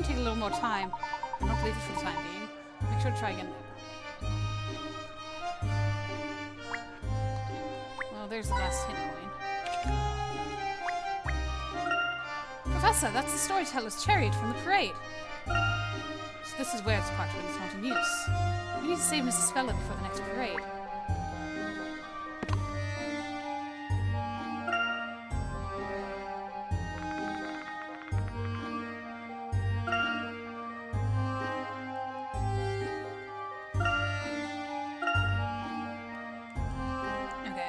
might take a little more time. I don't believe it for the time being. Make sure to try again later. Well, there's the last hint coin. Professor, that's the storyteller's chariot from the parade. So this is where it's parked when it's not in use. We need to save Mrs. Speller before the next parade.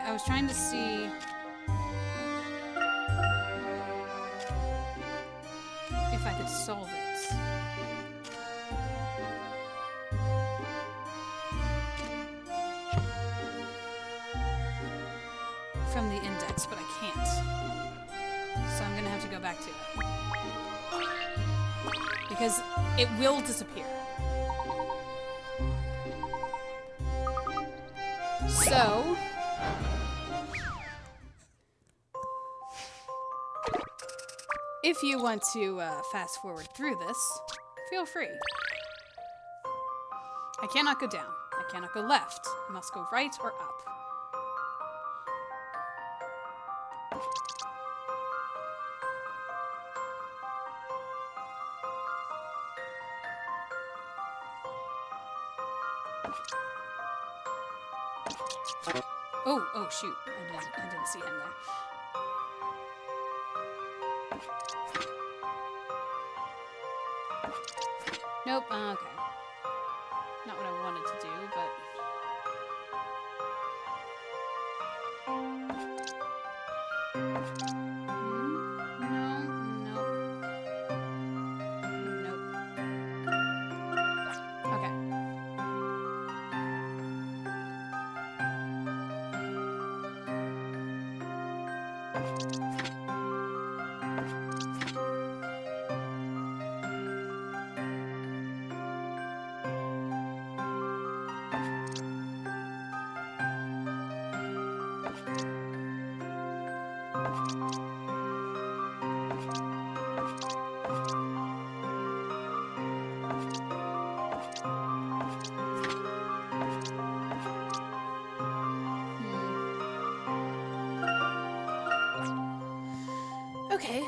I was trying to see if I could solve it. From the index, but I can't. So I'm gonna have to go back to it. Because it will disappear. So... If you want to fast forward through this, feel free. I cannot go down. I cannot go left. I must go right or up. Oh, shoot. I didn't see him there. Nope, okay. Not what I wanted to do, but... Nope. Okay.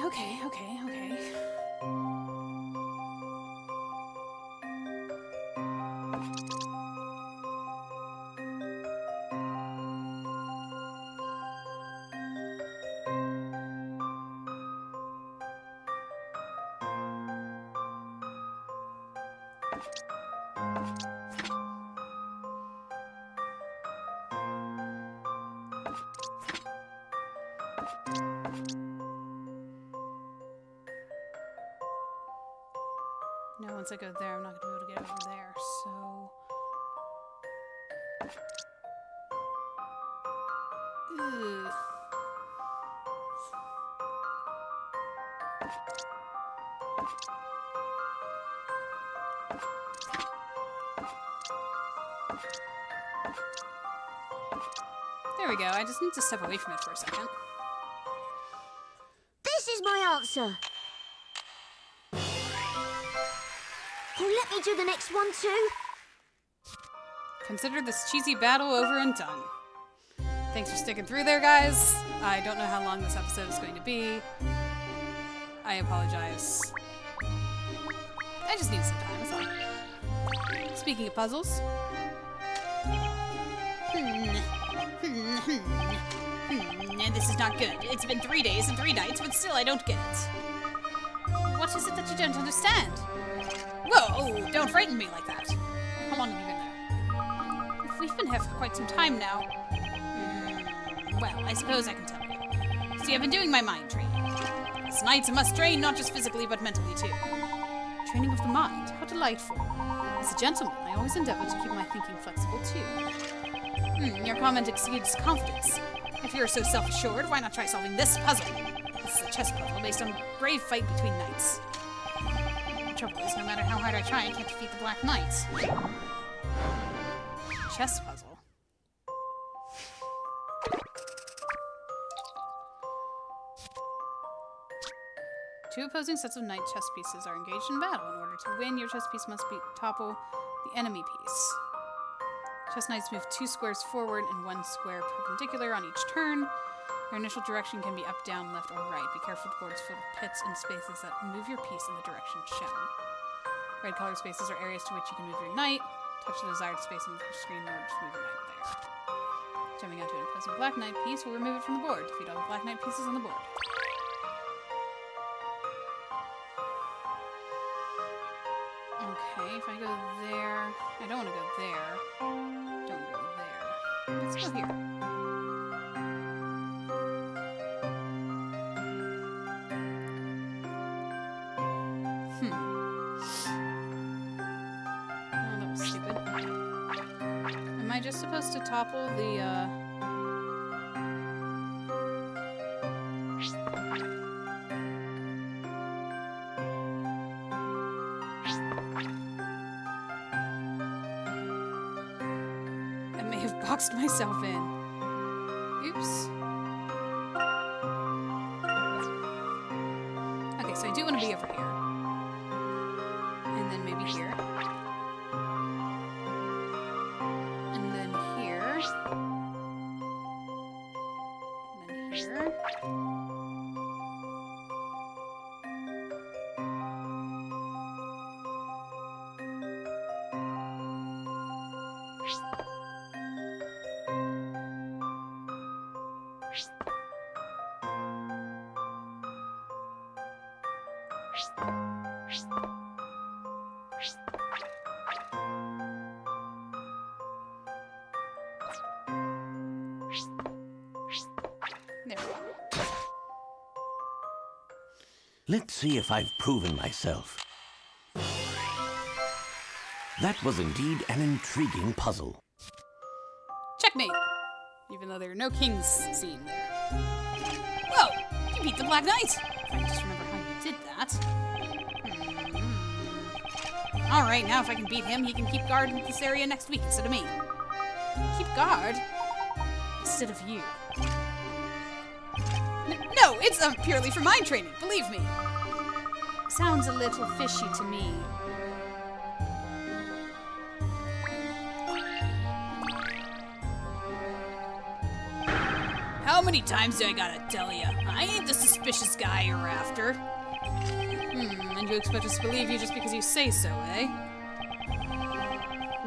Okay. No, once I go there, I'm not going to be able to get over there, so... Ugh. There we go. I just need to step away from it for a second. This is my answer. Oh, let me do the next one too. Consider this cheesy battle over and done. Thanks for sticking through there, guys. I don't know how long this episode is going to be. I apologize. I just need some time, that's all. Speaking of puzzles. This is not good. It's been 3 days and 3 nights, but still I don't get it. What is it that you don't understand? Whoa! Don't frighten me like that. How long have you been there? We've been here for quite some time now. Well, I suppose I can tell you. See, I've been doing my mind training. This night's a must train, not just physically, but mentally too. Training of the mind. How delightful. As a gentleman, I always endeavor to keep my thinking flexible too. Your comment exceeds confidence. If you're so self-assured, why not try solving this puzzle? This is a chess puzzle based on a brave fight between knights. The trouble is, no matter how hard I try, I can't defeat the Black Knight. Chess puzzle. Two opposing sets of knight chess pieces are engaged in battle. In order to win, your chess piece must topple the enemy piece. Chess knights move 2 squares forward and 1 square perpendicular on each turn. Your initial direction can be up, down, left, or right. Be careful, the board is full of pits and spaces that move your piece in the direction shown. Red colored spaces are areas to which you can move your knight. Touch the desired space on the screen in order to move your knight there. Jumping onto an opposing black knight piece will remove it from the board. Defeat all the black knight pieces on the board. Okay, if I go there... I don't want to go there. Don't go there. Let's go here. Oh, that was stupid. Am I just supposed to topple the, boxed myself in. Oops. Okay, Okay, so I do want to be over here. And then maybe here. And then here. And then here. There we go. Let's see if I've proven myself. That was indeed an intriguing puzzle. Checkmate! Even though there are no kings seen there. Whoa! You beat the Black Knight! If I can just remember how you did that. Alright, now if I can beat him, he can keep guard in this area next week instead of me. Keep guard? Instead of you. No, it's purely for mind training, believe me. Sounds a little fishy to me. How many times do I gotta tell ya? I ain't the suspicious guy you're after. And you expect us to believe you just because you say so, eh?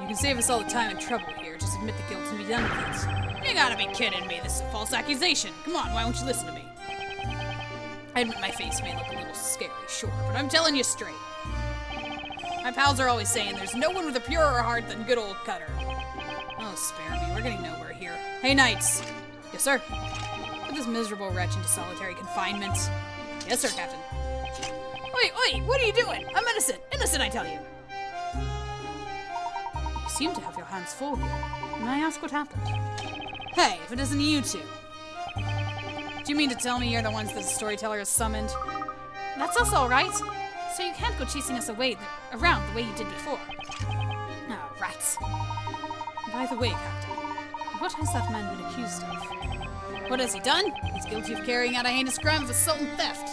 You can save us all the time and trouble here. Just admit the guilt and be done with it. You gotta be kidding me. This is a false accusation. Come on, why won't you listen to me? I admit my face may look a little scary, sure, but I'm telling you straight. My pals are always saying there's no one with a purer heart than good old Cutter. Oh, spare me. We're getting nowhere here. Hey, Knights. Yes, sir. Put this miserable wretch into solitary confinement. Yes, sir, Captain. Wait, what are you doing? I'm innocent. Innocent, I tell you. You seem to have your hands full here. May I ask what happened? Hey, if it isn't you two. Do you mean to tell me you're the ones that the storyteller has summoned? That's us, all right. So you can't go chasing us around the way you did before. Oh, right. By the way, Captain, what has that man been accused of? What has he done? He's guilty of carrying out a heinous crime of assault and theft.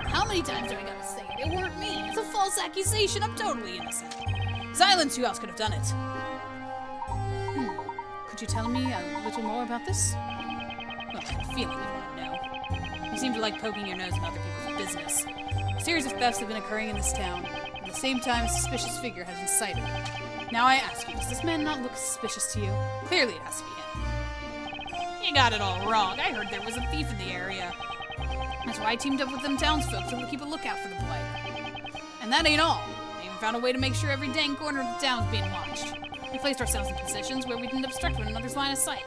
How many times do I gotta say it? It weren't me. It's a false accusation. I'm totally innocent. Silence! Who else could have done it? Could you tell me a little more about this? Well, I have a feeling you want to know. You seem to like poking your nose in other people's business. A series of thefts have been occurring in this town. At the same time, a suspicious figure has been sighted. Now I ask you, does this man not look suspicious to you? Clearly it has to be him. You got it all wrong. I heard there was a thief in the area. That's why I teamed up with them townsfolk to keep a lookout for the blighter. And that ain't all. I even found a way to make sure every dang corner of the town's being watched. We placed ourselves in positions where we didn't obstruct one another's line of sight.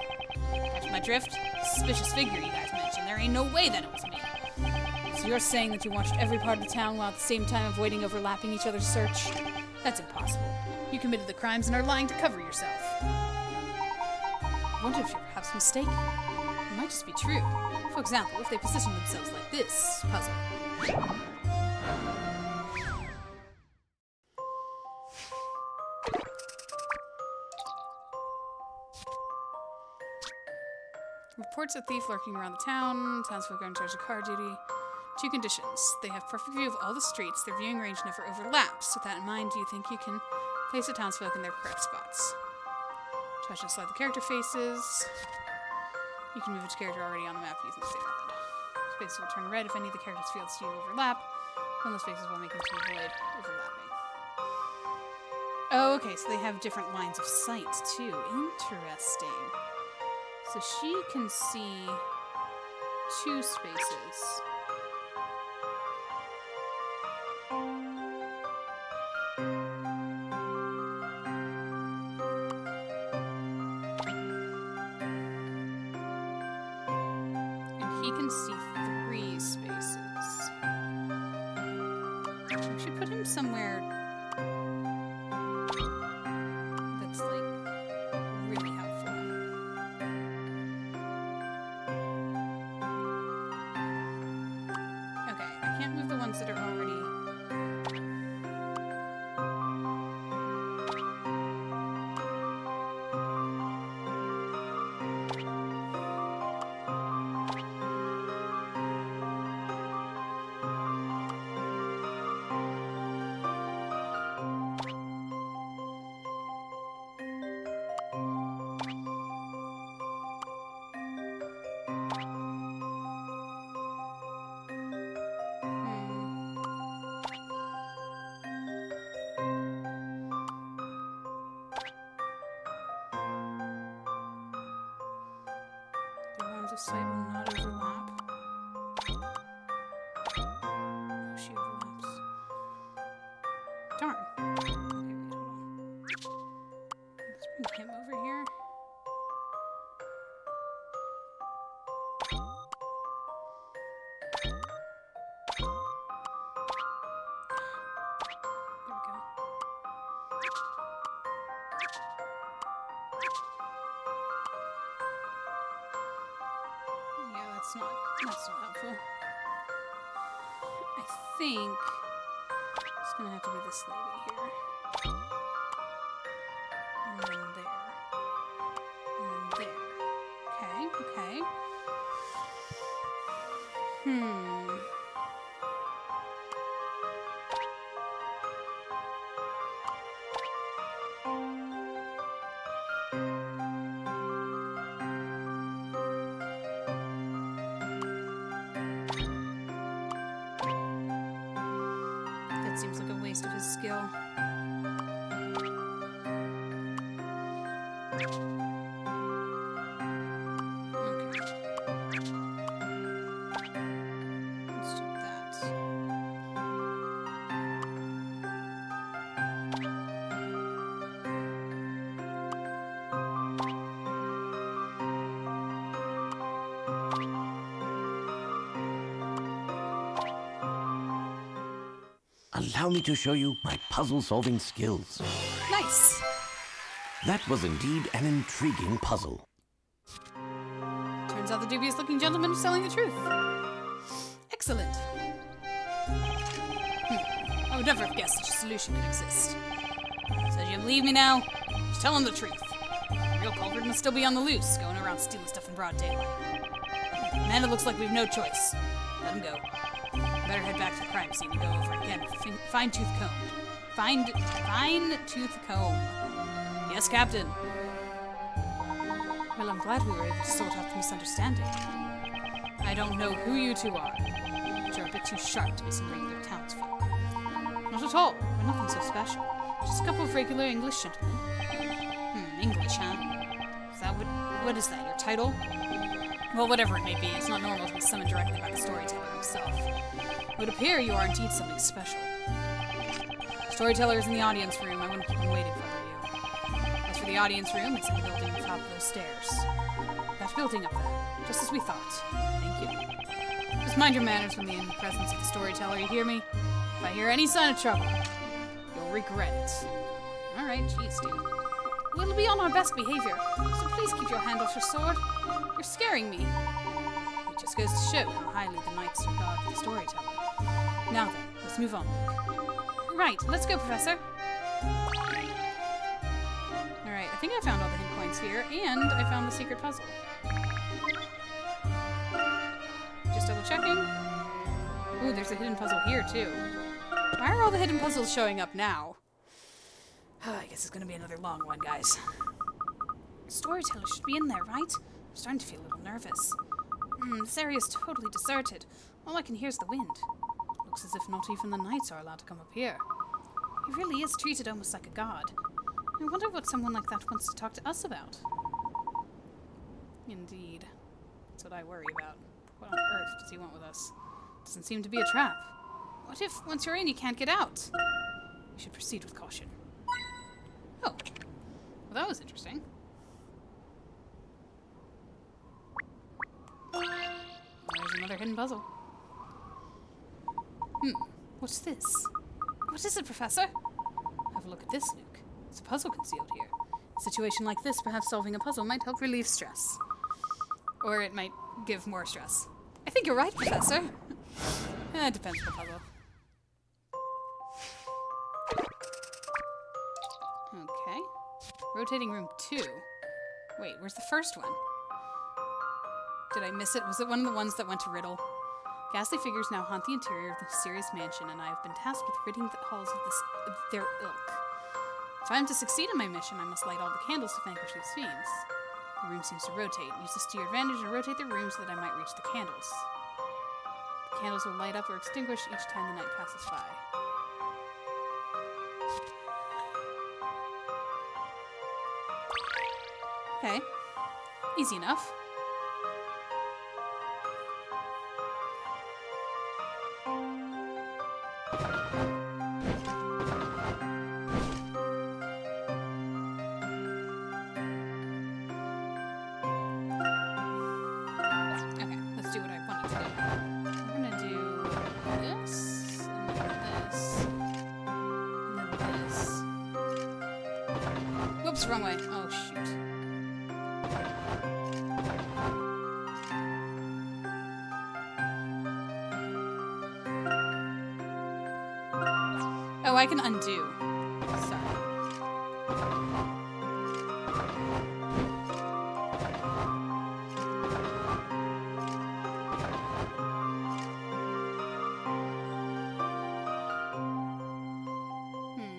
Catch my drift? Suspicious figure you guys mentioned. There ain't no way that it was me. So you're saying that you watched every part of the town while at the same time avoiding overlapping each other's search? That's impossible. You committed the crimes and are lying to cover yourself. I wonder if you're perhaps mistaken. It might just be true. For example, if they position themselves like this puzzle. Reports a thief lurking around the town. Townsfolk are in charge of car duty. 2 conditions. They have perfect view of all the streets. Their viewing range never overlaps. With that in mind, do you think you can place the townsfolk in their correct spots? Touch and slide the character faces. You can move each character already on the map using the same method. Spaces will turn red if any of the characters' fields do overlap. Fill those spaces while making to avoid overlapping. Oh, okay, so they have different lines of sight, too. Interesting. So she can see 2 spaces. And he can see 3 spaces. We should put him somewhere that's, like, really helpful. Okay, I can't move the ones that are already... site will not overlap. Oh, she overlaps. Darn. Okay, wait, hold on. Let's bring him over here. There we go. Yeah, that's not helpful. I think it's gonna have to be this lady here. And then there. And then there. Okay, okay. That seems like a waste of his skill. Okay. Let's do that. Allow me to show you my puzzle-solving skills. Nice! That was indeed an intriguing puzzle. Turns out the dubious-looking gentleman was telling the truth. Excellent. I would never have guessed such a solution could exist. So do you believe me now? Just tell him the truth. The real culprit must still be on the loose, going around stealing stuff in broad daylight. Man, it looks like we've no choice. Let him go. Better head back to the crime scene and go over it again with a fine-tooth comb. Fine-tooth comb. Yes, Captain. Well, I'm glad we were able to sort out the misunderstanding. I don't know who you two are, but you're a bit too sharp to be some regular townsfolk. Not at all. We're nothing so special. Just a couple of regular English gentlemen. English, huh? Is that what is that, your title? Well, whatever it may be, it's not normal to be summoned directly by the storyteller himself. It would appear you are indeed something special. Storyteller is in the audience room. I wouldn't keep him waiting for you. As for the audience room, it's in the building at the top of those stairs. That building up there, just as we thought. Thank you. Just mind your manners when in the presence of the storyteller, you hear me? If I hear any sign of trouble, you'll regret it. Alright, jeez, dude. We'll be on our best behavior, so please keep your hand off your sword. You're scaring me. It just goes to show how highly the knights regard the storyteller. Now then, let's move on. Right, let's go, Professor. Alright, I think I found all the hit points here, and I found the secret puzzle. Just double checking. Ooh, there's a hidden puzzle here, too. Why are all the hidden puzzles showing up now? I guess it's gonna be another long one, guys. Storyteller should be in there, right? I'm starting to feel a little nervous. This area's totally deserted. All I can hear is the wind. Looks as if not even the knights are allowed to come up here. He really is treated almost like a god. I wonder what someone like that wants to talk to us about. Indeed. That's what I worry about. What on earth does he want with us? Doesn't seem to be a trap. What if, once you're in, you can't get out? We should proceed with caution. Oh. Well, that was interesting. There's another hidden puzzle. What's this? What is it, Professor? Have a look at this, Luke. There's a puzzle concealed here. In a situation like this, perhaps solving a puzzle might help relieve stress. Or it might give more stress. I think you're right, Professor. It depends on the puzzle. Okay. Rotating room 2. Wait, where's the first one? Did I miss it? Was it one of the ones that went to Riddle? Ghastly figures now haunt the interior of the mysterious mansion, and I have been tasked with ridding the halls of their ilk. If I am to succeed in my mission, I must light all the candles to vanquish these fiends. The room seems to rotate. Use this to your advantage and rotate the room so that I might reach the candles. The candles will light up or extinguish each time the night passes by. Okay. Easy enough. wrong way. Oh, shoot. Oh, I can undo. Sorry.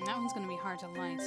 That one's gonna be hard to light.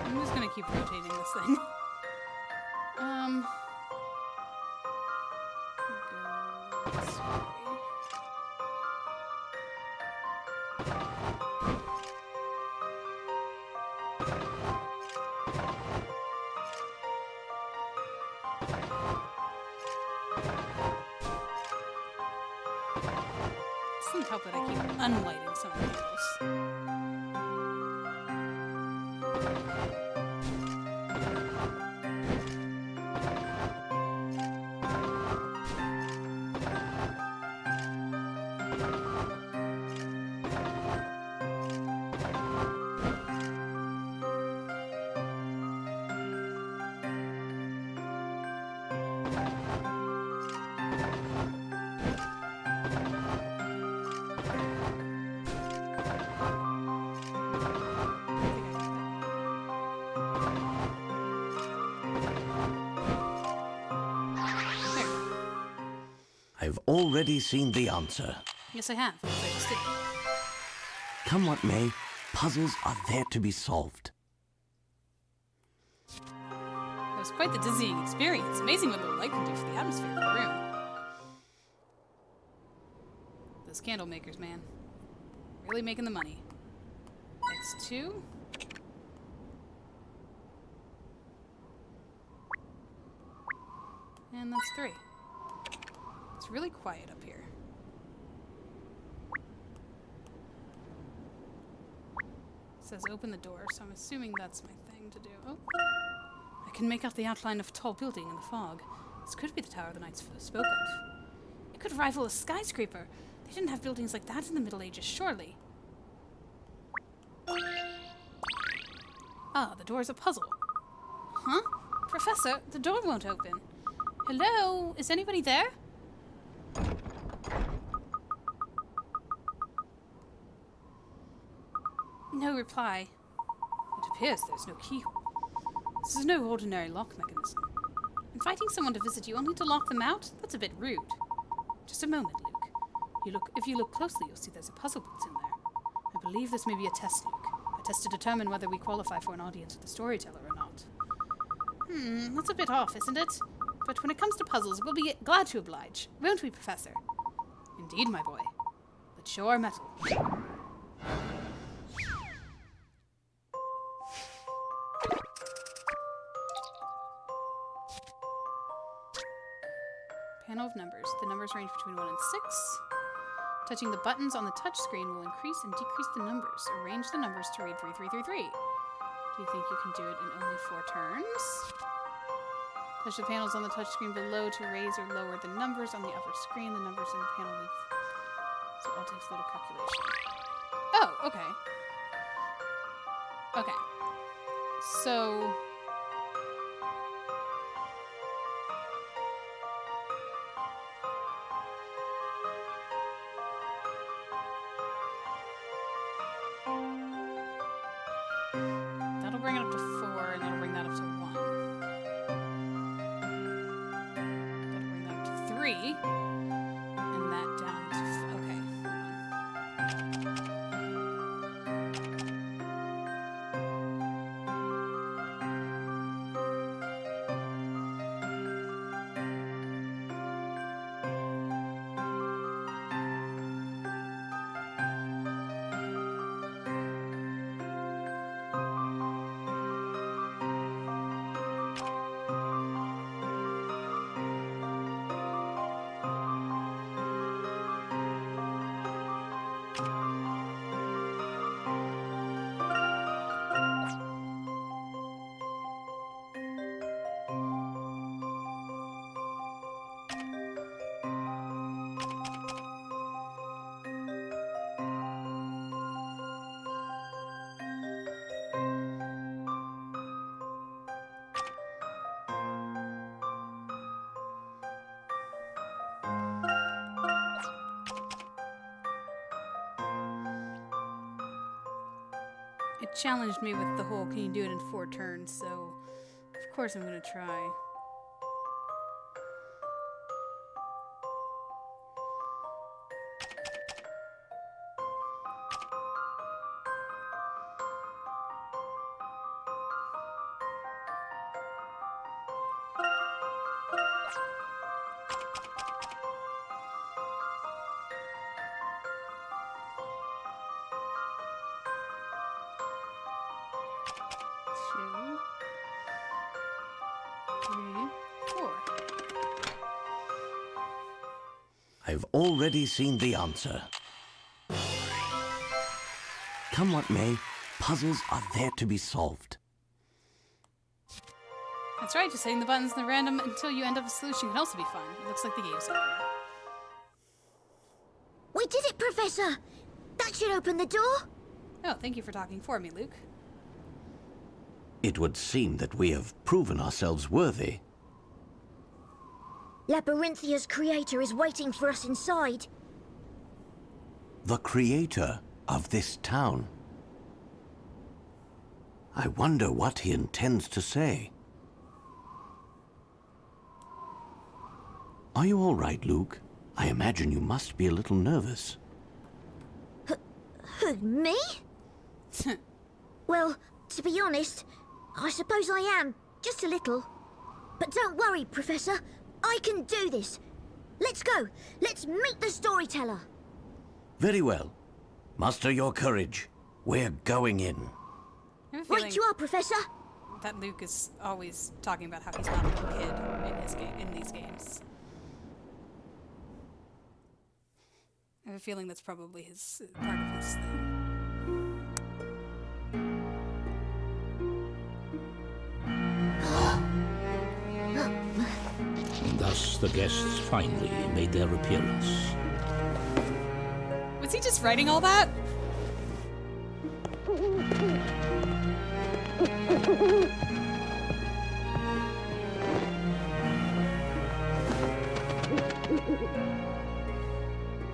I'm just gonna keep rotating this thing. Go this way. It doesn't help that I keep unlighting some of the candles. I've already seen the answer. Yes, I have. Yes, I just did. Come what may, puzzles are there to be solved. It was quite the dizzying experience. Amazing what low light can do for the atmosphere of the room. Those candle makers, man. Really making the money. That's 2. And that's 3. It's really quiet up here. It says open the door, so I'm assuming that's my thing to do. Oh. I can make out the outline of a tall building in the fog. This could be the tower the knights spoke of. It could rival a skyscraper. They didn't have buildings like that in the Middle Ages, surely. Ah, the door's a puzzle. Huh? Professor, the door won't open. Hello? Is anybody there? No reply. It appears there's no keyhole. This is no ordinary lock mechanism. Inviting someone to visit you only to lock them out? That's a bit rude. Just a moment, Luke. If you look closely, you'll see there's a puzzle built in there. I believe this may be a test, Luke. A test to determine whether we qualify for an audience with the storyteller or not. That's a bit off, isn't it? But when it comes to puzzles, we'll be glad to oblige. Won't we, Professor? Indeed, my boy. Let's show our mettle. Panel of numbers. The numbers range between 1 and 6. Touching the buttons on the touchscreen will increase and decrease the numbers. Arrange the numbers to read 3333. Do you think you can do it in only 4 turns? Touch the panels on the touchscreen below to raise or lower the numbers on the upper screen. The numbers in the panel leave. So it all takes a little calculation. Oh, okay. Okay. So... that'll bring it up to 4, and that'll bring that up to 1. That'll bring that up to 3. And that down to... okay. challenged me with the whole, can you do it in 4 turns, so of course I'm gonna try. Two, 3, 4. I've already seen the answer. Come what may, puzzles are there to be solved. That's right, just hitting the buttons in the random until you end up with a solution can also be fun. It looks like the game's over. We did it, Professor! That should open the door. Oh, thank you for talking for me, Luke. It would seem that we have proven ourselves worthy. Labyrinthia's creator is waiting for us inside. The creator of this town. I wonder what he intends to say. Are you all right, Luke? I imagine you must be a little nervous. Who, me? Well, to be honest, I suppose I am, just a little. But don't worry, Professor. I can do this. Let's go. Let's meet the storyteller. Very well. Muster your courage. We're going in. I have a feeling Right you are, Professor. that Luke is always talking about how he's not a little kid in these games. I have a feeling that's probably his part of his thing. And thus the guests finally made their appearance. Was he just writing all that?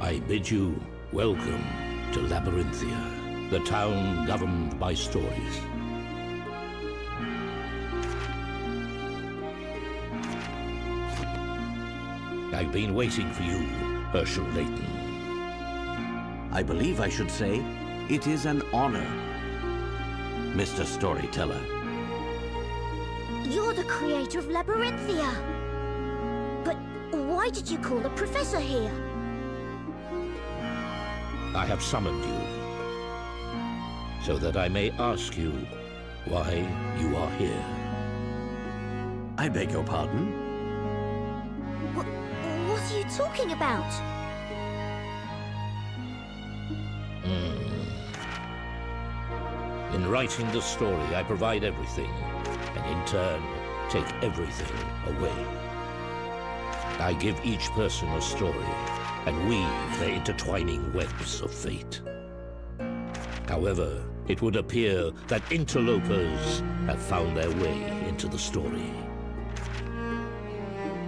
I bid you welcome to Labyrinthia, the town governed by stories. I've been waiting for you, Professor Layton. I believe I should say, it is an honor, Mr. Storyteller. You're the creator of Labyrinthia. But why did you call the professor here? I have summoned you so that I may ask you why you are here. I beg your pardon? What are you talking about? In writing the story, I provide everything, and in turn, take everything away. I give each person a story, and weave the intertwining webs of fate. However, it would appear that interlopers have found their way into the story.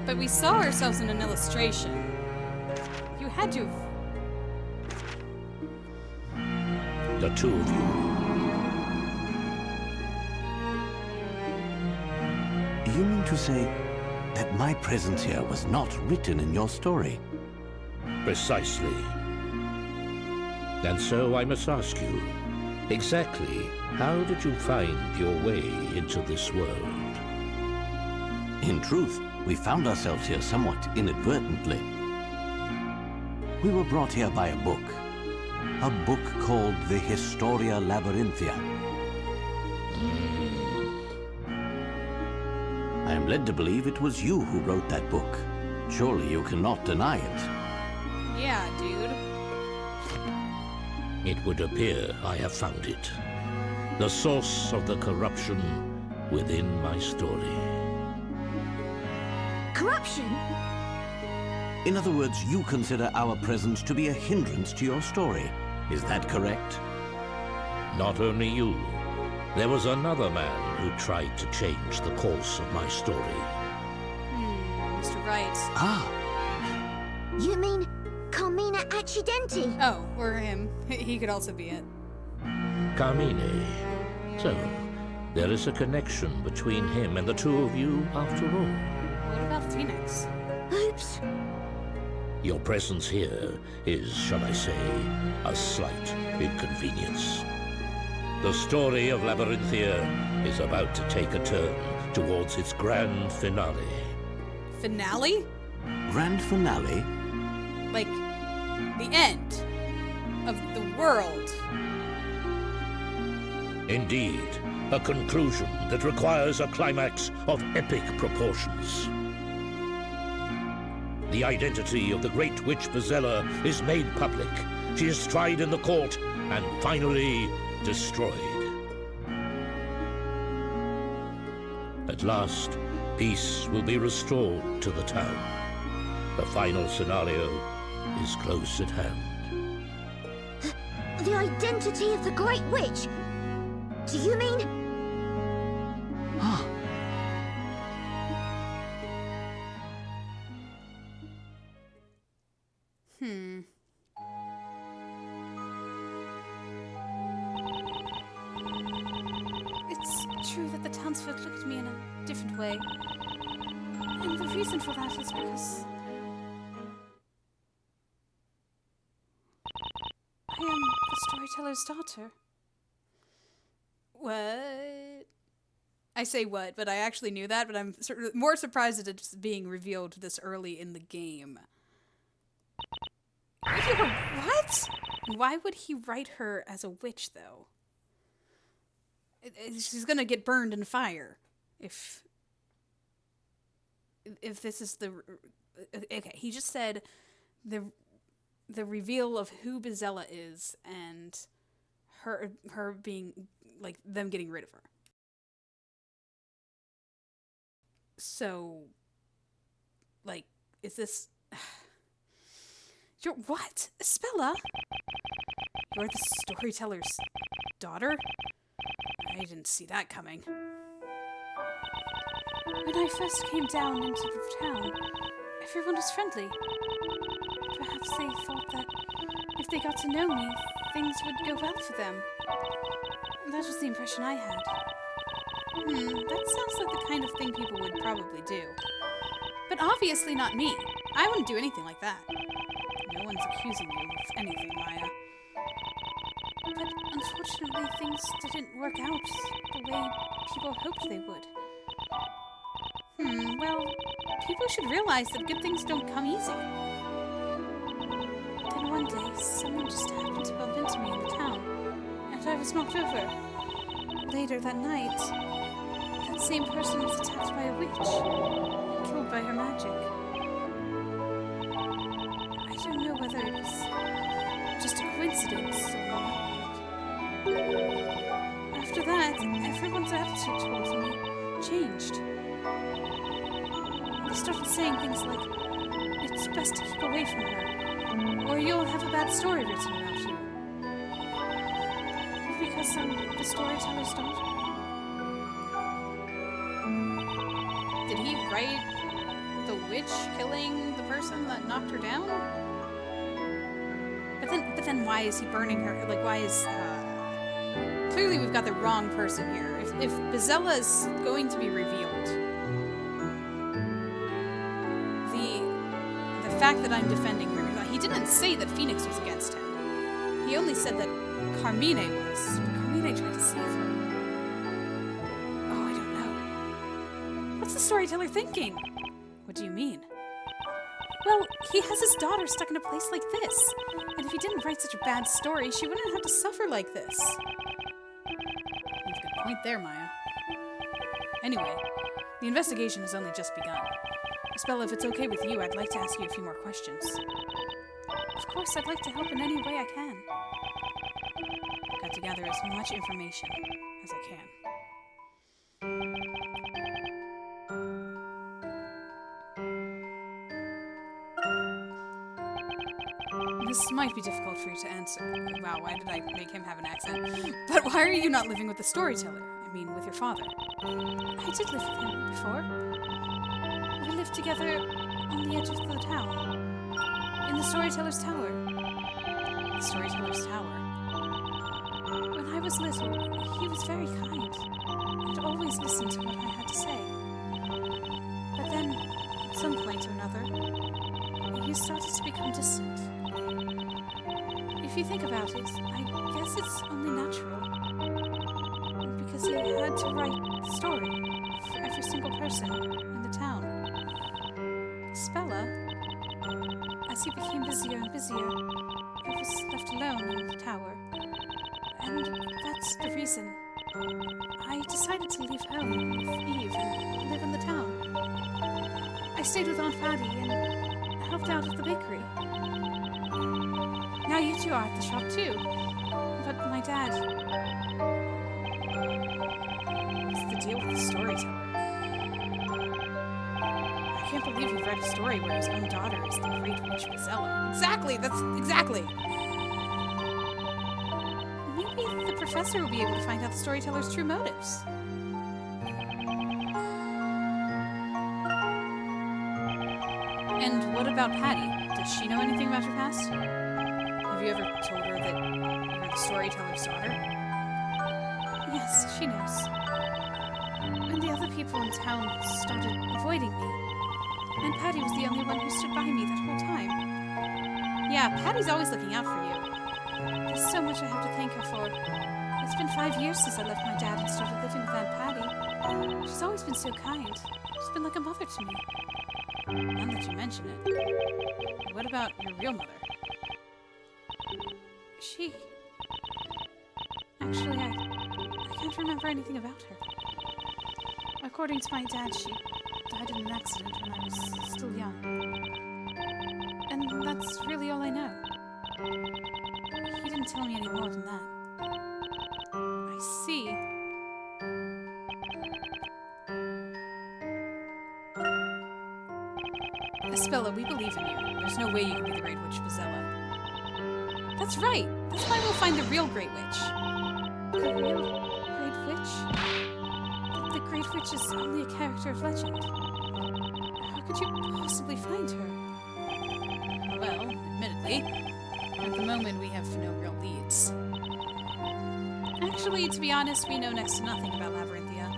But we saw ourselves in an illustration. You had to have... The two of you. You mean to say that my presence here was not written in your story? Precisely. And so I must ask you, exactly how did you find your way into this world? In truth, we found ourselves here somewhat inadvertently. We were brought here by a book called the Historia Labyrinthia. I am led to believe it was you who wrote that book. Surely you cannot deny it. Yeah, dude. It would appear I have found it. The source of the corruption within my story. Corruption? In other words, you consider our presence to be a hindrance to your story. Is that correct? Not only you. There was another man who tried to change the course of my story. Mr. Wright. Ah, You mean Carmina Accidenti? Oh, or him. He could also be it. Carmine, So, there is a connection between him and the two of you after all. What about Phoenix? Oops. Your presence here is, shall I say, a slight inconvenience. The story of Labyrinthia is about to take a turn towards its grand finale. Finale? Grand finale? Like, the end of the world. Indeed, a conclusion that requires a climax of epic proportions. The identity of the Great Witch Bezella is made public. She is tried in the court and finally destroyed. At last, peace will be restored to the town. The final scenario is close at hand. The identity of the Great Witch? Do you mean... Ah, It's true that the townsfolk look at me in a different way. And the reason for that is because I am the storyteller's daughter. What? I say what, but I actually knew that, but I'm more surprised at it just being revealed this early in the game. What? Why would he write her as a witch, though? She's gonna get burned in fire if this is the... Okay, he just said the reveal of who Bezella is and her being, like, them getting rid of her. So, like, is this... You're what? Spella? You're the storyteller's daughter? I didn't see that coming. When I first came down into the town, everyone was friendly. Perhaps they thought that if they got to know me, things would go well for them. That was the impression I had. That sounds like the kind of thing people would probably do. But obviously not me. I wouldn't do anything like that. No one's accusing you of anything, Maya. But unfortunately, things didn't work out the way people hoped they would. Well, people should realize that good things don't come easy. Then one day, someone just happened to bump into me in the town, and I was knocked over. Later that night, that same person was attacked by a witch, and killed by her magic. I don't know whether it was just a coincidence or not. After that, everyone's attitude towards me changed. They started saying things like, it's best to keep away from her, or you'll have a bad story written about you. Because I'm the storyteller's daughter. Did he write the witch killing the person that knocked her down? But then why is he burning her? Like, why is... Clearly we've got the wrong person here. If Bezella is going to be revealed, the fact that I'm defending her, he didn't say that Phoenix was against him. He only said that Carmine was. But Carmine tried to save her. Oh, I don't know. What's the storyteller thinking? What do you mean? Well, he has his daughter stuck in a place like this. And if he didn't write such a bad story, she wouldn't have to suffer like this. You have a good point there, Maya. Anyway, the investigation has only just begun. Spell, if it's okay with you, I'd like to ask you a few more questions. Of course, I'd like to help in any way I can. I've got to gather as much information as I can. This might be difficult for you to answer. Wow, why did I make him have an accent? But why are you not living with the storyteller? I mean, with your father. I did live with him before. We lived together on the edge of the town. In the storyteller's tower. The storyteller's tower. When I I was little, he was very kind and always listened to what I had to say. But then, at some point or another, he started to become distant. If you think about it, I guess it's only natural. Because he had to write the story for every single person in the town. Spella, as he became busier and busier, I was left alone in the tower. And that's the reason I decided to leave home with Eve and live in the town. I stayed with Aunt Patty and helped out at the bakery. Now you two are at the shop too. But my dad... What's the deal with the storyteller? I can't believe he read a story where his own daughter is the Great Witch Bezella. Exactly! Exactly! Maybe the professor will be able to find out the storyteller's true motives. And what about Patty? Does she know anything about your past? Have you ever told her that you're the storyteller's daughter? Yes, she knows. And the other people in town started avoiding me. And Patty was the only one who stood by me that whole time. Yeah, Patty's always looking out for you. There's so much I have to thank her for. It's been 5 years since I left my dad and started living with Aunt Patty. She's always been so kind. She's been like a mother to me. Now that you mention it. What about your real mother? She... Actually, I can't remember anything about her. According to my dad, she died in an accident when I was still young. And that's really all I know. He didn't tell me any more than that. I see. Spella, we believe in you. There's no way you can be the Great Witch Bezella. That's right! That's why we'll find the real Great Witch. The real Great Witch? The Great Witch is only a character of legend. How could you possibly find her? Well, admittedly, at the moment we have no real leads. Actually, to be honest, we know next to nothing about Labyrinthia.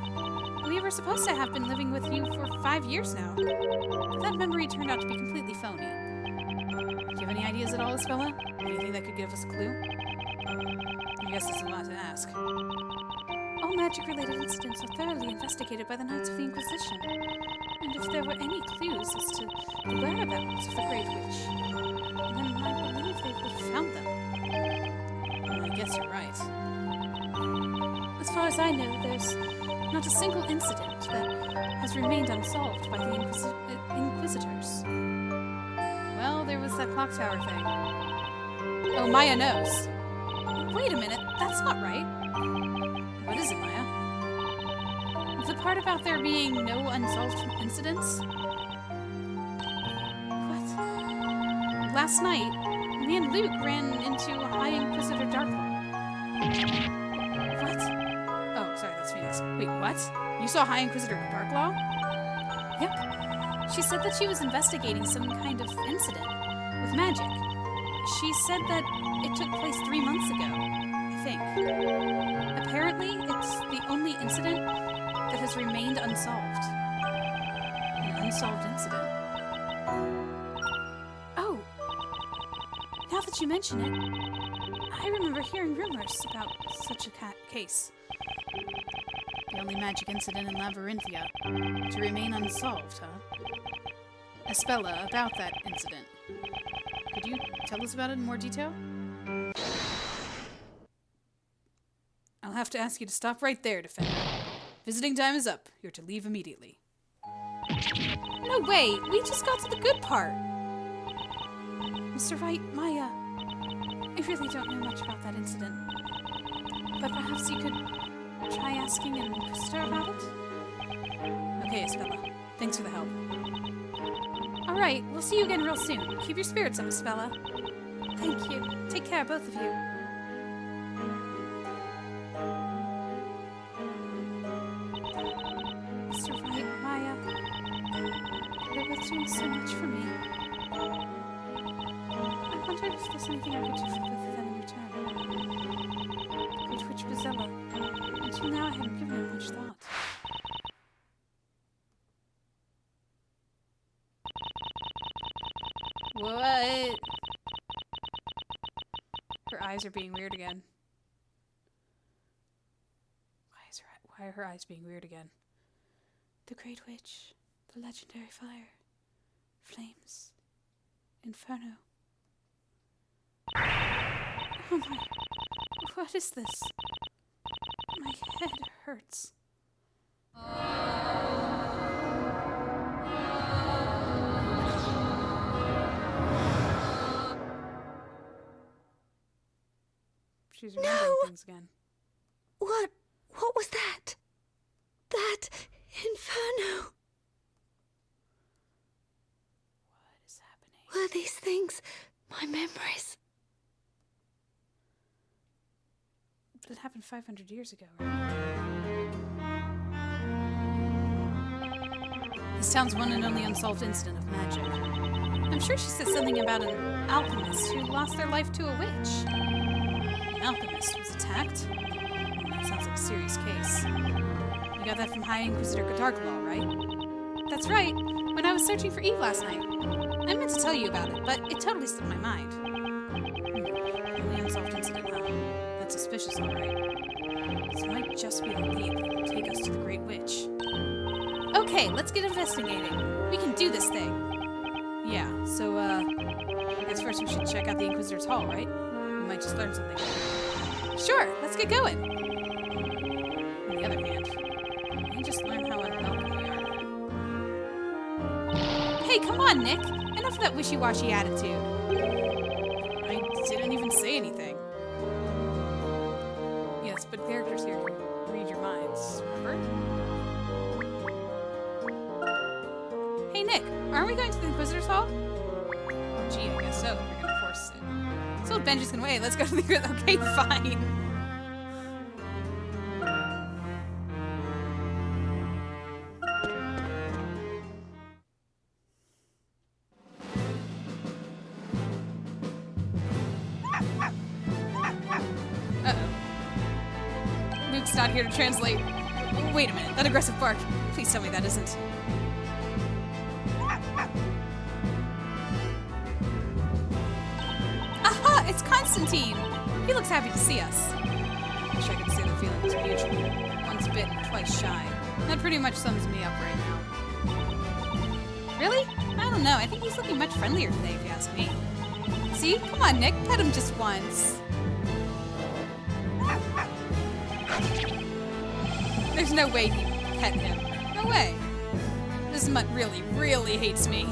We were supposed to have been living with you for 5 years now. But that memory turned out to be completely phony. Do you have any ideas at all, Spella? Anything that could give us a clue? I guess that's a lot to ask. All magic-related incidents are thoroughly investigated by the Knights of the Inquisition. And if there were any clues as to the whereabouts of the Great Witch, then I believe they would have found them. Well, I guess you're right. As far as I know, there's not a single incident that has remained unsolved by the Inquisitors. Well, there was that clock tower thing. Oh, Maya knows. Wait a minute, that's not right. What is it, Maya? The part about there being no unsolved incidents? What? Last night, me and Luke ran into High Inquisitor Darklaw. What? Oh, sorry, that's Phoenix. Wait, what? You saw High Inquisitor Darklaw? Yep. She said that she was investigating some kind of incident with magic. She said that it took place 3 months ago, I think. Apparently, it's the only incident that has remained unsolved. An unsolved incident. Oh! Now that you mention it, I remember hearing rumors about such a case. The only magic incident in Labyrinthia to remain unsolved, huh? Spella, about that incident. Could you tell us about it in more detail? I'll have to ask you to stop right there, Defender. Visiting time is up. You're to leave immediately. No, wait! We just got to the good part! Mr. Wright, Maya, I really don't know much about that incident. But perhaps you could try asking an Inquisitor about it? Okay, Spella. Thanks for the help. Alright, we'll see you again real soon. Keep your spirits up, Spella. Thank you. Take care, both of you. Mr. Wright, Maya, you're both doing so much for me. I wonder if there's anything I could do for both of them in return. The Great Witch Witch Bezella. Until now, I hadn't given it much thought. What? Her eyes are being weird again. Why are her eyes being weird again? The Great Witch, the legendary fire, flames, inferno. Oh my, what is this? My head hurts. She's remembering things again. What was that? That inferno. What is happening? Were these things my memories? That happened 500 years ago, right? This town's one and only unsolved incident of magic. I'm sure she said something about an alchemist who lost their life to a witch. An alchemist was attacked? That sounds like a serious case. You got that from High Inquisitor Darklaw, right? That's right. When I was searching for Eve last night. I meant to tell you about it, but it totally slipped my mind. Only unsolved incident, huh? That's suspicious, alright. This might just be the lead that will take us to the Great Witch. Okay, let's get investigating. We can do this thing. Yeah, so, I guess first we should check out the Inquisitor's Hall, right? We might just learn something. Sure, let's get going. On the other hand, we just learn how unwelcome we are. Hey, come on, Nick! Enough of that wishy-washy attitude. I didn't even say anything. Yes, but characters here can read your minds, remember? Hey, Nick, aren't we going to the Inquisitor's Hall? Oh, gee, I guess so. If you're gonna force it. So Benji's gonna wait. Let's go to the... Okay, fine. Uh-oh. Luke's not here to translate. Wait a minute, that aggressive bark. Please tell me that isn't... Aha! It's Constantine! He looks happy to see us. Wish I could say the feeling was mutual. Once bitten, twice shy. That pretty much sums me up right now. Really? I don't know. I think he's looking much friendlier today, if you ask me. See? Come on, Nick. Pet him just once. There's no way he'd pet him. No way. This mutt really, really hates me.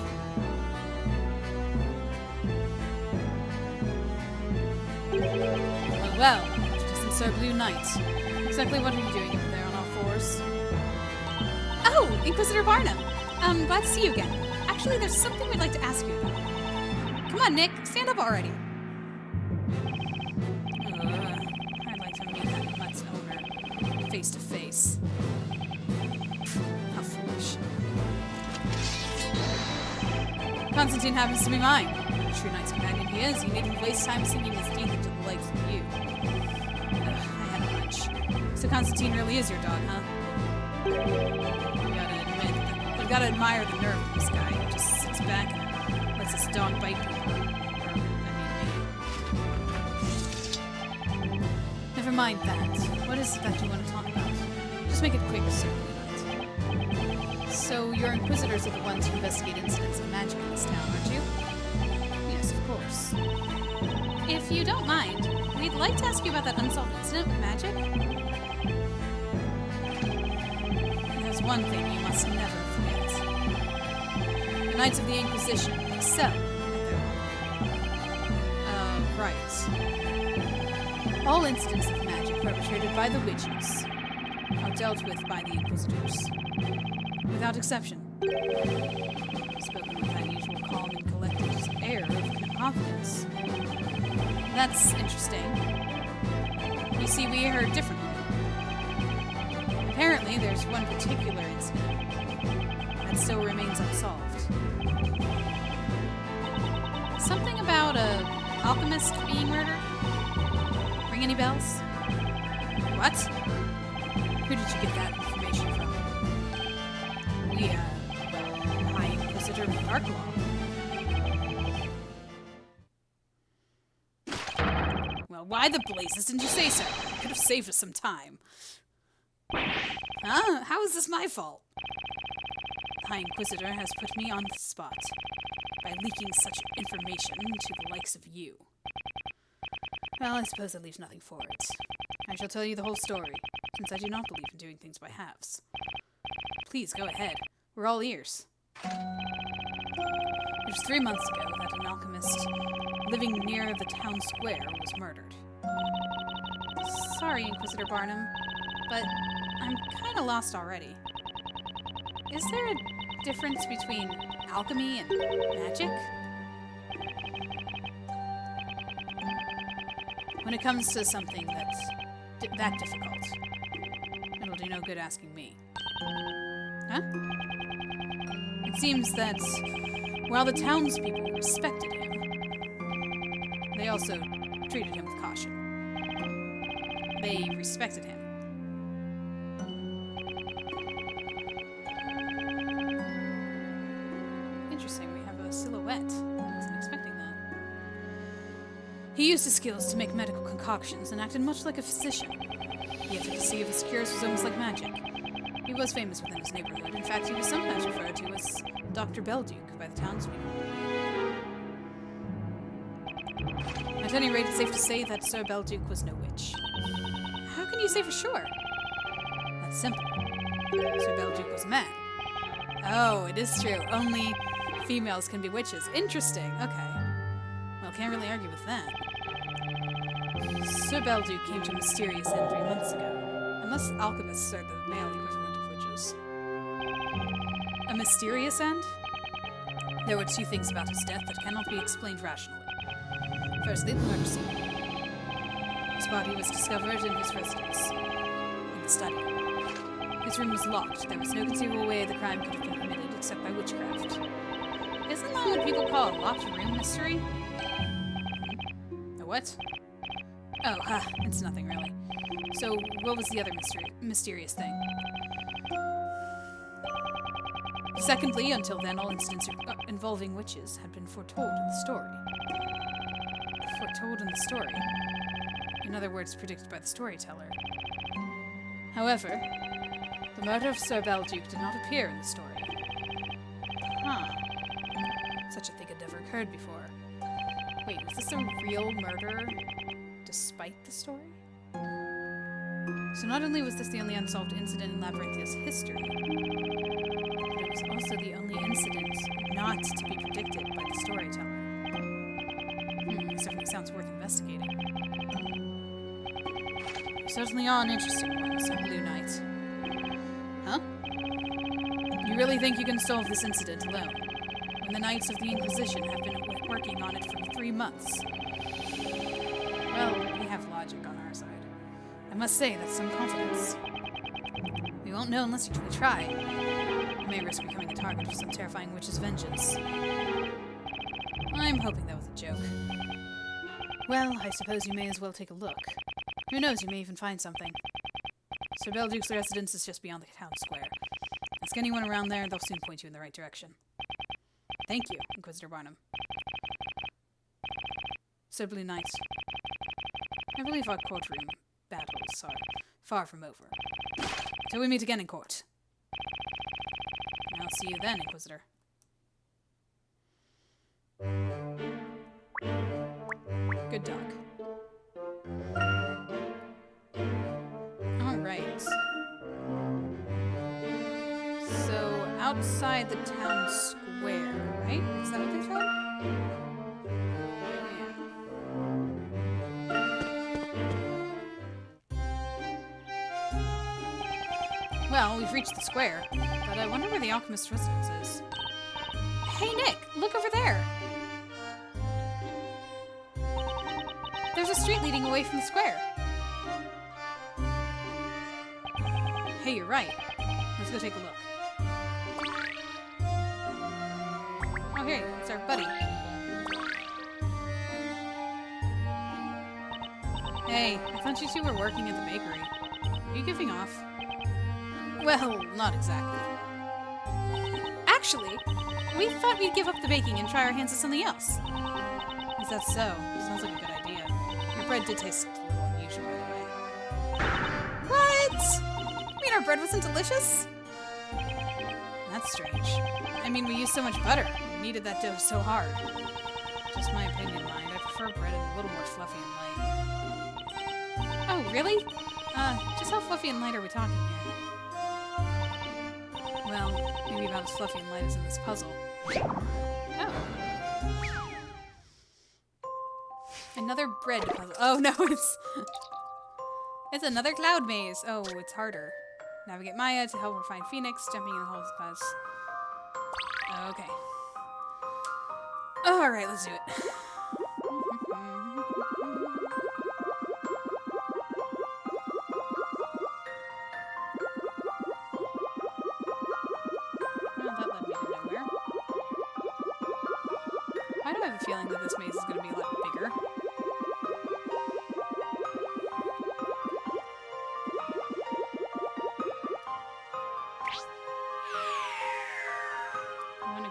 Well, just Sir Blue Knight. Exactly what are you doing over there on all fours? Oh, Inquisitor Barnum. Glad to see you again. Actually, there's something we'd like to ask you about. Come on, Nick. Stand up already. I'd like to meet that mutt's owner. Face to face. How foolish. Constantine happens to be mine. True knight's companion he is. He needn't waste time sinking his teeth into the likes of you. I had a hunch. So Constantine really is your dog, huh? You gotta admire the nerve of this guy. He just sits back and lets his dog bite people. Me. Never mind that. What is it that you want to talk about? Just make it quick, Sir Blue Knight. So your Inquisitors are the ones who investigate incidents of magic in this town, aren't you? Yes, of course. If you don't mind, we'd like to ask you about that unsolved incident with magic. There's one thing you must never forget. The Knights of the Inquisition excel at their work. Right. All incidents of magic perpetrated by the witches are dealt with by the Inquisitors. Without exception. Spoken with that usual calm and collected air of confidence. That's interesting. You see, we heard differently. Apparently, there's one particular incident that still remains unsolved. Something about an alchemist being murdered? Ring any bells? What? Who did you get that information from? The High Inquisitor of Darklaw. Well, why the blazes didn't you say so? You could have saved us some time. Huh? How is this my fault? The High Inquisitor has put me on the spot by leaking such information to the likes of you. Well, I suppose that leaves nothing for it. I shall tell you the whole story, since I do not believe in doing things by halves. Please, go ahead. We're all ears. It was 3 months ago that an alchemist living near the town square was murdered. Sorry, Inquisitor Barnum, but I'm kinda lost already. Is there a difference between alchemy and magic? When it comes to something that's that difficult, it'll do no good asking me. Huh? It seems that while the townspeople respected him, they also treated him with caution. They respected him. Interesting, we have a silhouette. I wasn't expecting that. He used his skills to make medical concoctions and acted much like a physician. The efficacy of his cures was almost like magic. He was famous within his neighborhood. In fact, he was sometimes referred to as Dr. Belduke by the townspeople. At any rate, it's safe to say that Sir Belduke was no witch. How can you say for sure? That's simple. Sir Belduke was a man. Oh, it is true. Only females can be witches. Interesting. Okay. Well, can't really argue with that. Sir Belduke came to a mysterious end 3 months ago. Unless alchemists are the male equivalent of witches. A mysterious end? There were 2 things about his death that cannot be explained rationally. Firstly, the murder scene. His body was discovered in his residence, in the study. His room was locked. There was no conceivable way the crime could have been committed except by witchcraft. Isn't that what people call a locked room mystery? A what? Oh, it's nothing really. So, what was the other mysterious thing? Secondly, until then, all incidents involving witches had been foretold in the story. Foretold in the story? In other words, predicted by the storyteller. However, the murder of Sir Belduke did not appear in the story. Huh. Such a thing had never occurred before. Wait, was this a real murder despite the story? So not only was this the only unsolved incident in Labyrinthia's history, but it was also the only incident not to be predicted by the storyteller. This definitely sounds worth investigating. You certainly are an interesting one, Sir Blue Knight. Huh? You really think you can solve this incident alone, when the Knights of the Inquisition have been working on it for 3 months? Well, we have logic on our side. I must say, that's some confidence. We won't know unless we try. We may risk becoming the target of some terrifying witch's vengeance. I'm hoping that was a joke. Well, I suppose you may as well take a look. Who knows, you may even find something. Sir Belduke's residence is just beyond the town square. Ask anyone around there, they'll soon point you in the right direction. Thank you, Inquisitor Barnum. Sir Blue Knight, I believe our courtroom battles are far from over. Till we meet again in court. I'll see you then, Inquisitor. Good dog. Alright. So, outside the town square, right? Is that what they said? Yeah. Well, we've reached the square, but I wonder where the alchemist's residence is. Hey, Nick! Look over there! There's a street leading away from the square. Hey, you're right. Let's go take a look. Oh, here, it's our buddy. Hey, I thought you two were working at the bakery. Are you giving off? Well, not exactly. Actually, we thought we'd give up the baking and try our hands at something else. Is that so? Sounds like a good idea. Your bread did taste a little unusual, by the way. What? You mean our bread wasn't delicious? That's strange. I mean, we used so much butter. We needed that dough so hard. Just my opinion, mind. I prefer bread a little more fluffy and light. Oh, really? Just how fluffy and light are we talking here? Well, maybe about as fluffy and light as in this puzzle. Oh. Another bread puzzle. Oh, no, it's... It's another cloud maze. Oh, it's harder. Navigate Maya to help her find Phoenix, jumping in the holes clouds. Okay. Alright, let's do it. Well, that led me to nowhere. Why do I have a feeling that this maze is going to be a lot bigger?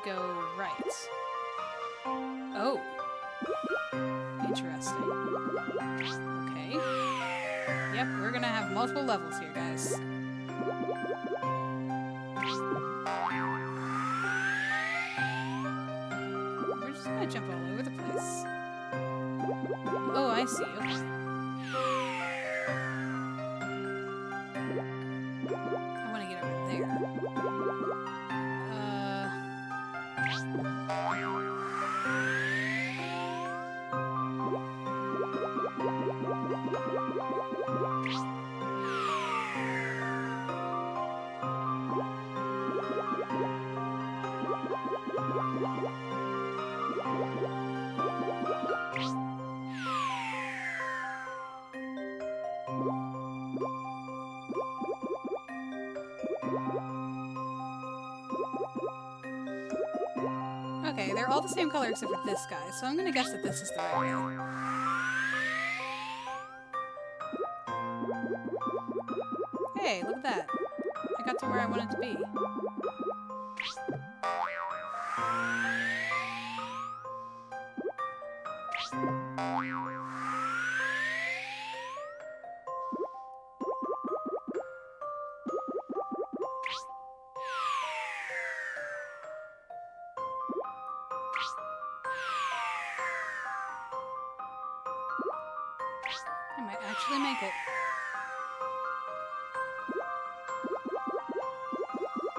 Go right. Oh. Interesting. Okay. Yep, we're gonna have multiple levels here, guys. We're just gonna jump all over the place. Oh, I see. Okay. I want to get over there. Okay, they're all the same color except for this guy, so I'm gonna guess that this is the right way. Hey, look at that. I got to where I wanted to be. I might actually make it.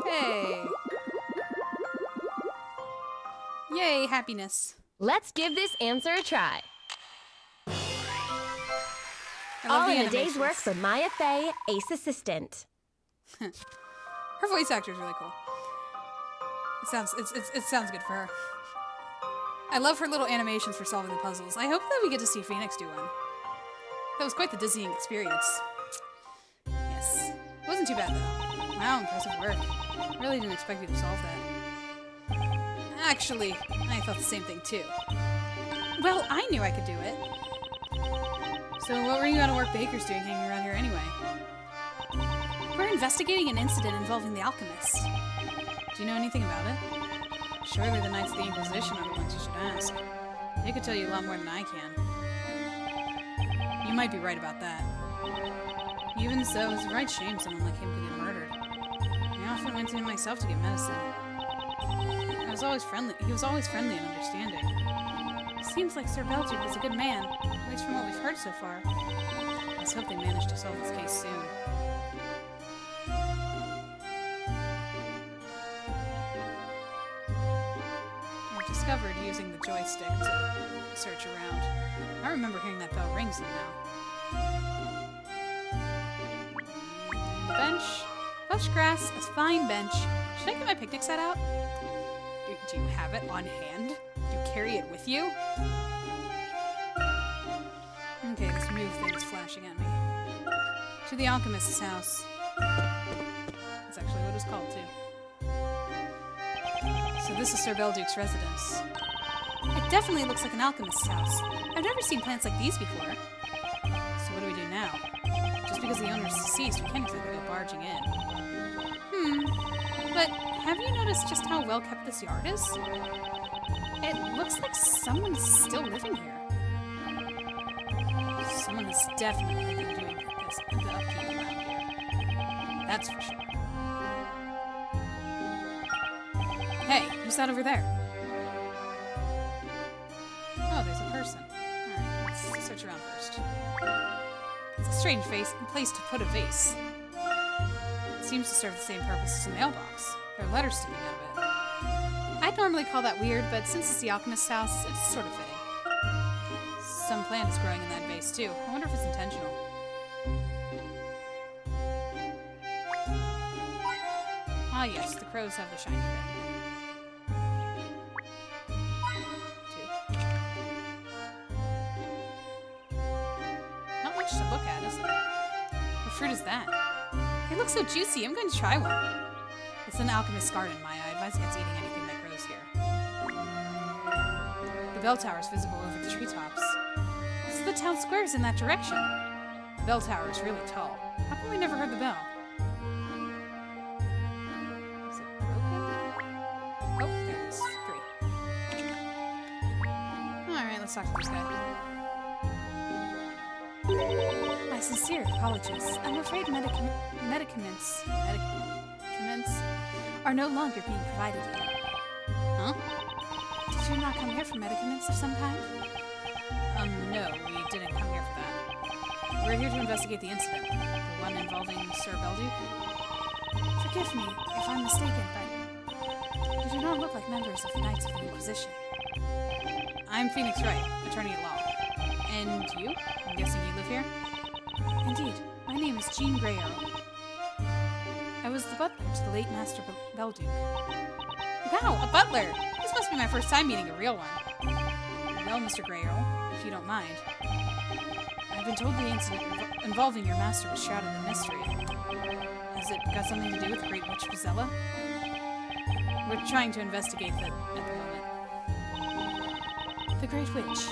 Hey! Yay, happiness. Let's give this answer a try. I love All the in a day's animations. work for Maya Fey, Ace Assistant. Her voice actor is really cool. It sounds good for her. I love her little animations for solving the puzzles. I hope that we get to see Phoenix do one. That was quite the dizzying experience. Yes. It wasn't too bad, though. Wow, impressive work. I really didn't expect you to solve that. Actually, I thought the same thing, too. Well, I knew I could do it. So what were you out-of-work bakers doing hanging around here anyway? We're investigating an incident involving the alchemist. Do you know anything about it? Surely the Knights of the Inquisition are the ones you should ask. They could tell you a lot more than I can. You might be right about that. Even so, it's a right shame someone like him could get murdered. I often went to him myself to get medicine. He was always friendly and understanding. Seems like Sir Belgic was a good man, at least from what we've heard so far. Let's hope they manage to solve this case soon. I've discovered using the joystick to search around. I remember hearing that bell ring somehow. The bench. Lush grass, a fine bench. Should I get my picnic set out? Do you have it on hand? Do you carry it with you? Okay, this move thing is flashing at me. To the alchemist's house. That's actually what it's called, too. So this is Sir Belduke's residence. It definitely looks like an alchemist's house. I've never seen plants like these before. So what do we do now? Just because the owner's deceased, we can't exactly go barging in. But have you noticed just how well kept this yard is? It looks like someone's still living here. Someone has definitely been doing the upkeep around here. That's for sure. Hey, who's that over there? Oh, there's a person. Alright, let's search around first. It's a strange place to put a vase. It seems to serve the same purpose as a mailbox. There are letters sticking out of it. I'd normally call that weird, but since it's the alchemist's house, it's sort of fitting. Some plant is growing in that vase, too. I wonder if it's intentional. Ah, yes, the crows have the shiny thing. Not much to look at, is there? What fruit is that? They look so juicy. I'm going to try one. It's an alchemist's garden, Maya. I advise against eating anything that grows here. The bell tower is visible over the treetops. So the town square is in that direction. The bell tower is really tall. How come we never heard the bell? Is it broken? Oh, there it is. 3. Alright, let's talk to this guy. My sincere apologies. I'm afraid medicaments are no longer being provided here. Huh? Did you not come here for medicaments of some kind? No, we didn't come here for that. We're here to investigate the incident. The one involving Sir Belduke. Forgive me if I'm mistaken, but you do not look like members of the Knights of the Inquisition. I'm Phoenix Wright, attorney at law. And you? I'm guessing you live here? Indeed. My name is Jean Greyo. I was the butler to the late Master Belduke. Wow, a butler! This must be my first time meeting a real one. Well, Mr. Greyo, if you don't mind, I've been told the incident involving your master was shrouded in mystery. Has it got something to do with the Great Witch Bezella? We're trying to investigate that at the moment. The Great Witch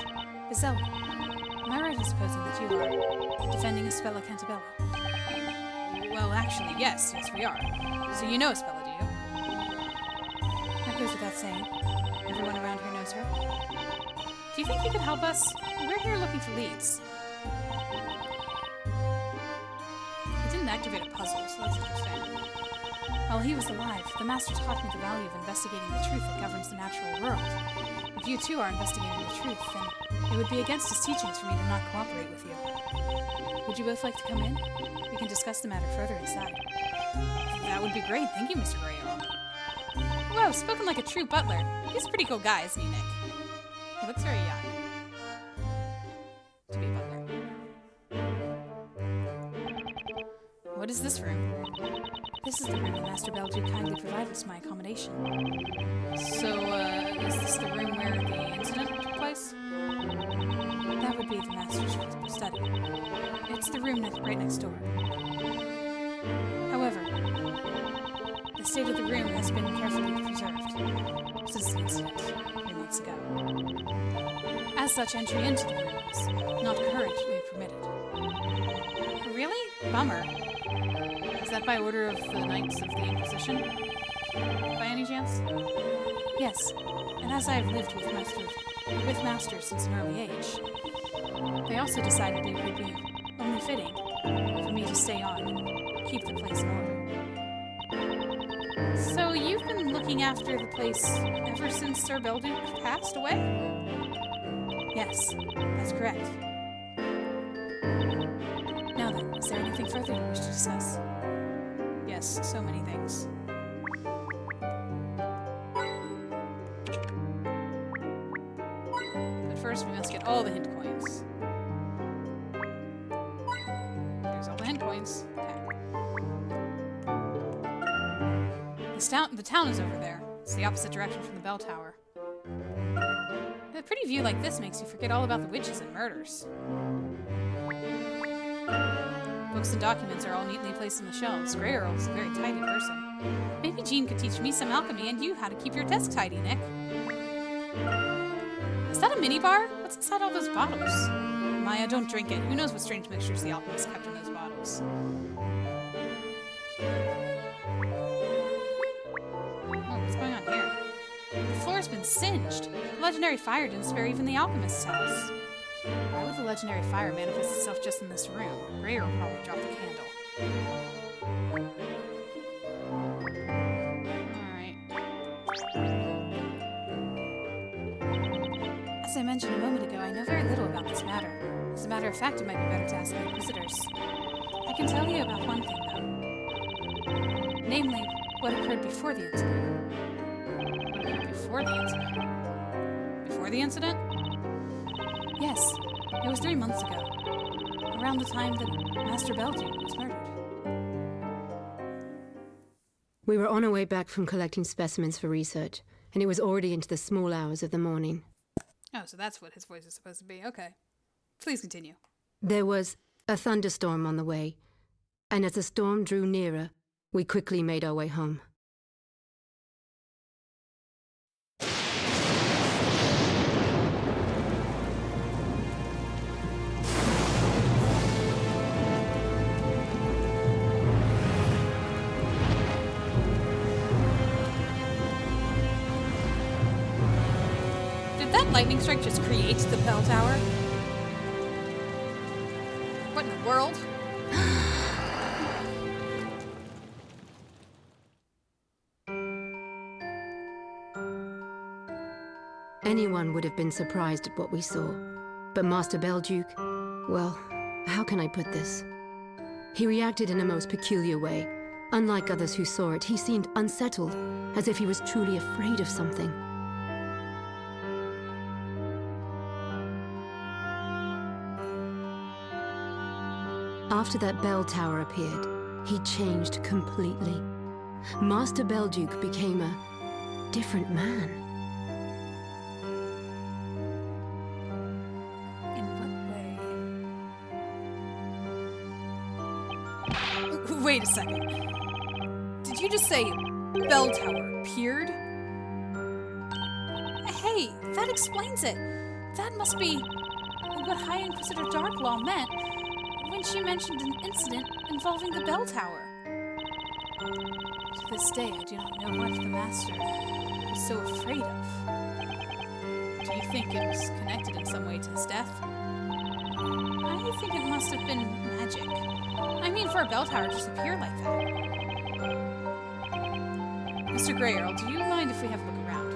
Bezella. Am I right in supposing that you are defending Espella Cantabella? Well, actually, yes, we are. So you know Espella, do you? That goes without saying. Everyone around here knows her. Do you think you could help us? We're here looking for leads. He didn't activate a puzzle, so that's interesting. While he was alive, the Master taught me the value of investigating the truth that governs the natural world. If you too are investigating the truth, then it would be against his teachings for me to not cooperate with you. Would you both like to come in? We can discuss the matter further inside. That would be great. Thank you, Mr. Greyo. Whoa, spoken like a true butler. He's a pretty cool guy, isn't he, Nick? He looks very young. To be a butler. What is this room? This is the room that Master Belduke kindly provided as my accommodation. So, is this the room where the incident took place? That would be the Master's study. It's the room right next door. However, the state of the room has been carefully preserved since the incident 3 months ago. As such, entry into the room is not currently permitted. Really? Bummer. Is that by order of the Knights of the Inquisition? By any chance? Yes, and as I have lived with Masters since an early age, they also decided it would be only fitting for me to stay on and keep the place in order. So you've been looking after the place ever since Sir Belduke passed away? Yes, that's correct. Now then, is there anything further you wish to discuss? Yes, so many things. But first, we must get all the hint coins. There's all the hint coins. Okay. The town is over there. It's the opposite direction from the bell tower. A pretty view like this makes you forget all about the witches and murders. Books and documents are all neatly placed on the shelves. Grey Earl is a very tidy person. Maybe Jean could teach me some alchemy and you how to keep your desk tidy, Nick. Is that a minibar? What's inside all those bottles? Maya, don't drink it. Who knows what strange mixtures the alchemist kept in those bottles? house. Oh, what's going on here? The floor's been singed. The legendary fire didn't spare even the alchemist's house. Why would the legendary fire manifest itself just in this room? Grayer will probably drop the candle. As I mentioned a moment ago, I know very little about this matter. As a matter of fact, it might be better to ask the Inquisitors. I can tell you about one thing, though. Namely, what occurred before the incident. What occurred before the incident? Before the incident? Yes, it was 3 months ago. Around the time that Master Belduke was murdered. We were on our way back from collecting specimens for research, and it was already into the small hours of the morning. Oh, so that's what his voice is supposed to be. Okay. Please continue. There was a thunderstorm on the way, and as the storm drew nearer, we quickly made our way home. Did that lightning strike just create the bell tower? What in the world? Anyone would have been surprised at what we saw. But Master Belduke, well, how can I put this? He reacted in a most peculiar way. Unlike others who saw it, he seemed unsettled, as if he was truly afraid of something. After that bell tower appeared, he changed completely. Master Belduke became a different man. In what way? Wait a second. Did you just say bell tower appeared? Hey, that explains it. That must be what High Inquisitor Darklaw meant when she mentioned an incident involving the bell tower. To this day, I do not know what the Master was so afraid of. Do you think it was connected in some way to his death? I think it must have been magic. I mean, for a bell tower to just appear like that. Mr. Greyer, do you mind if we have a look around?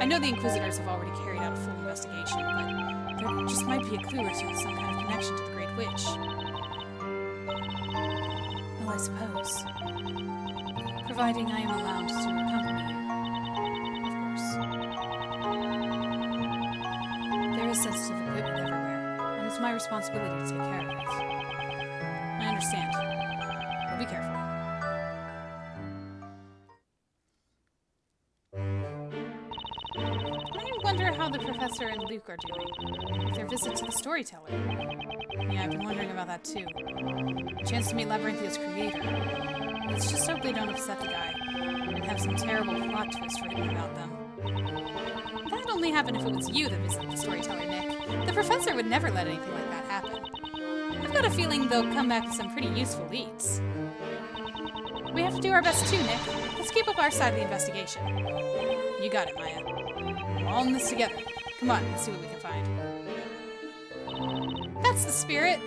I know the Inquisitors have already carried out a full investigation, but there just might be a clue or two, some kind of connection to the Great Witch. Well, I suppose. Providing I am allowed to accompany you, of course. There is sensitive equipment everywhere, and it's my responsibility to take care of it. I understand. But be careful. I wonder how the Professor and Luke are doing with their visit to the storyteller. Yeah, I've been wondering about that too. A chance to meet Labyrinthia's creator. Let's just hope they don't upset the guy and have some terrible plot twist written about them. That'd only happen if it was you that visited the storyteller, Nick. The Professor would never let anything like that happen. I've got a feeling they'll come back with some pretty useful leads. We have to do our best too, Nick. Let's keep up our side of the investigation. You got it, Maya. We're all in this together. Come on, let's see what we can find. That's the spirit!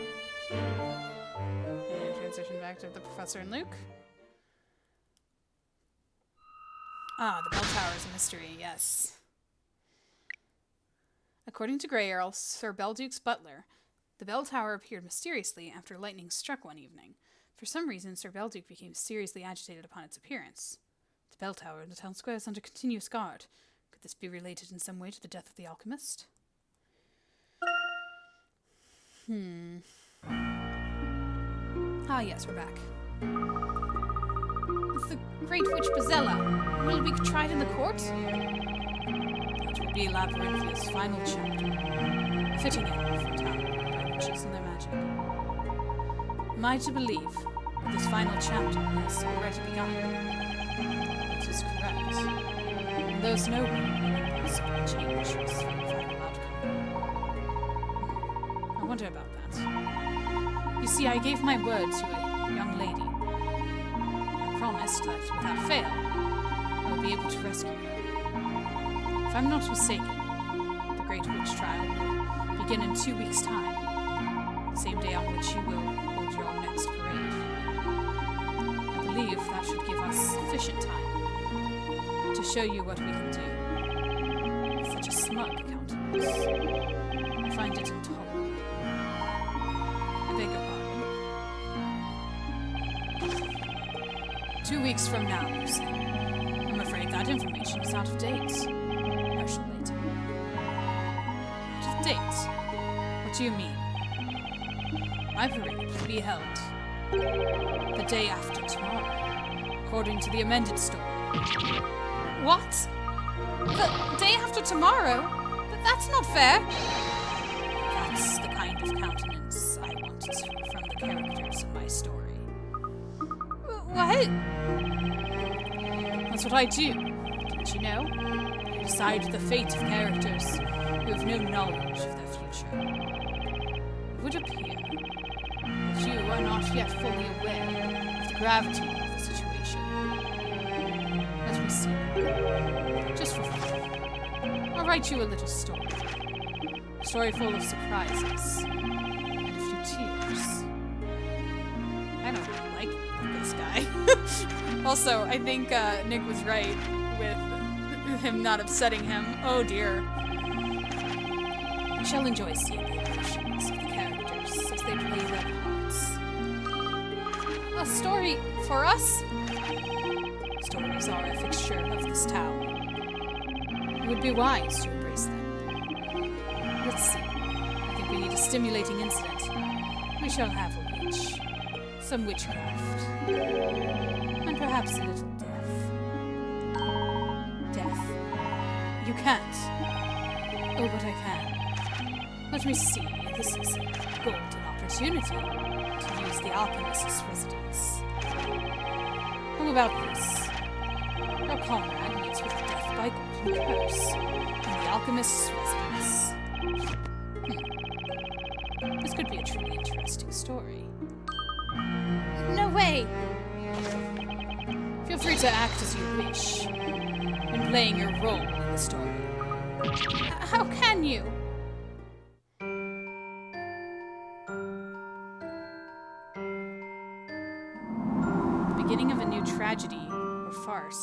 And transition back to the Professor and Luke. Ah, the bell tower is a mystery, yes. According to Grey Earl, Sir Belduke's butler, the bell tower appeared mysteriously after lightning struck one evening. For some reason, Sir Belduke became seriously agitated upon its appearance. The bell tower in the town square is under continuous guard. Could this be related in some way to the death of the alchemist? Ah, yes, we're back. The Great Witch Bezella. Will it be tried in the court? That will be Labyrinthia's final chapter. A fitting end for a town by witches and their magic. Am I to believe that this final chapter has already begun? That is correct. And there's no way we can possibly change this final outcome. I wonder about that. see, I gave my word to a young lady. I promised that, without fail, I would be able to rescue her. If I'm not mistaken, the Great Witch trial will begin in 2 weeks' time, the same day on which you will hold your next parade. I believe that should give us sufficient time to show you what we can do. With such a smug countenance, I find it intolerable. I beg your pardon. 2 weeks from now, you say. I'm afraid that information is out of date, Marshal Layton. Out of date? What do you mean? My parade will be held the day after tomorrow, according to the amended story. What? The day after tomorrow? That's not fair. That's the kind of countenance I wanted from the characters in my story. What? That's what I do, didn't you know? I decide the fate of characters who have no knowledge of their future. It would appear that you are not yet fully aware of the gravity of the situation. Let me see. Just for fun, I'll write you a little story. A story full of surprises and a few tears. I don't like this guy. Also, I think Nick was right with him not upsetting him. Oh dear. I shall enjoy seeing the emotions of the characters as they play their parts. A story for us? Stories are a fixture of this town. It would be wise to embrace them. Let's see. I think we need a stimulating incident. We shall have a witch. Some witchcraft. And perhaps a little death. Death? You can't. Oh, but I can. Let me see. This is a golden opportunity to use the alchemist's residence. How about this? Our comrade meets with death by golden curse in the alchemist's residence. This could be a truly interesting story. No way! Feel free to act as you wish in playing your role in the story. How can you? The beginning of a new tragedy or farce.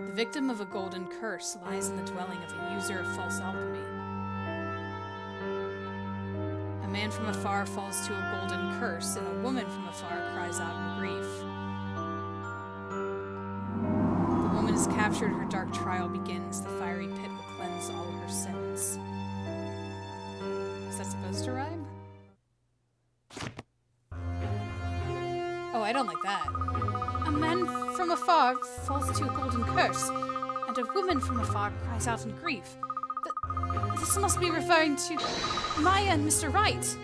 The victim of a golden curse lies in the dwelling of a user of false alchemy. A man from afar falls to a golden curse, and a woman from afar cries out in grief. The woman is captured, her dark trial begins. The fiery pit will cleanse all her sins. Is that supposed to rhyme? Oh, I don't like that. A man from afar falls to a golden curse, and a woman from afar cries out in grief. This must be referring to Maya and Mr. Wright.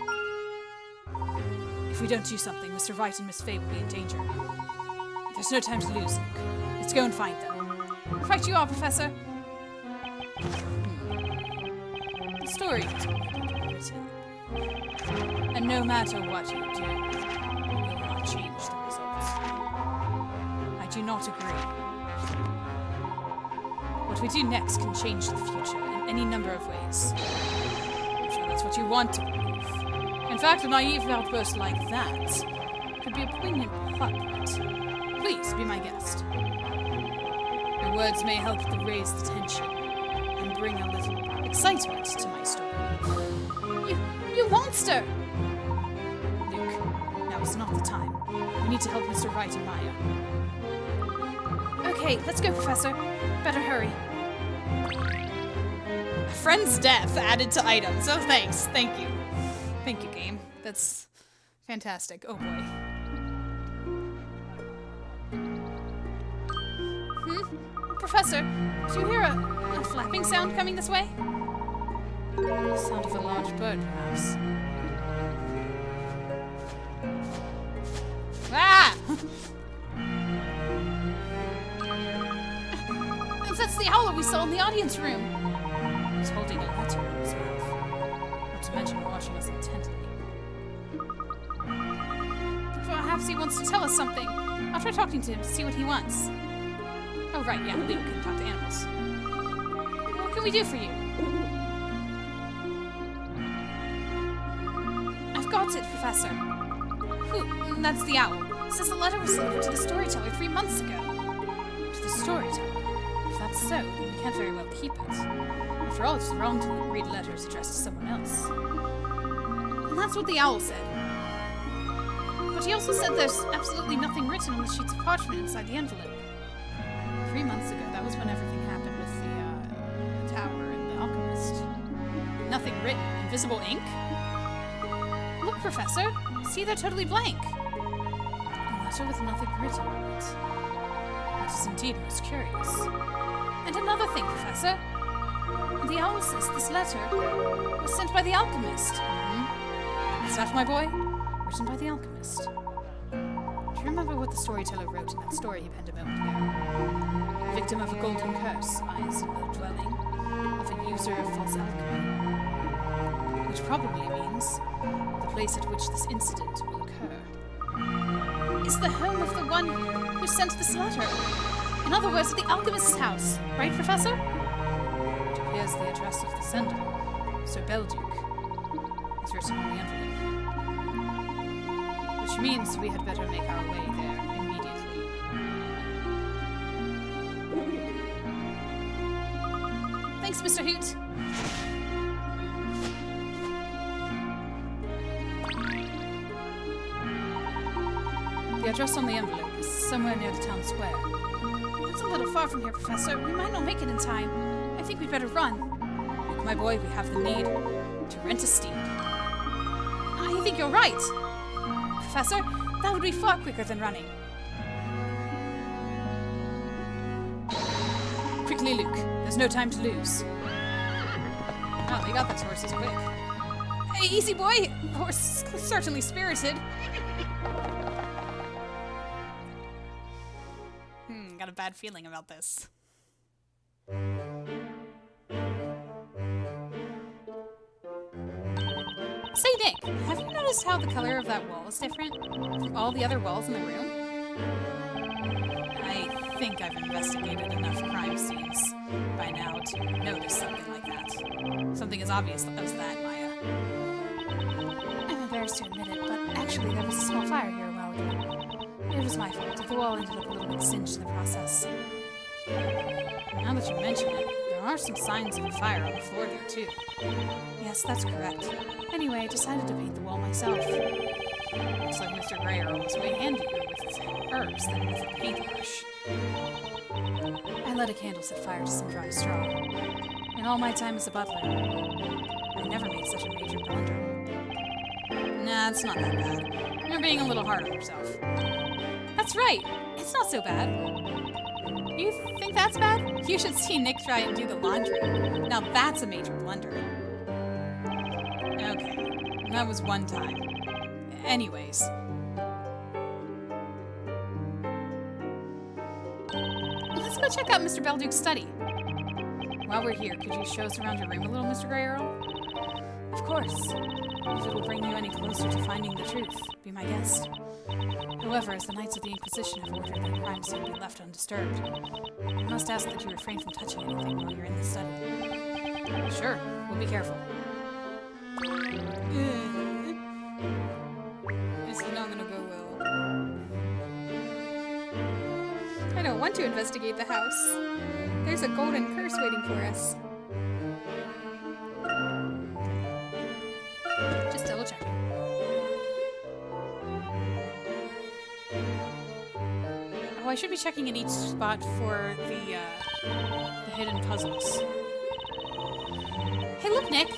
If we don't do something, Mr. Wright and Miss Fay will be in danger. There's no time to lose, Luke. Let's go and find them. Right you are, Professor. The story is already written. And no matter what you do, you will not change the results. I do not agree. What we do next can change the future in any number of ways. I'm sure that's what you want to believe. In fact, a naive outburst like that could be a poignant plot point. Please be my guest. Your words may help to raise the tension and bring a little excitement to my story. You monster! Luke, now is not the time. We need to help Mr. Wright and Maya. Okay, let's go, Professor. Better hurry. A friend's death added to items. Oh, thanks. Thank you. Thank you, game. That's fantastic. Oh, boy. Professor, do you hear a flapping sound coming this way? The sound of a large bird, perhaps. Ah! That's the owl we saw in the audience room. He's holding a letter in his mouth. eyes intently. Perhaps he wants to tell us something. I'll try talking to him to see what he wants. Oh, right, yeah, Luke can talk to animals. What can we do for you? I've got it, Professor. Who? That's the owl. It says the letter was delivered to the storyteller 3 months ago. To the storyteller? If that's so, then we can't very well keep it. After all, it's wrong to read letters addressed to someone else. And that's what the owl said. But he also said there's absolutely nothing written on the sheets of parchment inside the envelope. 3 months ago, that was when everything happened with the tower and the alchemist. Nothing written. Invisible ink? Look, Professor. See, they're totally blank. A letter with nothing written on it. That is indeed most curious. And another thing, Professor. The owl says this letter was sent by the alchemist. Is that, my boy? Written by the alchemist. Do you remember what the storyteller wrote in that story he penned a moment ago? Victim of a golden curse, eyes in the dwelling of a user of false alchemy. Which probably means the place at which this incident will occur is the home of the one who sent this letter. In other words, at the alchemist's house. Right, Professor? It appears the address of the sender, Sir Belduke, is written on the envelope. Which means we had better make our way there immediately. Thanks, Mr. Hoot. The address on the envelope is somewhere near the town square. That's a little far from here, Professor. We might not make it in time. I think we'd better run. Look, my boy, we have the need to rent a steed. I think you're right. Professor, that would be far quicker than running. Quickly, Luke. There's no time to lose. Oh, they got those horses quick. Hey, easy, boy! The horse is certainly spirited. Got a bad feeling about this. Say, Nick, have you noticed how the color of that wall is different from all the other walls in the room? I think I've investigated enough crime scenes by now to notice something like that. Something as obvious as that, Maya. I'm embarrassed to admit it, but actually there was a small fire here a while ago. It was my fault. The wall ended up a little bit singed in the process. Now that you mention it, there are some signs of a fire on the floor there, too. Yes, that's correct. Anyway, I decided to paint the wall myself. Looks like Mr. Gray are always way handier with herbs than with a paintbrush. I lit a candle, set fire to some dry straw. In all my time as a butler, I never made such a major blunder. Nah, it's not that bad. You're being a little hard on yourself. That's right! It's not so bad. You think that's bad? You should see Nick try and do the laundry. Now that's a major blunder. Okay, that was one time. Anyways. Let's go check out Mr. Belduke's study. While we're here, could you show us around your room a little, Mr. Gray Earl? Of course. If it will bring you any closer to finding the truth, be my guest. However, as the Knights of the Inquisition have ordered that crime scene be left undisturbed, I must ask that you refrain from touching anything while you're in the study. Sure, we'll be careful. This is not gonna go well. I don't want to investigate the house. There's a golden curse waiting for us. Just double checking. Oh, I should be checking in each spot for the hidden puzzles. Hey, look, Nick!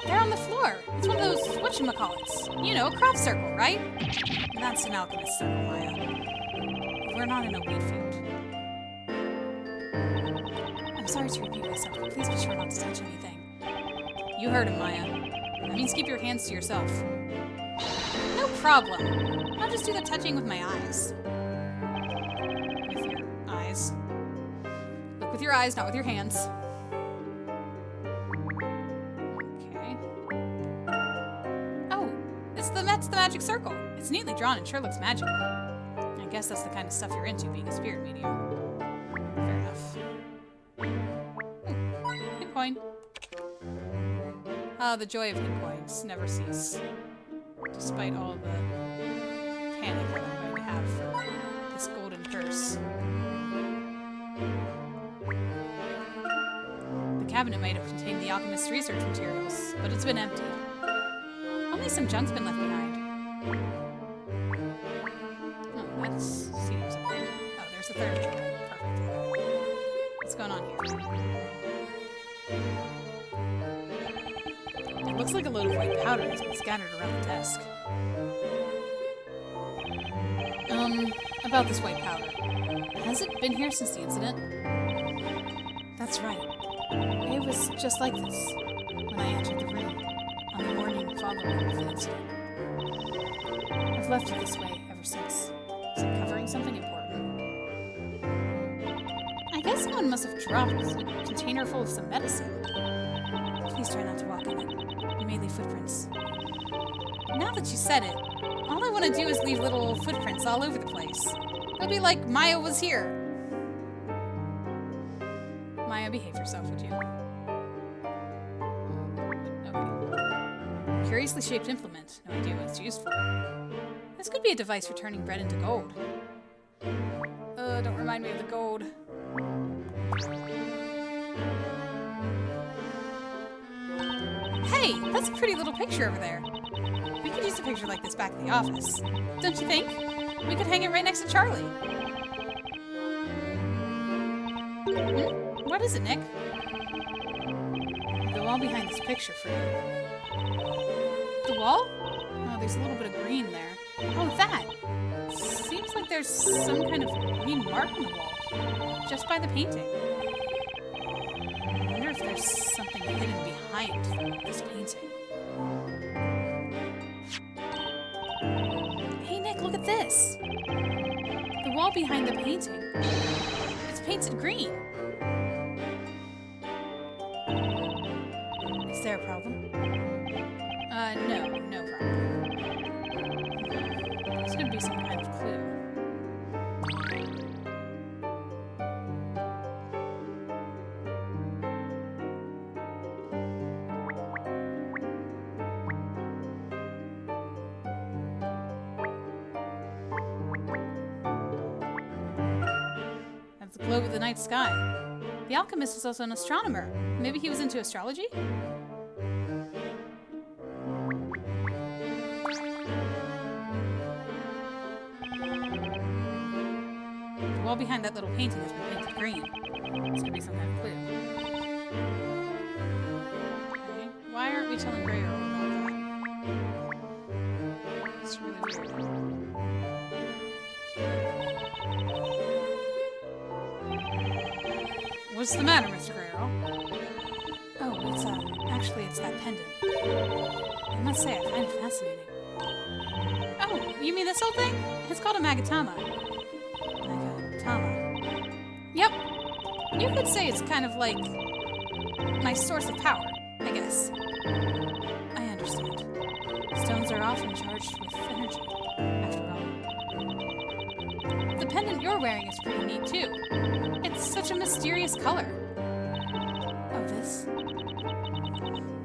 They're on the floor! It's one of those whatchamacallits. You know, a crop circle, right? That's an alchemist circle, Maya. We're not in a wheat field. I'm sorry to repeat myself, but please be sure not to touch anything. You heard him, Maya. That means keep your hands to yourself. No problem. I'll just do the touching with my eyes. With your eyes. Look with your eyes, not with your hands. Okay. the magic circle. It's neatly drawn and sure looks magical. I guess that's the kind of stuff you're into, being a spirit medium. Fair enough. Hit coin. Ah, the joy of hit coins never cease. Despite all the panic that I'm going to have for this golden curse. The cabinet might have contained the alchemist's research materials, but it's been emptied. Only some junk's been left behind. Oh, that seems okay. Oh, there's the third one. Perfect. What's going on here? It looks like a load of white powder has been scattered around the desk. About this white powder. Has it been here since the incident? That's right. It was just like this when I entered the room on the morning following the incident. I've left it this way ever since. Is it covering something important? I guess someone must have dropped a container full of some medicine. Please try not to walk in it. You may leave footprints. Now that you said it, all I want to do is leave little footprints all over the place. It'll be like Maya was here. Maya, behave yourself, would you? Okay. Curiously shaped implement. No idea what it's used for. This could be a device for turning bread into gold. Don't remind me of the gold. Hey, that's a pretty little picture over there. We could use a picture like this back at the office. Don't you think? We could hang it right next to Charlie. What is it, Nick? The wall behind this picture frame. The wall? Oh, there's a little bit of green there. Oh, that! Seems like there's some kind of green mark on the wall. Just by the painting. I wonder if there's something hidden behind this painting. Hey, Nick, look at this! The wall behind the painting. It's painted green. Is there a problem? No problem. There's gonna be some kind of clue. That's the globe of the night sky. The alchemist was also an astronomer. Maybe he was into astrology? The wall behind that little painting has been painted green. This could be some kind of clue. Okay. Why aren't we telling Grey Earl about that? It's really weird. What's the matter, Mr. Grey Earl? Oh, it's, actually, it's that pendant. I must say, I find it fascinating. Oh, you mean this old thing? It's called a magatama. Magatama. Yep. You could say it's kind of like my source of power, I guess. I understand. Stones are often charged with energy, after all. The pendant you're wearing is pretty neat, too. It's such a mysterious color. Oh, this?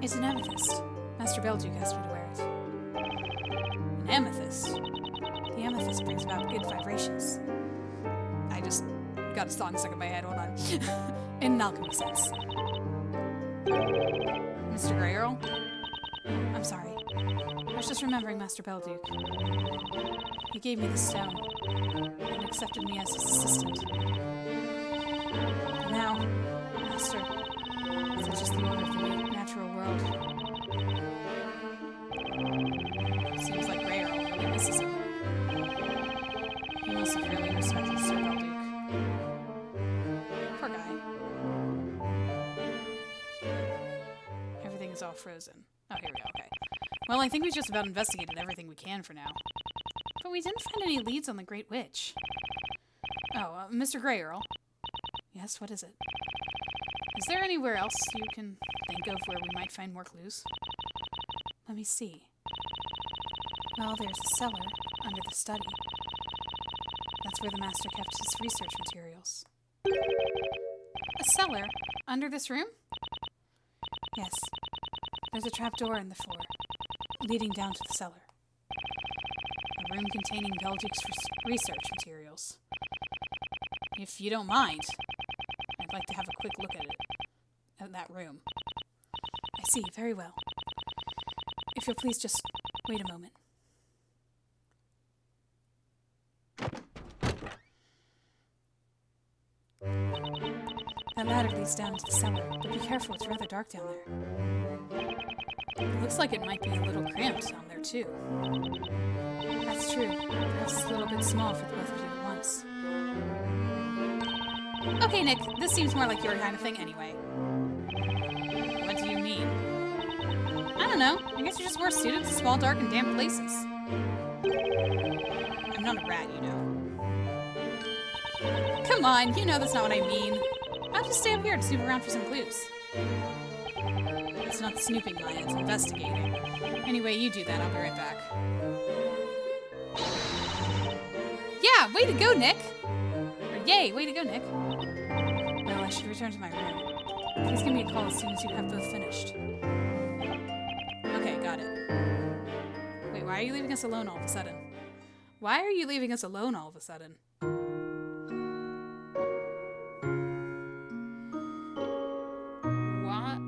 It's an amethyst. Master Belduke asked me to wear it. An amethyst? The amethyst brings about good vibrations. I just got a song stuck in my head, hold on. In an alchemy sense. Mr. Grey Earl? I'm sorry. I was just remembering Master Belduke. He gave me the stone and accepted me as his assistant. But now, Master, such is the order of the natural world. Seems like Grey Earl really misses him. He must have really respected Sir Belduke. Poor guy. Everything is all frozen. Oh, here we go, okay. Well, I think we just about investigated everything we can for now. But we didn't find any leads on the Great Witch. Oh, Mr. Grey Earl. Yes, what is it? Is there anywhere else you can think of where we might find more clues? Let me see. Well, there's a cellar under the study. That's where the master kept his research materials. A cellar? Under this room? Yes. There's a trapdoor in the floor, leading down to the cellar. A room containing Belgique's research materials. If you don't mind, I'd like to have a quick look at it. At that room. I see, very well. If you'll please just wait a moment. That ladder leads down to the cellar, but be careful, it's rather dark down there. It looks like it might be a little cramped down there, too. That's true. Perhaps it's a little bit small for the both of you at once. Okay, Nick, this seems more like your kind of thing anyway. What do you mean? I don't know. I guess you're just worse suited to small, dark, and damp places. I'm not a rat, you know. Come on, you know that's not what I mean. I'll just stay up here to snoop around for some clues. It's not snooping, Maya, it's investigating. Anyway, you do that, I'll be right back. Yeah, way to go, Nick! Or yay, way to go, Nick. Well, I should return to my room. Please give me a call as soon as you have both finished. Okay, got it. Wait, why are you leaving us alone all of a sudden? Why are you leaving us alone all of a sudden? What?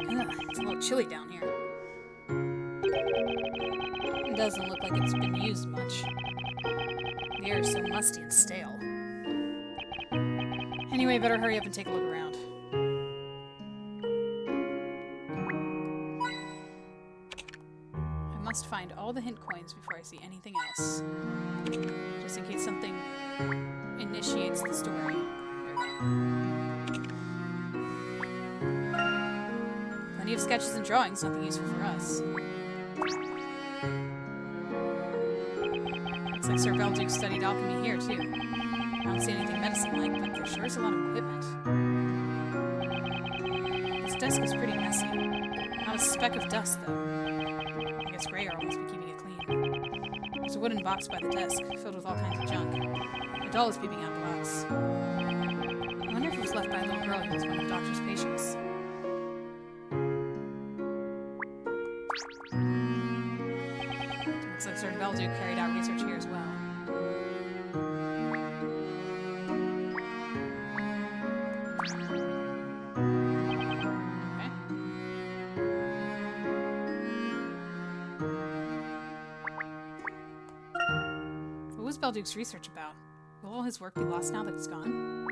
Ugh, it's a little chilly down here. It doesn't look like it's been used much. The air is so musty and stale. Anyway, better hurry up and take a look around. I must find all the hint coins before I see anything else. Just in case something initiates the story. Plenty of sketches and drawings, nothing useful for us. Looks like Sir Belduke studied alchemy here, too. I don't see anything medicine-like, but there sure is a lot of equipment. This desk is pretty messy. Not a speck of dust, though. I guess Greyarl must be keeping it clean. There's a wooden box by the desk, filled with all kinds of junk. A doll is peeping out the box. I wonder if it was left by a little girl who was one of the doctor's patients. Looks like Sir Belduke carried out research here as well. Okay. What was Belduke's research about? Will all his work be lost now that it's gone?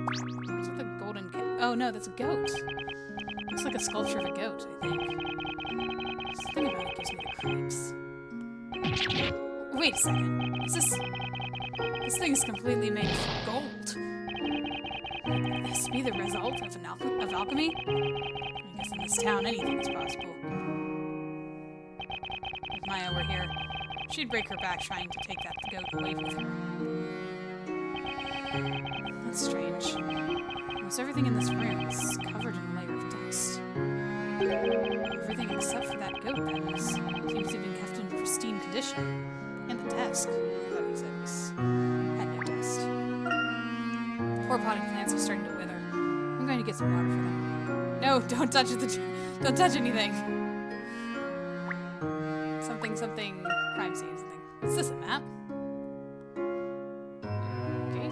What's with the golden oh no, that's a goat. Looks like a sculpture of a goat, I think. Something about it gives me the creeps. Wait a second. Is this thing is completely made of gold. Could this be the result of alchemy? I guess in this town anything is possible. If Maya were here, she'd break her back trying to take that goat away with her. That's strange. Almost everything in this room is covered in a layer of dust. Everything except for that goat, that is. Seems to have been kept in pristine condition. And the desk. I thought you said it was had no dust. The poor potted plants are starting to wither. I'm going to get some water for them. No, don't touch don't touch anything. Something crime scene something. What's this, a map? Okay.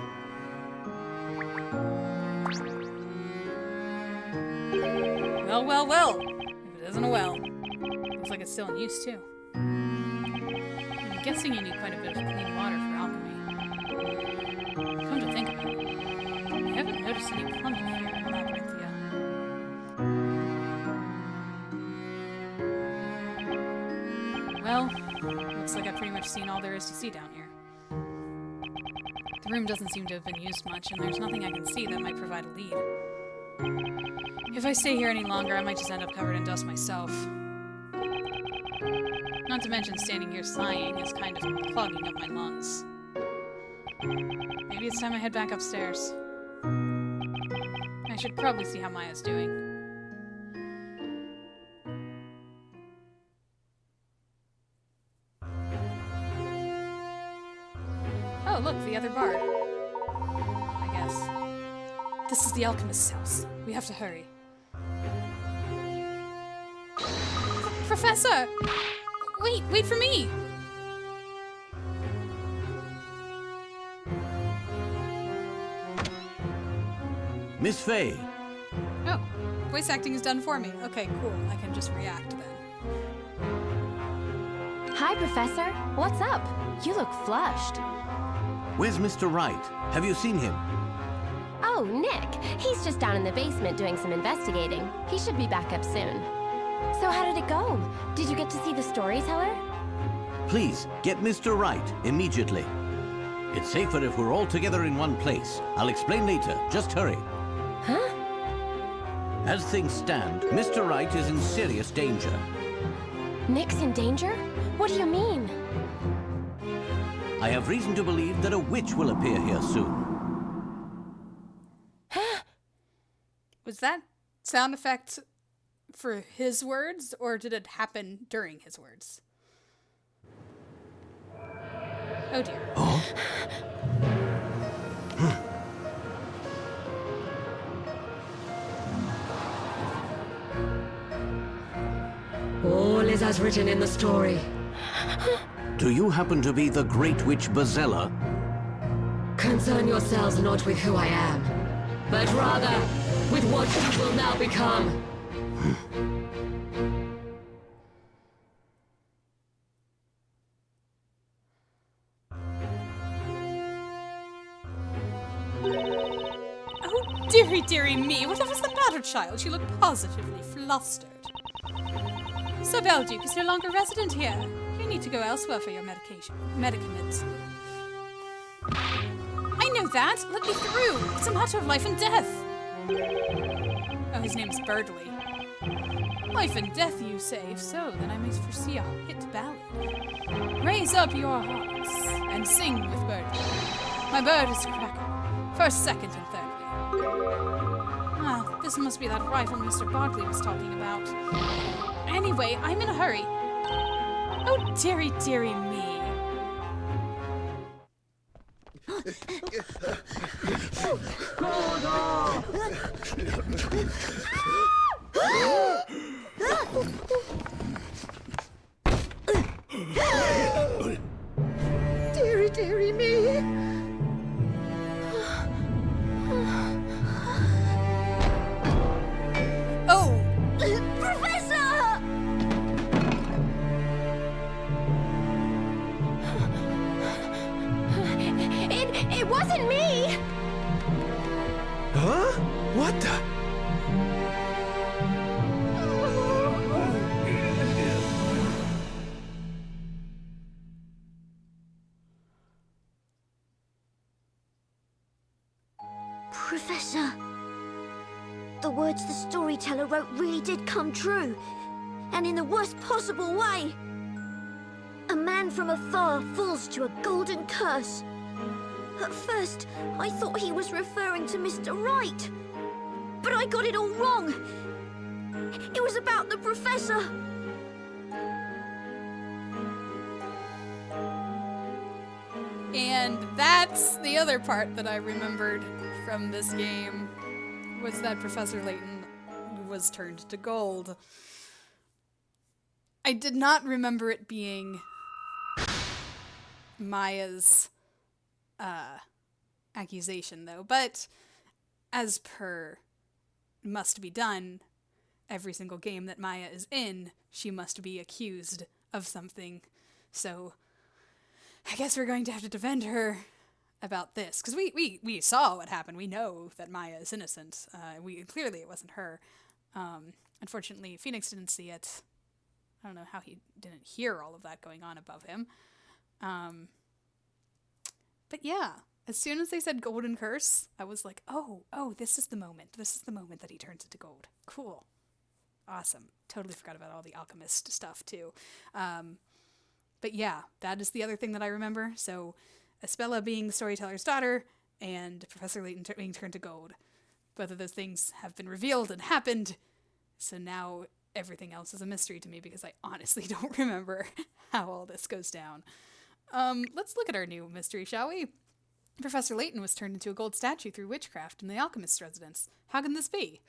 Well. If it isn't a well. Looks like it's still in use, too. I'm guessing you need quite a bit of clean water for alchemy. Come to think of it, I haven't noticed any plumbing here in Labyrinthia. Well, looks like I've pretty much seen all there is to see down here. The room doesn't seem to have been used much, and there's nothing I can see that might provide a lead. If I stay here any longer, I might just end up covered in dust myself. Not to mention standing here sighing is kind of clogging up my lungs. Maybe it's time I head back upstairs. should probably see how Maya's doing. Oh, look, the other bard. I guess. This is the alchemist's house. We have to hurry. Professor! Wait for me! Miss Fey, Oh, voice acting is done for me. Okay, cool. I can just react then. Hi, Professor. What's up? You look flushed. where's Mr. Wright? Have you seen him? Oh, Nick. He's just down in the basement doing some investigating. He should be back up soon. So how did it go? Did you get to see the storyteller? Please, get Mr. Wright immediately. It's safer if we're all together in one place. I'll explain later. Just hurry. Huh? As things stand, Mr. Wright is in serious danger. Nick's in danger? What do you mean? I have reason to believe that a witch will appear here soon. Was that sound effect for his words, or did it happen during his words? Oh dear. Oh? All is as written in the story. Do you happen to be the Great Witch Bezella? Concern yourselves not with who I am, but rather with what you will now become. Oh, dearie me, what was the matter, child? You look positively flustered. Sir Belduke is no longer resident here. You need to go elsewhere for your medicaments. I know that! Let me through! It's a matter of life and death! Oh, his name's Birdley. Life and death, you say? If so, then I may foresee a hit ballad. Raise up your hearts and sing with Birdley. My bird is Cracker. First, second, and thirdly. Ah, this must be that rifle Mr. Barkley was talking about. Anyway, I'm in a hurry. Oh, dearie me. Dearie me. Oh! Professor! It wasn't me! Huh? What the? Professor, the words the storyteller wrote really did come true, and in the worst possible way. A man from afar falls to a golden curse. At first, I thought he was referring to Mr. Wright, but I got it all wrong. It was about the professor. And that's the other part that I remembered from this game, was that Professor Layton was turned to gold. I did not remember it being Maya's accusation, though, but as per must be done, every single game that Maya is in, she must be accused of something. So I guess we're going to have to defend her about this, because we saw what happened. We know that Maya is innocent. Clearly it wasn't her. Unfortunately, Phoenix didn't see it. I don't know how he didn't hear all of that going on above him. But yeah, as soon as they said golden curse, I was like, oh, this is the moment. This is the moment that he turns into gold. Cool. Awesome. Totally forgot about all the alchemist stuff, too. But yeah, that is the other thing that I remember. So, Espella being the storyteller's daughter, and Professor Layton being turned to gold. both of those things have been revealed and happened. So now everything else is a mystery to me because I honestly don't remember how all this goes down. Let's look at our new mystery, shall we? Professor Layton was turned into a gold statue through witchcraft in the alchemist's residence. How can this be?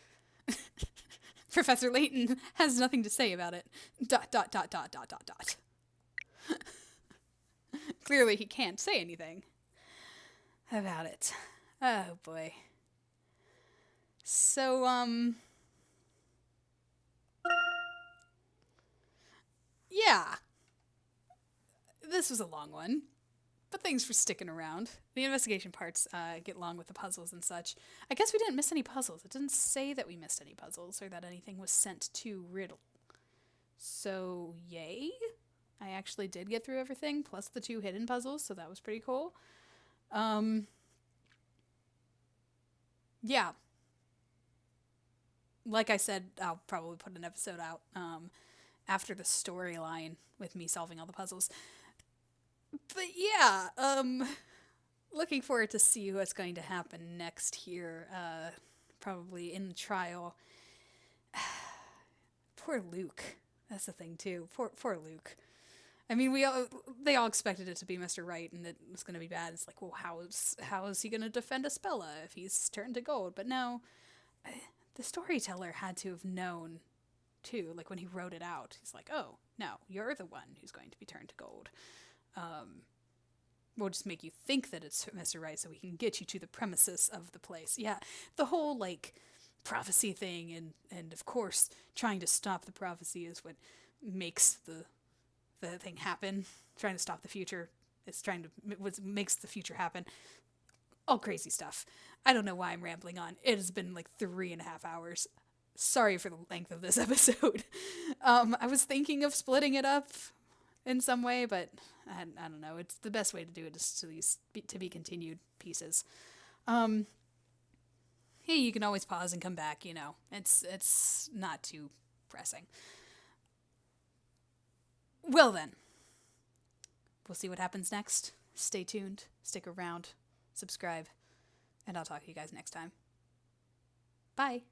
Professor Layton has nothing to say about it. ... Clearly he can't say anything about it. Oh boy. So, yeah. This was a long one, but thanks for sticking around. The investigation parts get long with the puzzles and such. I guess we didn't miss any puzzles. It didn't say that we missed any puzzles or that anything was sent to Riddle. So, yay. I actually did get through everything, plus the 2 hidden puzzles, so that was pretty cool. Yeah. Like I said, I'll probably put an episode out after the storyline with me solving all the puzzles. But yeah, looking forward to see what's going to happen next here, probably in the trial. Poor Luke. That's the thing, too. Poor Luke. I mean, they all expected it to be Mr. Wright, and it was going to be bad. It's like, well, how is he going to defend Espella if he's turned to gold? But no, the storyteller had to have known, too. Like, when he wrote it out, he's like, oh, no, you're the one who's going to be turned to gold. We'll just make you think that it's Mr. Wright so we can get you to the premises of the place. Yeah, the whole, like, prophecy thing, and of course, trying to stop the prophecy is what makes the thing happen. Trying to stop the future is what makes the future happen. All crazy stuff. I don't know why I'm rambling on. It has been like 3.5 hours. Sorry for the length of this episode. I was thinking of splitting it up in some way, but I don't know. It's the best way to do it is to these to be continued pieces. Hey, you can always pause and come back, you know. It's not too pressing. Well then, we'll see what happens next. Stay tuned, stick around, subscribe, and I'll talk to you guys next time. Bye.